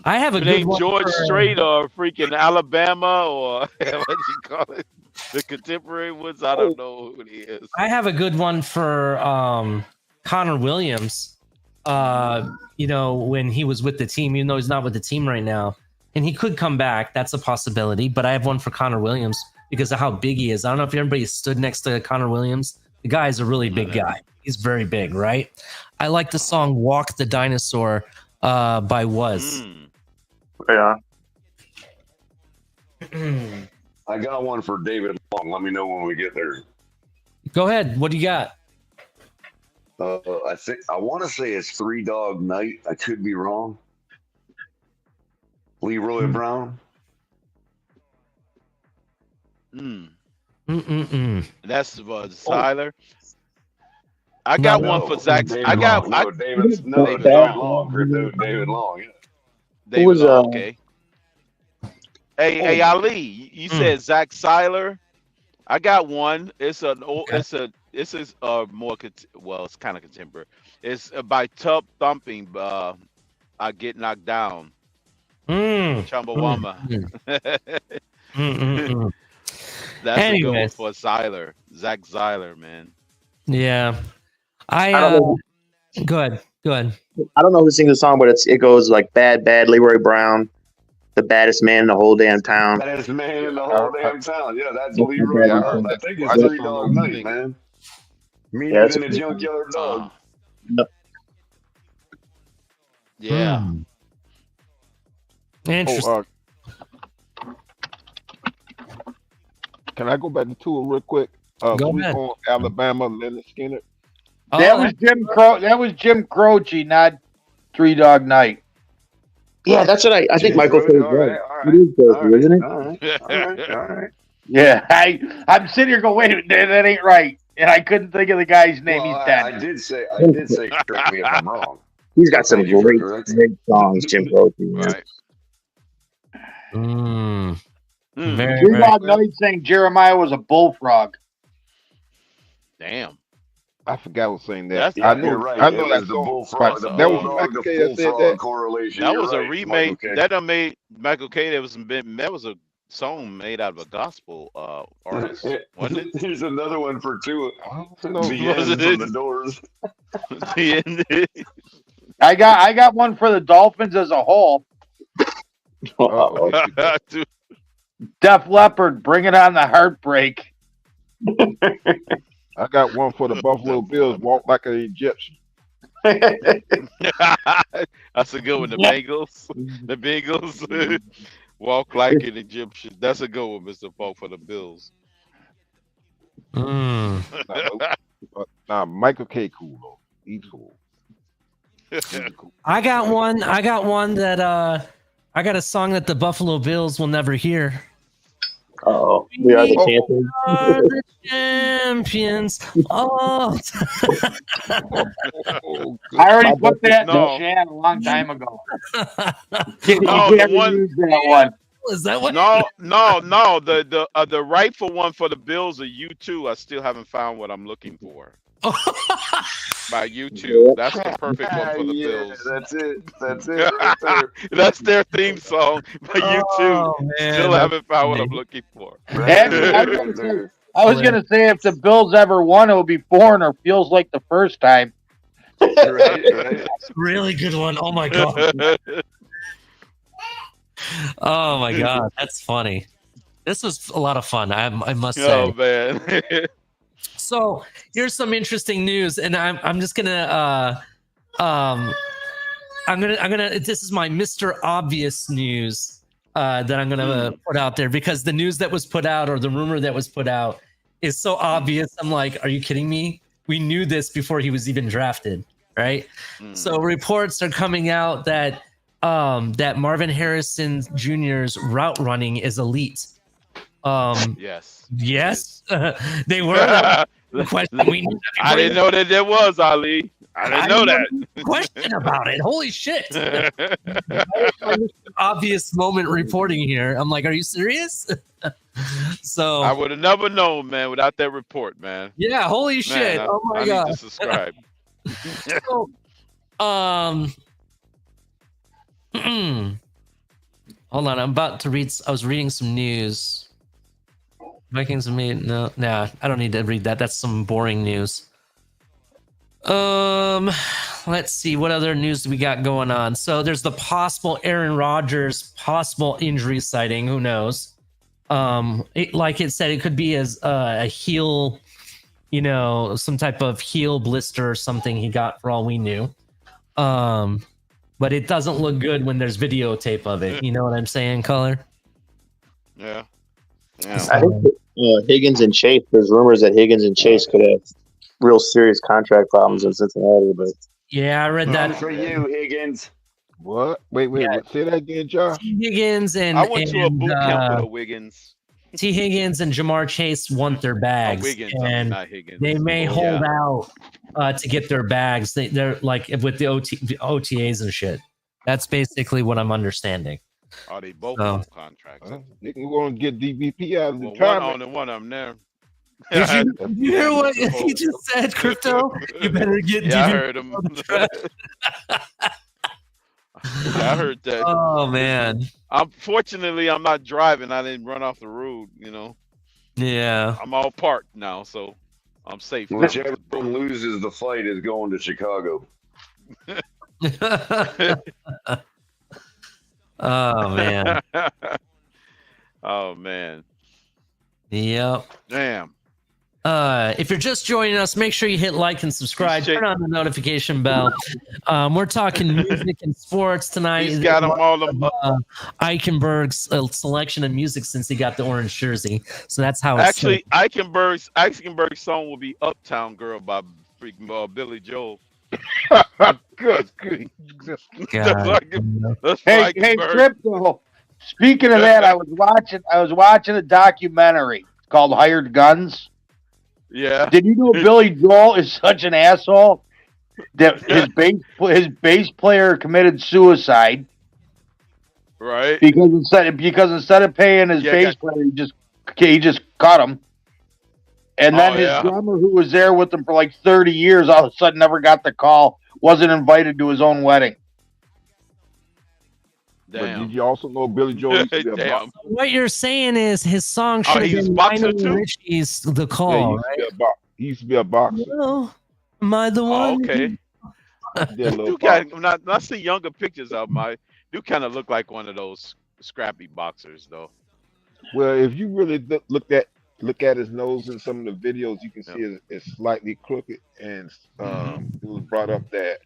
I have a it good ain't one George for... Strait or freaking Alabama or what you call it, the contemporary ones. I don't know who he is. I have a good one for Connor Williams. When he was with the team, even though he's not with the team right now, and he could come back. That's a possibility. But I have one for Connor Williams because of how big he is. I don't know if everybody stood next to Connor Williams. The guy is a really big guy. He's very big, right? I like the song "Walk the Dinosaur" by Was. Yeah. I got one for David Long. Let me know when we get there. Go ahead. What do you got? I want to say it's Three Dog Night. I could be wrong. Leroy Brown. That's Seiler. I got one for Zach. David I got Long. David Long. Crypto David Long. Yeah. David Long. Okay. Hey, Ali, you said Zach Seiler. I got one. It's a more it's kind of contemporary. It's by Tub Thumping. I Get Knocked Down. Chumbawamba. That's a good one for Seiler. Zach Seiler, man. Yeah. Go ahead. I don't know who sings the song, but it goes like bad Leroy Brown, the baddest man in the whole damn town. Baddest man in the whole damn town. Yeah, that's Leroy Brown. I think it's Three Dog Night, man. Meaner than a junkyard dog. Yeah. Interesting. Can I go back to tour real quick? Go ahead. On Alabama, Leonard Skinner. That was Jim Crow. That was Jim Croce, not Three Dog Night. Yeah, that's what I think. Michael said. It is Croce, isn't it? All right. Yeah, I'm sitting here going, wait a minute, that ain't right, and I couldn't think of the guy's name. Well, He's dead. I did say, correct me if I'm wrong. He's got some great songs, Jim Croce. Right. Three Dog Night saying Jeremiah was a bullfrog. Damn. I forgot who sang that. You're right. I know It that was the song. bullfrog. That was Michael K. that said that. Correlation. That You're was a right, remake. Michael K. That done made Michael K. That was a song made out of a gospel artist, wasn't it? Here's another one for two. The Was end it? from the Doors. The end. I got one for the Dolphins as a whole. Def Leppard, bring it on the heartbreak. I got one for the Buffalo Bills. Walk like an Egyptian. That's a good one. The Bengals. The Bengals walk like an Egyptian. That's a good one, Mr. Falk, for the Bills. Mm. Nah, Michael K. Cool though. He's cool. I got one that I got a song that the Buffalo Bills will never hear. Oh, we are the champions. We are the champions. Oh. I already put that in the chat a long time ago. You can't use that one. Is that what? No. The rightful one for the Bills are U2. I still haven't found what I'm looking for. By U2. That's the perfect one for the Bills. That's it. That's it right there. That's their theme song by U2. Still haven't found what I'm looking for. I was gonna say if the Bills ever won, it would be Foreigner. Feels like the first time. Right. Really good one. Oh my god. Oh my god, that's funny. This was a lot of fun. I must say. Oh man. So here's some interesting news, and I'm just gonna I'm gonna this is my Mr. Obvious news that I'm gonna put out there, because the news that was put out, or the rumor that was put out, is so obvious. I'm like, are you kidding me? We knew this before he was even drafted, right? So reports are coming out that that Marvin Harrison Jr.'s route running is elite. Yes, they were. The question we knew I didn't know that there was, Ali. I didn't know that. Question about it. Holy shit. Obvious moment reporting here. I'm like, are you serious? So I would have never known, man, without that report, man. Yeah, holy shit. Oh my god. I need to subscribe. So, hold on, I'm about to read. I was reading some news. Vikings made no. I don't need to read that. That's some boring news. Let's see what other news do we got going on. So there's the possible Aaron Rodgers possible injury sighting. Who knows? Like it said, it could be as a heel, some type of heel blister or something he got, for all we knew. But it doesn't look good when there's videotape of it. You know what I'm saying, Color? Yeah. I think Higgins and Chase. There's rumors that Higgins and Chase could have real serious contract problems in Cincinnati. But yeah, I read that. For you, Higgins. What? Wait. Say that again, Josh. Higgins and I went to a boot camp with the Wiggins. T. Higgins and Jamar Chase want their bags, Wiggins, and not Higgins. they may hold out to get their bags. They're like with the OTAs and shit. That's basically what I'm understanding. Are they both on contracts? They can go and get DVP out of the one retirement. on and one of them there. Did you hear what he just said, Crypto? You better get DVP. I heard him. I heard that. Oh man. Unfortunately, I'm not driving. I didn't run off the road. Yeah. I'm all parked now, so I'm safe. Whichever one loses the fight is going to Chicago. Oh man. Oh man. Yep. Damn. If you're just joining us, make sure you hit like and subscribe. Turn on the notification bell. We're talking music and sports tonight. He's got them all Eichenberg's selection of music since he got the orange jersey. So that's how it's actually Eichenberg's song will be Uptown Girl by freaking Billy Joel. Good. Hey, Crypto. Speaking of that, I was watching a documentary called Hired Guns. Yeah. Did you know Billy Joel is such an asshole that his bass player committed suicide? Right. Because instead of paying his bass player, he just cut him. And then his drummer, who was there with him for like 30 years, all of a sudden never got the call, wasn't invited to his own wedding. But did you also know Billy Joel used to be a boxer? What you're saying is his song should have been boxer too? Richie's The Call, He used to be a boxer. Well, am I the one? Okay. Not see younger pictures of my. Do kind of look like one of those scrappy boxers, though. Well, if you really look at his nose in some of the videos, you can Yep. see it's slightly crooked, and it was brought up that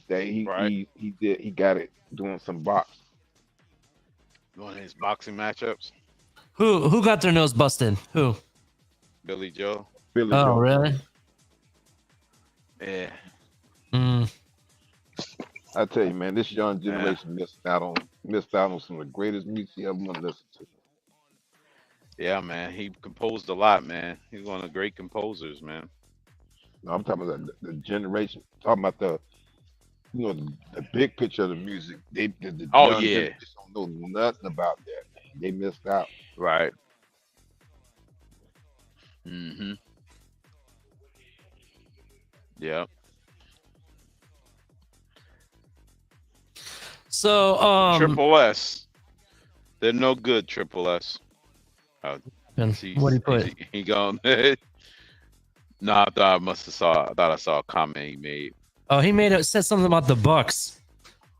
Right. he got it doing some box. One of his boxing matchups. Who got their nose busted? Who? Billy Joe. Billy Oh, Joe. really? Yeah. Mm. I tell you, man, this young generation missed out on some of the greatest music you ever want to listen to. Yeah, man. He composed a lot, man. He's one of the great composers, man. No, I'm talking about the generation. Talking about the big picture of the music. The Oh, young yeah. generation don't know nothing about that. Man. They missed out. Right. Mm-hmm. Yeah. So, Triple S. They're no good, Triple S. what do you put? He gone. No, I thought I saw a comment he made. Oh, he said something about the Bucks.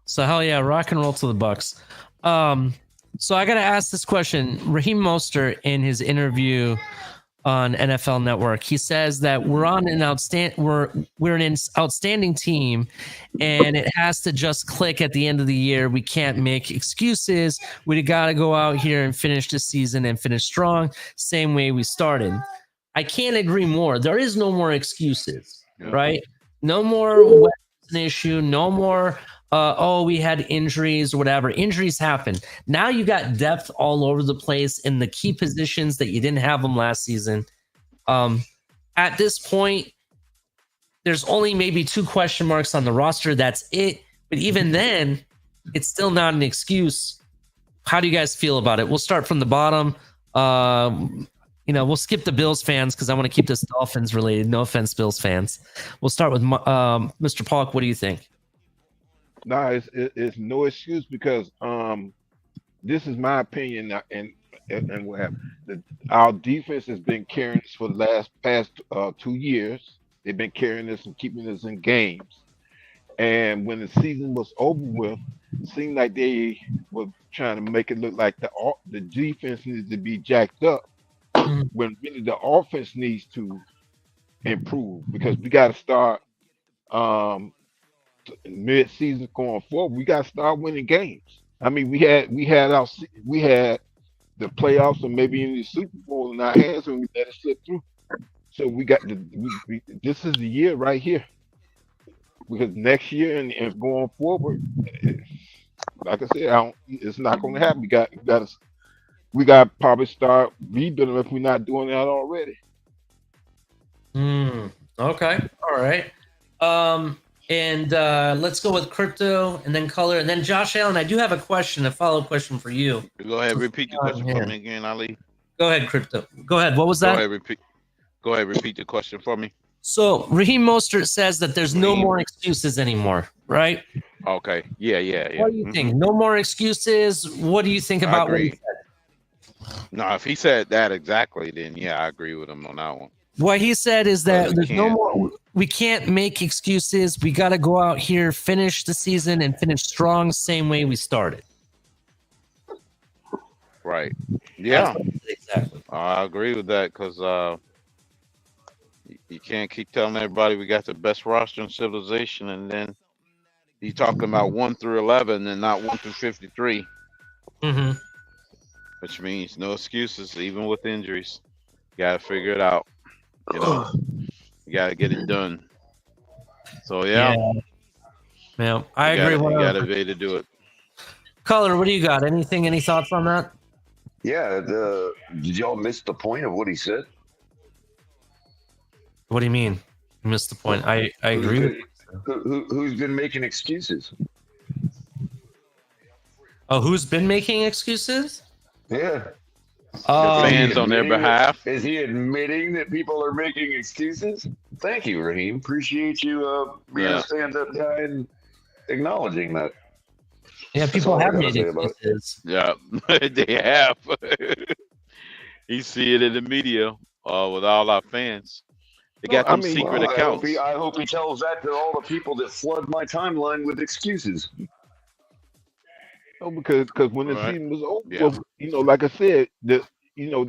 So hell yeah, rock and roll to the Bucks. So I gotta ask this question. Raheem Mostert in his interview on NFL Network, he says that we're an outstanding team, and it has to just click at the end of the year. We can't make excuses. We gotta go out here and finish the season and finish strong, same way we started. I can't agree more. There is no more excuses, right? No more weapons issue. No more. We had injuries or whatever. Injuries happen. Now you got depth all over the place in the key positions that you didn't have them last season. At this point, there's only maybe 2 question marks on the roster. That's it. But even then, it's still not an excuse. How do you guys feel about it? We'll start from the bottom. We'll skip the Bills fans because I want to keep this Dolphins related. No offense, Bills fans. We'll start with Mr. Polk. What do you think? No, it's no excuse because this is my opinion, and what happened. Our defense has been carrying us for the past 2 years. They've been carrying us and keeping us in games. And when the season was over with, it seemed like they were trying to make it look like the defense needs to be jacked up, when really the offense needs to improve because we got to start mid-season going forward. We got to start winning games. I mean, we had the playoffs and maybe in the Super Bowl in our hands when we let it slip through. So we got this is the year right here because next year and going forward, like I said, it's not going to happen. We got to probably start rebuilding if we're not doing that already. Okay. All right. And let's go with Crypto and then Color and then Josh Allen. I do have a follow-up question for you. Go ahead, repeat the question for me again, Ali. Go ahead, Crypto. Go ahead. What was that? Go ahead, repeat the question for me. So Raheem Mostert says that there's no more excuses anymore, right? Okay. Yeah. What do you think? No more excuses. What do you think about what he said? No, if he said that exactly, then yeah, I agree with him on that one. What he said is that there's no more. We can't make excuses. We got to go out here, finish the season, and finish strong, same way we started. Right. Yeah. Exactly. I agree with that because you can't keep telling everybody we got the best roster in civilization, and then you talking about 1 through 11 and not 1 through 53. Mm-hmm. Which means no excuses, even with injuries. You got to figure it out. You got to get it done. So yeah, I agree. You got a way to do it. Color, what do you got? Any thoughts on that? Yeah, did y'all miss the point of what he said? What do you mean? You missed the point. I agree with you. Who's been making excuses? Oh, who's been making excuses? Yeah. Fans on their behalf. Is he admitting that people are making excuses? Thank you, Raheem. Appreciate you being a stand-up guy and acknowledging that. Yeah, people have made excuses. Yeah, they have. You see it in the media with all our fans. They got them secret accounts. I hope he tells that to all the people that flood my timeline with excuses. No, because when the season was over, like I said,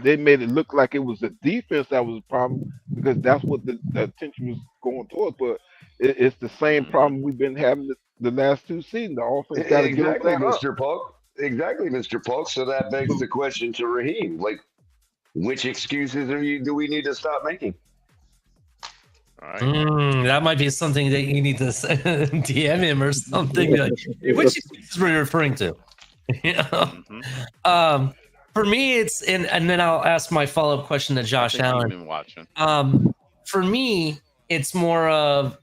they made it look like it was the defense that was a problem because that's what the attention was going towards. But it's the same problem we've been having the last 2 seasons. The offense got to get over Exactly, that hump. Mr. Polk. Exactly, Mr. Polk. So that begs the question to Raheem: like, which excuses do we need to stop making? All right. That might be something that you need to DM him or something. Like, hey, which excuses were you referring to? For me, it's and then I'll ask my follow-up question to Josh Allen. Been watching. For me, it's more of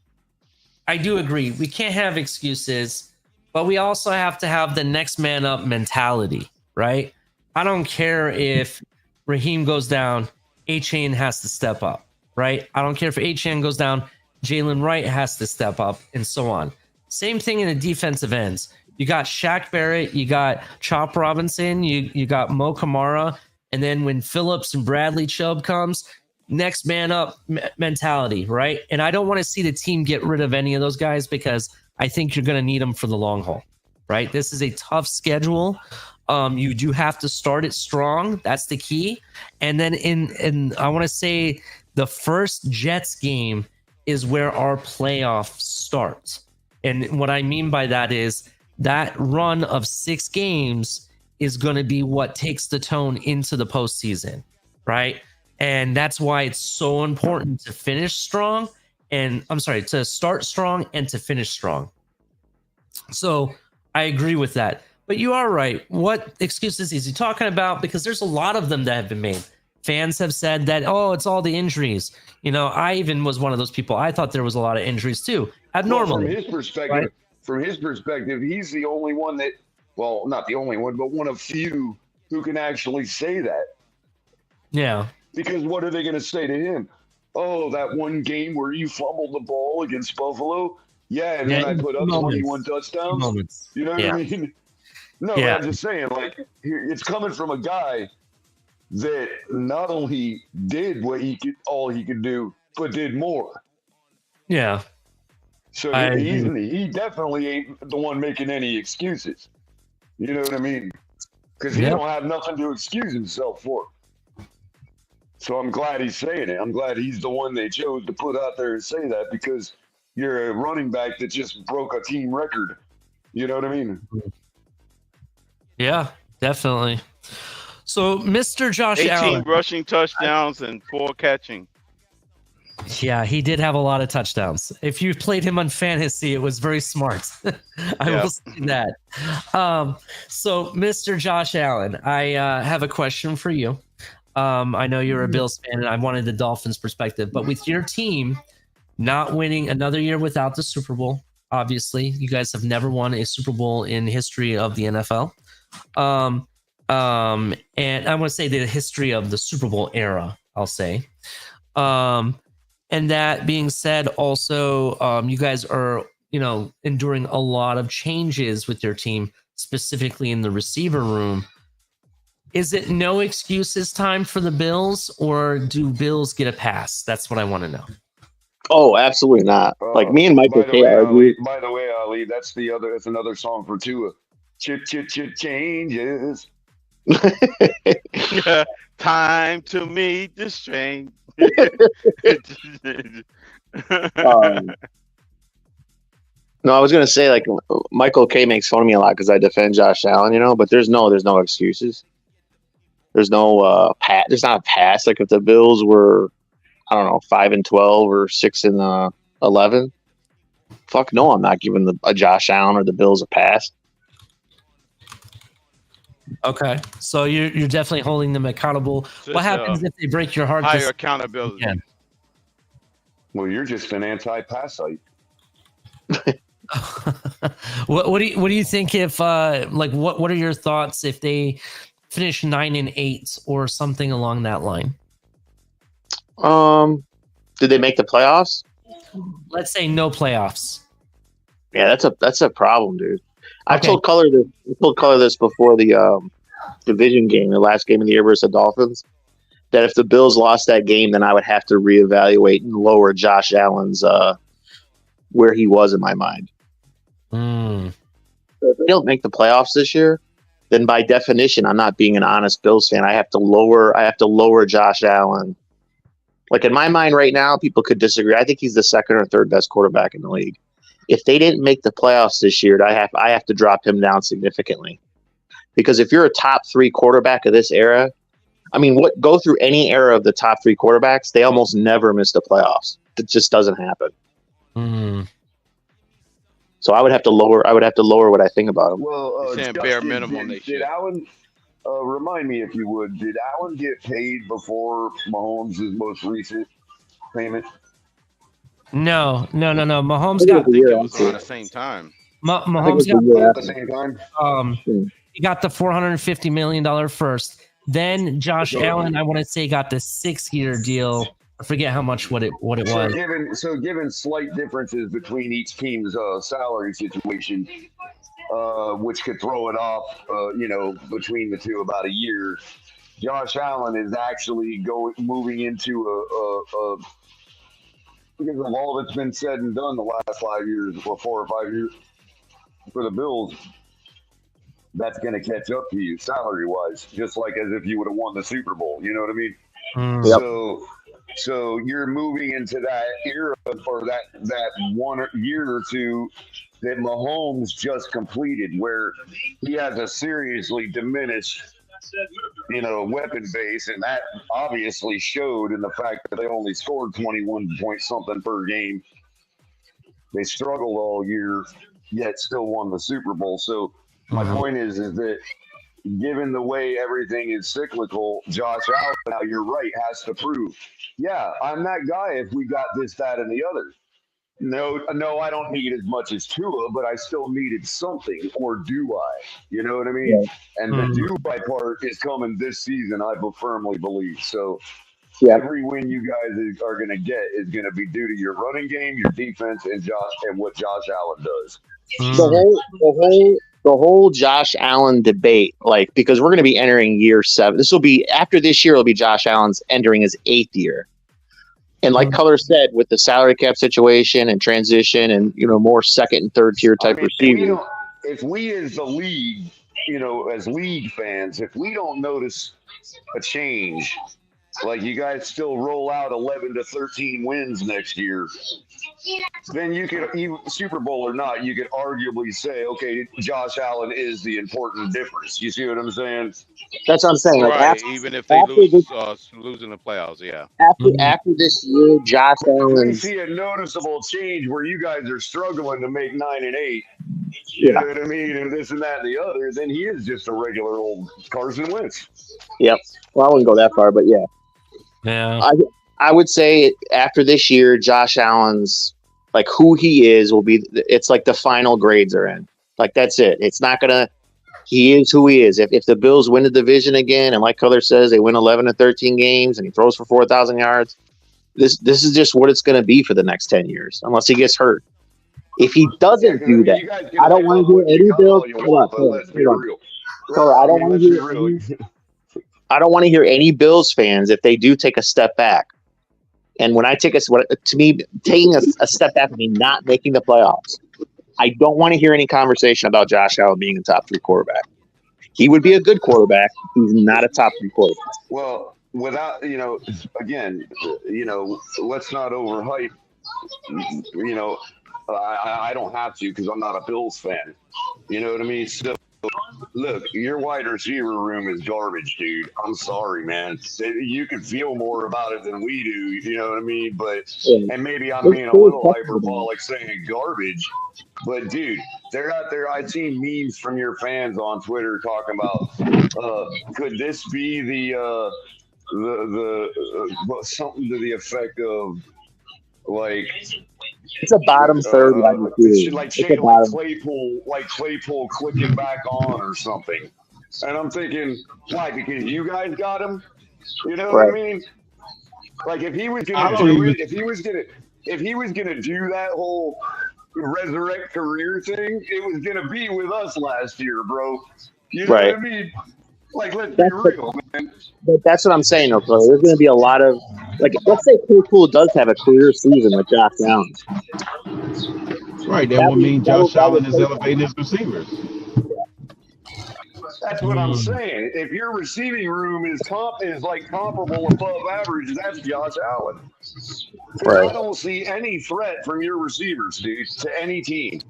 I do agree. We can't have excuses, but we also have to have the next man up mentality, right? I don't care if Raheem goes down, Achane has to step up, right? I don't care if Achane goes down, Jalen Wright has to step up, and so on. Same thing in the defensive ends. You got Shaq Barrett, you got Chop Robinson, you got Mo Kamara, and then when Phillips and Bradley Chubb comes, next man up mentality, right? And I don't want to see the team get rid of any of those guys because I think you're going to need them for the long haul, right? This is a tough schedule. You do have to start it strong. That's the key. And then in I want to say the first Jets game is where our playoff starts. And what I mean by that is that run of 6 games is going to be what takes the tone into the postseason, right? And that's why it's so important to finish strong to start strong and to finish strong. So I agree with that. But you are right. What excuses is he talking about? Because there's a lot of them that have been made. Fans have said that, oh, it's all the injuries. I even was one of those people. I thought there was a lot of injuries too. Abnormally. Well, from his perspective, he's the only one that, well, not the only one, but one of few who can actually say that. Yeah. Because what are they going to say to him? Oh, that one game where you fumbled the ball against Buffalo? Yeah, and then I put up 21 touchdowns. You know what I mean? No, but I'm just saying, like, it's coming from a guy that not only did all he could do, but did more. Yeah. So he definitely ain't the one making any excuses. You know what I mean? Because he don't have nothing to excuse himself for. So I'm glad he's saying it. I'm glad he's the one they chose to put out there and say that because you're a running back that just broke a team record. You know what I mean? Yeah, definitely. So, Mr. Josh 18 Allen. rushing touchdowns and 4 catching. Yeah, he did have a lot of touchdowns. If you played him on fantasy, it was very smart. I will say that. So, Mr. Josh Allen, I have a question for you. I know you're a Bills fan, and I wanted the Dolphins' perspective. But with your team not winning another year without the Super Bowl, obviously, you guys have never won a Super Bowl in history of the NFL. And I want to say the history of the Super Bowl era, I'll say. And that being said, also, you guys are, enduring a lot of changes with your team, specifically in the receiver room. Is it no excuses time for the Bills, or do Bills get a pass? That's what I want to know. Oh, absolutely not. Like me and Michael K. By the way, Ali, that's another song for Tua. Changes. Time to meet the strange. No, I was gonna say like Michael K. makes fun of me a lot because I defend Josh Allen, but there's no excuses. There's no there's not a pass. Like if the Bills were, I don't know, 5-12 or 6-11, fuck no, I'm not giving a Josh Allen or the Bills a pass. Okay, so you're definitely holding them accountable. What happens if they break your heart? Higher accountability. Again? Well, you're just an anti-passite. What do you think if what are your thoughts if they finish 9-8 or something along that line? Did they make the playoffs? Let's say no playoffs. Yeah, that's a problem, dude. I told Color this before the division game, the last game of the year versus the Dolphins, that if the Bills lost that game, then I would have to reevaluate and lower Josh Allen's where he was in my mind. If they don't make the playoffs this year, then by definition, I'm not being an honest Bills fan. I have to lower Josh Allen. Like in my mind right now, people could disagree. I think he's the second or third best quarterback in the league. If they didn't make the playoffs this year, I have to drop him down significantly. Because if you're a top 3 quarterback of this era, I mean, go through any era of the top 3 quarterbacks, they almost never miss the playoffs. It just doesn't happen. Mm-hmm. So I would have to lower what I think about him. Well, saying Justin, bare minimum they did should. Allen, remind me if you would, did Allen get paid before Mahomes' most recent payment? No. Mahomes I got I think it was around the same time. Mahomes At the same time? he got the $450 million first. Then Josh Allen, I want to say, got the 6-year deal. I forget how much what it was. Given slight differences between each team's salary situation, which could throw it off, between the two about a year, Josh Allen is actually moving into a because of all that's been said and done the last 5 years, or 4 or 5 years for the Bills, that's going to catch up to you salary-wise, just like as if you would have won the Super Bowl. You know what I mean? Mm. So you're moving into that era, or that 1 year or two that Mahomes just completed, where he has a seriously diminished, weapon base, and that obviously showed in the fact that they only scored 21 point something per game. They struggled all year, yet still won the Super Bowl. So my point is that given the way everything is cyclical, Josh Allen, now you're right, has to prove, yeah, I'm that guy if we got this, that, and the other. No, I don't need as much as Tua, but I still needed something, or do I? You know what I mean? Yeah. And the do I part is coming this season, I firmly believe. So every win you guys are going to get is going to be due to your running game, your defense, and what Josh Allen does. The whole Josh Allen debate, because we're going to be entering year 7. This will be after this year. It'll be Josh Allen's entering his 8th year. And like Color said, with the salary cap situation and transition and, more second and third tier type receivers. If we as the league, as league fans, if we don't notice a change, like you guys still roll out 11 to 13 wins next year, then you could, Super Bowl or not, you could arguably say, okay, Josh Allen is the important difference. You see what I'm saying? That's what I'm saying. Right, even if they losing the playoffs, yeah. After this year, Josh Allen. We see a noticeable change where you guys are struggling to make 9 and 8. You know what I mean? And this and that and the other. Then he is just a regular old Carson Wentz. Yep. Well, I wouldn't go that far, but yeah. Yeah. I would say after this year, Josh Allen's who he is will be. It's like the final grades are in. That's it. It's not gonna. He is who he is. If the Bills win the division again, and like Color says, they win 11 to 13 games, and he throws for 4,000 yards, this is just what it's going to be for the next 10 years, unless he gets hurt. If he doesn't do that, I don't want to hear any Bills. I don't want to hear any Bills fans if they do take a step back. And when I taking a step back would mean not making the playoffs. I don't want to hear any conversation about Josh Allen being a top 3 quarterback. He would be a good quarterback. He's not a top 3 quarterback. Well, without, again, let's not overhype. I don't have to because I'm not a Bills fan. You know what I mean? So, look, your wide receiver room is garbage, dude. I'm sorry, man. You can feel more about it than we do. You know what I mean? But and maybe I'm being a little hyperbolic saying garbage. But dude, they're out there. I've seen memes from your fans on Twitter talking about could this be the something to the effect of it's a bottom third wide receiver. Like Claypool clicking back on or something. And I'm thinking, why? Because you guys got him? You know what I mean? If he was gonna do that whole resurrect career thing, it was gonna be with us last year, bro. You know what I mean? Let's be real, man. But that's what I'm saying, though, bro. There's going to be a lot of, let's say Claypool does have a career season with Josh Allen. Right, that would mean Josh Allen is elevating his receivers. That's what I'm saying. If your receiving room is like comparable above average, that's Josh Allen. Right. I don't see any threat from your receivers, dude, to any team.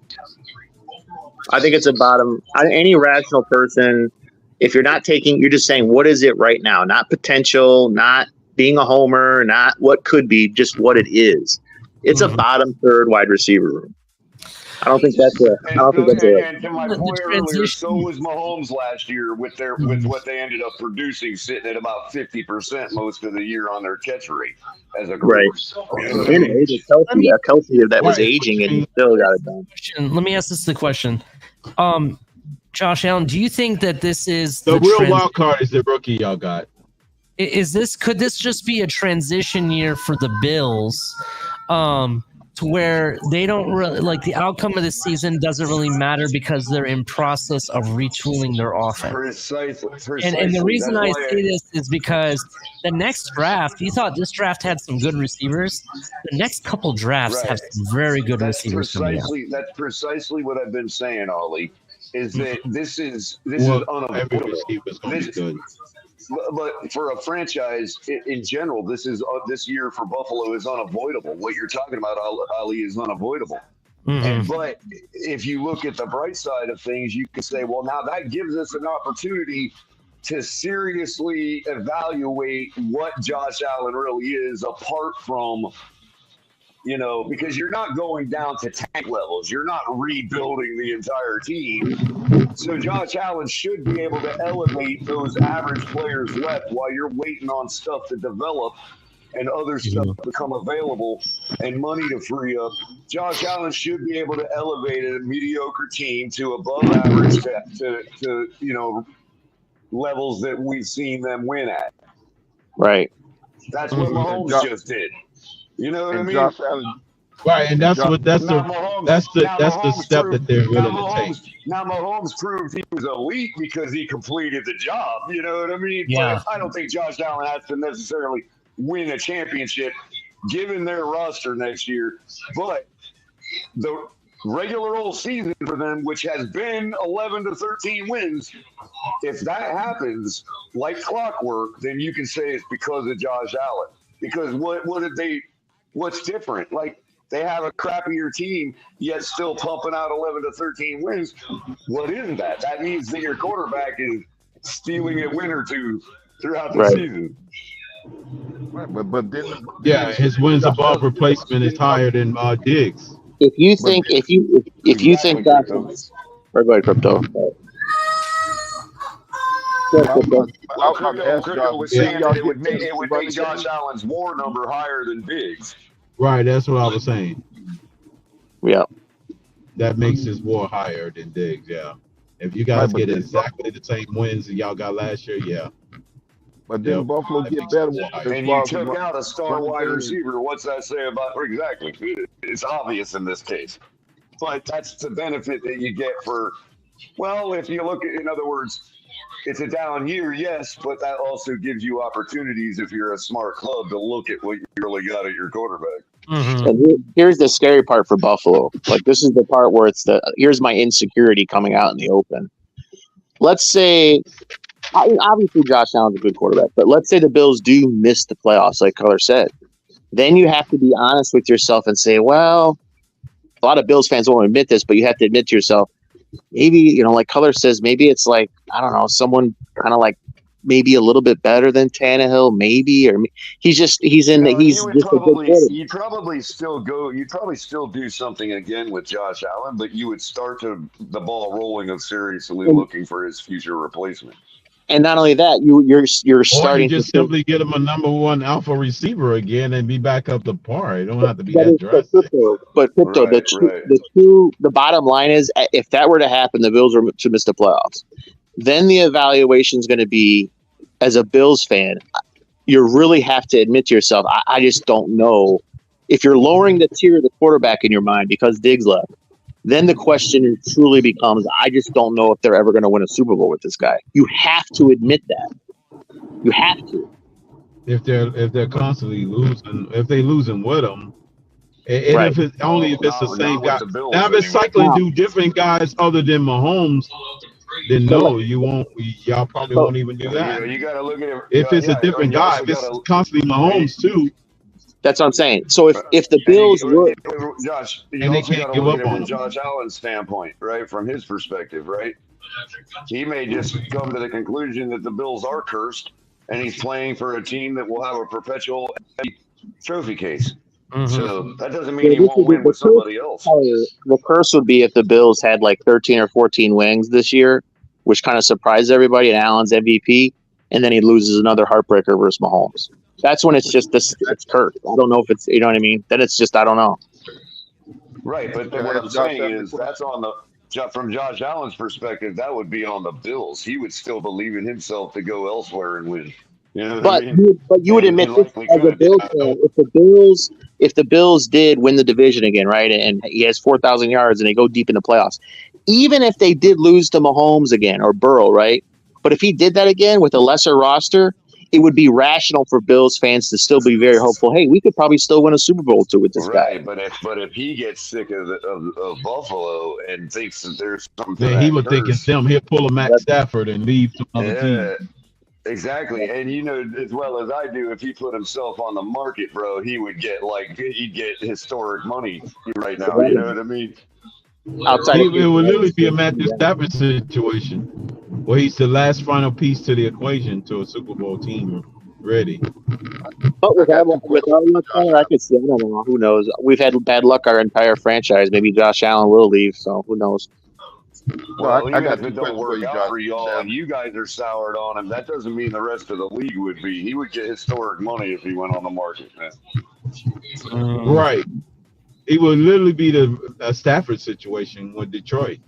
I think it's a bottom. Any rational person, if you're not taking, you're just saying, what is it right now? Not potential, not being a homer, not what could be, just what it is. It's a bottom third wide receiver room. I don't think that's it. And to my point earlier, so was Mahomes last year with what they ended up producing, sitting at about 50% most of the year on their catch rate as a group. Right. A Kelsey that was aging and he still got it done. Let me ask this the question. Josh Allen, do you think that this is the real wild card is the rookie y'all got? Could this just be a transition year for the Bills? To where they don't really like the outcome of the season doesn't really matter because they're in process of retooling their offense. Precisely. And the reason I say this is because the next draft, you thought this draft had some good receivers. The next couple drafts have some very good receivers. That's precisely what I've been saying, Ollie. Is that this is unavoidable. But for a franchise in general, this year for Buffalo is unavoidable. What you're talking about, Ali, is unavoidable. But if you look at the bright side of things, you can say, well, now that gives us an opportunity to seriously evaluate what Josh Allen really is, apart from, because you're not going down to tank levels. You're not rebuilding the entire team. So Josh Allen should be able to elevate those average players left while you're waiting on stuff to develop and other stuff become available and money to free up. Josh Allen should be able to elevate a mediocre team to above average to levels that we've seen them win at. Right. That's what Mahomes just did. You know what I mean? Josh Allen, right, and that's the step that they're willing to take. Now Mahomes proved he was elite because he completed the job. You know what I mean? Yeah. But I don't think Josh Allen has to necessarily win a championship given their roster next year. But the regular old season for them, which has been 11 to 13 wins, if that happens like clockwork, then you can say it's because of Josh Allen. Because what's different? Like, they have a crappier team, yet still pumping out 11 to 13 wins. What is that? That means that your quarterback is stealing a win or two throughout the season. Right, but then, his wins above replacement is higher than Diggs. If you think that, or go ahead, Crypto. Crypto was saying that it would make Josh Allen's WAR number higher than Diggs. Right, that's what I was saying. Yeah. That makes his WAR higher than Diggs, yeah. If you guys get exactly the same wins that y'all got last year, yeah. But then Buffalo get better. And you took out a star wide receiver. What's that say about exactly? It's obvious in this case. But that's the benefit that you get for, well, if you look at, in other words, it's a down year, yes, but that also gives you opportunities if you're a smart club to look at what you really got at your quarterback. And here's the scary part for Buffalo. Like, this is the part where here's my insecurity coming out in the open. Let's say, obviously Josh Allen's a good quarterback, but let's say the Bills do miss the playoffs, like Color said. Then you have to be honest with yourself and say, well, a lot of Bills fans won't admit this, but you have to admit to yourself, maybe, like Color says, maybe it's like, I don't know, someone kind of like maybe a little bit better than Tannehill, maybe, or you'd probably still do something again with Josh Allen, but you would start the ball rolling of seriously looking for his future replacement. And not only that, you're starting to simply get him a number one alpha receiver again and be back up to par. It don't have to be that drastic. But Crypto, the bottom line is, if that were to happen, the Bills were to miss the playoffs. Then the evaluation is going to be, as a Bills fan, you really have to admit to yourself, I just don't know. If you're lowering the tier of the quarterback in your mind because Diggs left, then the question truly becomes, I just don't know if they're ever going to win a Super Bowl with this guy. You have to admit that. You have to. If they're constantly losing, if they losing with them, and if it's only if it's the same guy. Now if it's cycling through different guys other than Mahomes, then no, you won't. Y'all probably won't even do that. You got to look at it. If it's a different guy, if it's constantly Mahomes too. That's what I'm saying. So if the Bills were Josh, you and they also can't got to give look up at it on from him. Josh Allen's standpoint, right? From his perspective, right? He may just come to the conclusion that the Bills are cursed, and he's playing for a team that will have a perpetual trophy case. So that doesn't mean he won't win with somebody else. The curse would be if the Bills had like 13 or 14 wins this year, which kind of surprised everybody, and Allen's MVP, and then he loses another heartbreaker versus Mahomes. That's when it's just this. It's cursed. I don't know if it's, you know what I mean. Then it's just, I don't know. Right, but what I'm saying is that's on the from Josh Allen's perspective, that would be on the Bills. He would still believe in himself to go elsewhere and win. You know what I mean? But you would admit this as a Bills fan, if the Bills did win the division again, right, and he has 4,000 yards and they go deep in the playoffs, even if they did lose to Mahomes again or Burrow, right? But if he did that again with a lesser roster, it would be rational for Bills fans to still be very hopeful. Hey, we could probably still win a Super Bowl too with this guy. Right, but if he gets sick of Buffalo and thinks that there's something, Then he would think it's them. He'll pull a Matt Stafford and leave to another team. Exactly, and you know as well as I do, if he put himself on the market, bro, he'd get historic money right now. You know what I mean? It would literally be a Matthew Stafford situation where he's the last final piece to the equation to a Super Bowl team ready. But with our luck, I could see. I don't know. Who knows? We've had bad luck our entire franchise. Maybe Josh Allen will leave, so who knows? Well, even if it don't work out for y'all and you guys are soured on him, that doesn't mean the rest of the league would be. He would get historic money if he went on the market, man. Right. It would literally be the Stafford situation with Detroit,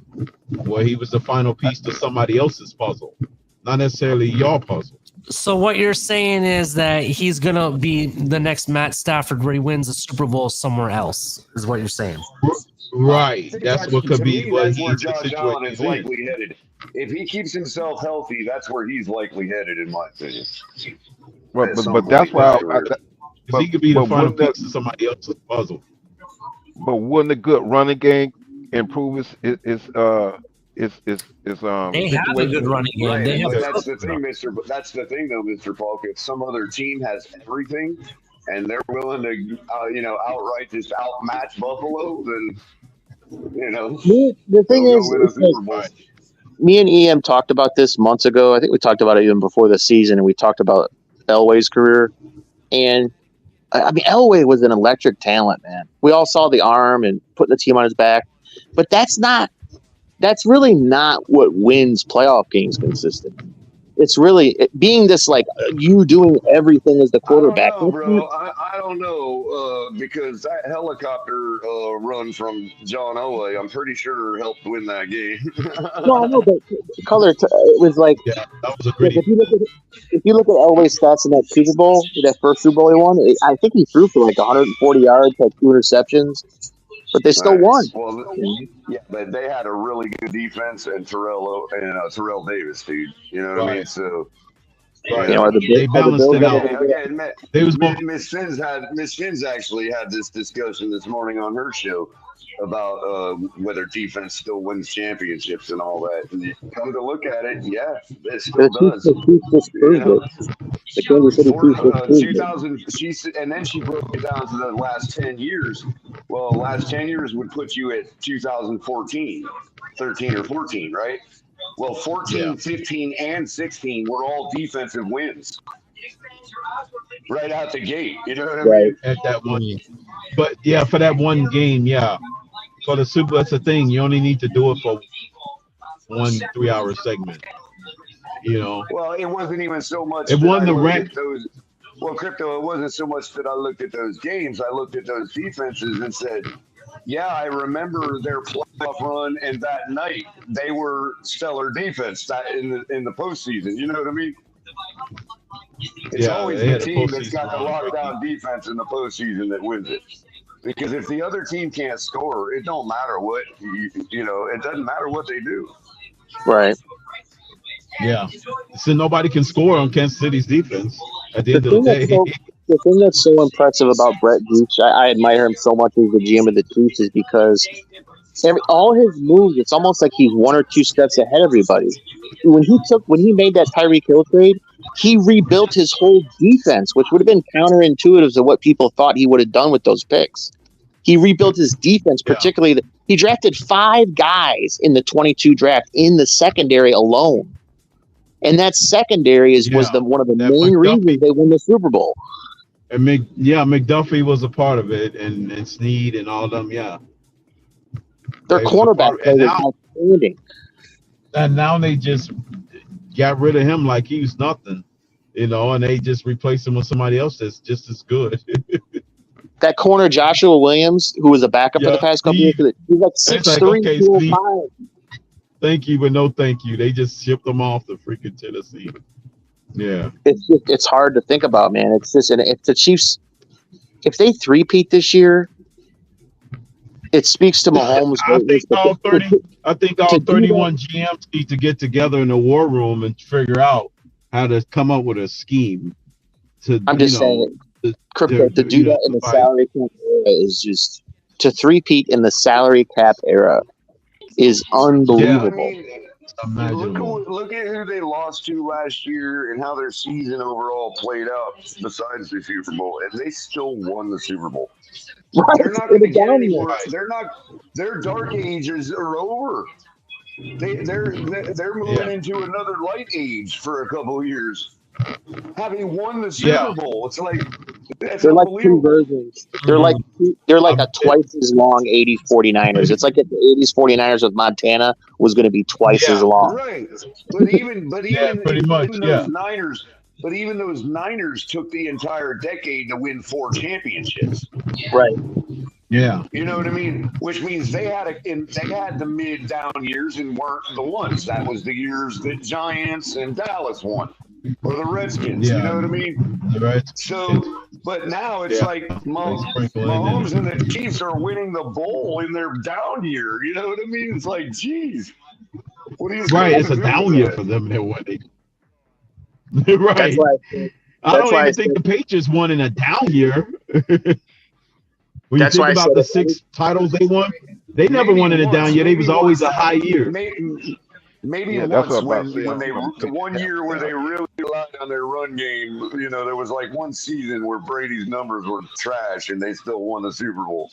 where he was the final piece to somebody else's puzzle, not necessarily your puzzle. So what you're saying is that he's gonna be the next Matt Stafford, where he wins a Super Bowl somewhere else, is what you're saying. Right. That's what could be what that's where he's Josh Allen is situated. likely headed. If he keeps himself healthy, that's where he's likely headed, in my opinion. But that's why he could be the final piece to somebody else's puzzle. But wouldn't a good running game improve his They have a good running game. Right, They have that's the thing, But that's the thing, though, Mr. Falk. If some other team has everything and they're willing to, outright just outmatch Buffalo, then the thing is, me and EM talked about this months ago. I think we talked about it even before the season, and we talked about Elway's career. And I mean, Elway was an electric talent, man. We all saw the arm and putting the team on his back, but that's really not what wins playoff games consistently. It's really being this, like, you doing everything as the quarterback. I don't know, bro. I don't know, because that helicopter run from John Elway, I'm pretty sure helped win that game. No, I know, but Color, it was like, that was a pretty. If you look at Elway's stats in that Super Bowl, that first Super Bowl he won, I think he threw for like 140 yards, had 2 interceptions, but they still won. Well, yeah, but they had a really good defense and Terrell Davis, dude. You know what I mean? So, they balanced it out. They was both. Miss Fins actually had this discussion this morning on her show about whether defense still wins championships and all that. And you come to look at it, yeah, it still does. And then she broke it down to the last 10 years. Well, the last 10 years would put you at 2014, 13 or 14, right? Well, 14, 15, and 16 were all defensive wins. Right out the gate. You know what I mean? At that one. But, yeah, for that one game, yeah. For the Super, that's the thing. You only need to do it for 1 3-hour segment. Well, it wasn't even so much. It won the rank. Well, Crypto, it wasn't so much that I looked at those games. I looked at those defenses and said, yeah, I remember their playoff run, and that night they were stellar defense in the postseason. You know what I mean? It's always the team that's got the lockdown defense in the postseason that wins it. Because if the other team can't score, it don't matter what it doesn't matter what they do. Right. Yeah. So nobody can score on Kansas City's defense at the end of the day. The thing that's so impressive about Brett Veach, I admire him so much as the GM of the Chiefs, is because all his moves, it's almost like he's 1 or 2 steps ahead of everybody. When he made that Tyreek Hill trade, he rebuilt his whole defense, which would have been counterintuitive to what people thought he would have done with those picks. He rebuilt his defense, particularly. He drafted 5 guys in the 22 draft in the secondary alone. And that secondary was one of the main reasons they won the Super Bowl. And McDuffie was a part of it, and Snead and all of them. Yeah, their cornerback play was outstanding. And now they just got rid of him like he was nothing, and they just replaced him with somebody else that's just as good. That corner Joshua Williams, who was a backup for the past couple years, he's like 6'3", 205. Thank you, but no thank you. They just shipped them off to freaking Tennessee. Yeah, it's hard to think about, man. It's just, and if the Chiefs, if they three-peat this year, it speaks to Mahomes. I think all 31 GMs need to get together in the war room and figure out how to come up with a scheme. I'm just saying, Crypto, to do that in the salary cap era is just, to three-peat in the salary cap era is unbelievable. Yeah, I mean, look at who they lost to last year and how their season overall played out besides the Super Bowl, and they still won the Super Bowl. Right. They're not going to get any more. Their dark ages are over. They're moving into another light age for a couple of years. Having won the Super Bowl, it's like they're like 2 versions. They're like a twice as long 80s 49ers. It's like if the 80s 49ers with Montana was going to be twice as long. Right. But even those Niners took the entire decade to win 4 championships. Right. Yeah. You know what I mean? Which means they had the mid down years and weren't the ones. That was the years that Giants and Dallas won. Or the Redskins, you know what I mean? Right. So, but now it's like Mahomes and the Chiefs are winning the bowl in their down year. You know what I mean? It's like, geez, what are you? Right, it's a down year for them. They're winning. Right. I don't even think the Patriots won in a down year. When you think about the 6 titles they won, they never won in a down year. They was always a high year. Maybe once when they one year where they really relied on their run game. There was like one season where Brady's numbers were trash and they still won the Super Bowl.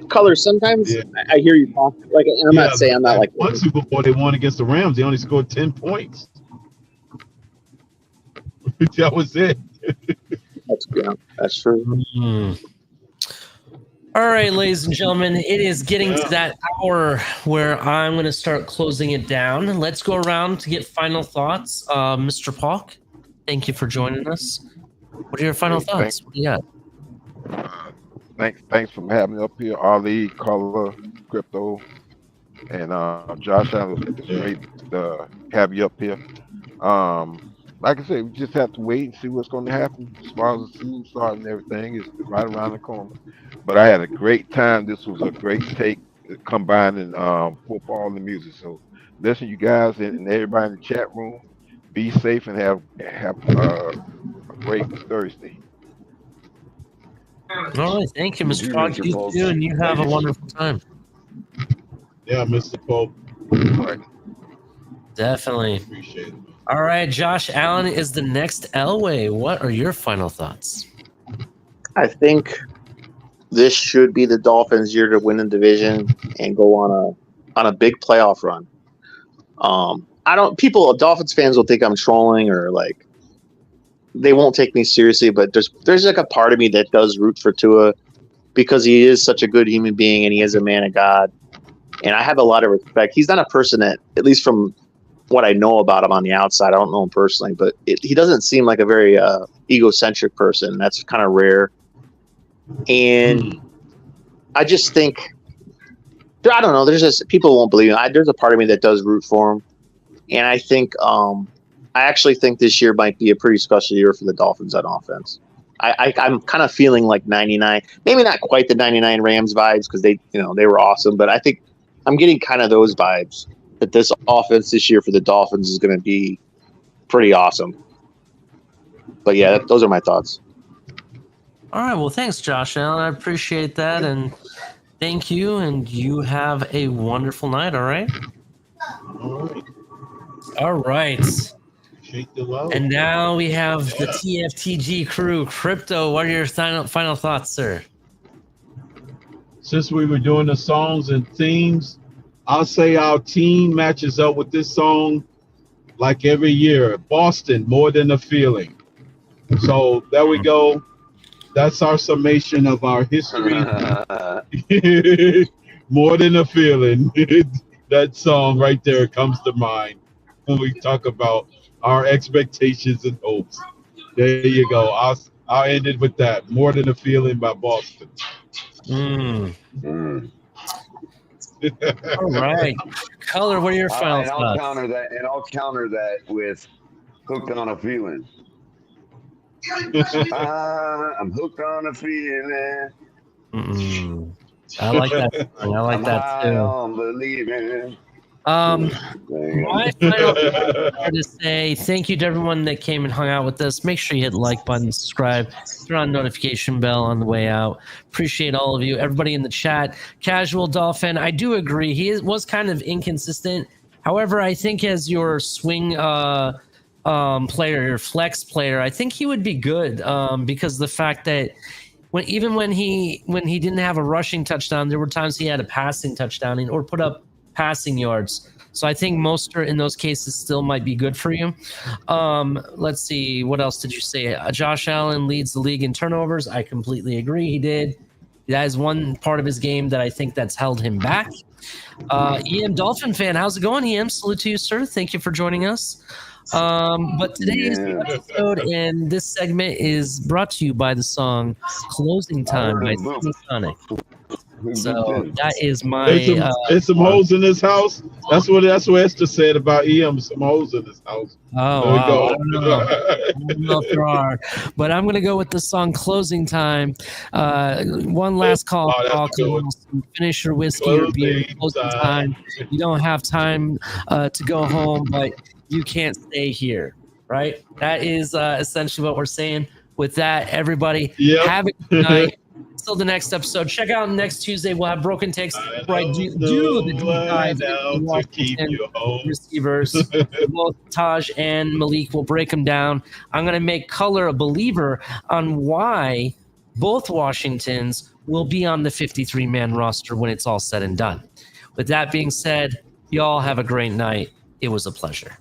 Color, sometimes I hear you talk like, and I'm not saying I'm not like one Super Bowl they won against the Rams. They only scored 10 points. That was it. That's true. Mm-hmm. All right, ladies and gentlemen, it is getting to that hour where I'm going to start closing it down. Let's go around to get final thoughts. Mr. Palk, thank you for joining us. What are your final thoughts? What do you got? Thanks for having me up here, Ali, Color, Crypto, and Josh. It was great to have you up here. Like I said, we just have to wait and see what's going to happen as far as the season start and everything. Is right around the corner. But I had a great time. This was a great take combining football and music. So listen, you guys and everybody in the chat room, be safe and have a great Thursday. All right, thank you, Mr. Palk. You too, and you have a wonderful time. Yeah, Mr. Pope. Definitely. Appreciate it. All right, Josh Allen is the next Elway. What are your final thoughts? I think this should be the Dolphins' year to win the division and go on a big playoff run. Dolphins fans will think I'm trolling or like they won't take me seriously, but there's like a part of me that does root for Tua because he is such a good human being and he is a man of God. And I have a lot of respect. He's not a person that, at least from what I know about him on the outside, I don't know him personally, but he doesn't seem like a very egocentric person. That's kind of rare. And I just think, I don't know, there's just, people won't believe him. There's a part of me that does root for him. And I think, I actually think this year might be a pretty special year for the Dolphins on offense. I'm kind of feeling like 99, maybe not quite the 99 Rams vibes because they were awesome, but I think I'm getting kind of those vibes that this offense this year for the Dolphins is going to be pretty awesome. But yeah, those are my thoughts. All right, well, thanks, Josh Allen. I appreciate that, and Thank you, and you have a wonderful night. All right. All right. All right. Shake the low. And now we have the TFTG crew. Crypto, what are your final thoughts, sir? Since we were doing the songs and themes, I'll say our team matches up with this song like every year. Boston, More Than a Feeling. So there we go. That's our summation of our history. More Than a Feeling. That song right there comes to mind when we talk about our expectations and hopes. There you go. I'll end it with that. More Than a Feeling by Boston. All right. Color, what are your final and thoughts? I'll counter that with Hooked on a Feeling. I'm hooked on a feeling. I like that. I like I'm that high too. on believing. My final thoughts are to say thank you to everyone that came and hung out with us. Make sure you hit the like button, subscribe, turn on notification bell on the way out. Appreciate all of you, everybody in the chat. Casual Dolphin, I do agree. He was kind of inconsistent. However, I think as your swing player, your flex player, I think he would be good because the fact that when he didn't have a rushing touchdown, there were times he had a passing touchdown or put up passing yards. So I think Mostert in those cases still might be good for you. Let's see. What else did you say? Josh Allen leads the league in turnovers. I completely agree. He did. That is one part of his game that I think that's held him back. EM Dolphin fan, how's it going, EM? Salute to you, sir. Thank you for joining us. But today's episode and this segment is brought to you by the song Closing Time by Sonic. So that is my there's some hoes in this house. That's what Esther said about EM. Some hoes in this house. Oh, there we go. I don't know if there are, but I'm gonna go with the song Closing Time. One last call. Finish your whiskey or beer. Closing time. You don't have time to go home, but you can't stay here. Right? That is essentially what we're saying. With that, everybody, have a good night. Until the next episode. Check out next Tuesday. We'll have broken takes where I do the deep dive to keep you home. Receivers. Both Taj and Malik will break them down. I'm going to make Color a believer on why both Washingtons will be on the 53-man roster when it's all said and done. With that being said, y'all have a great night. It was a pleasure.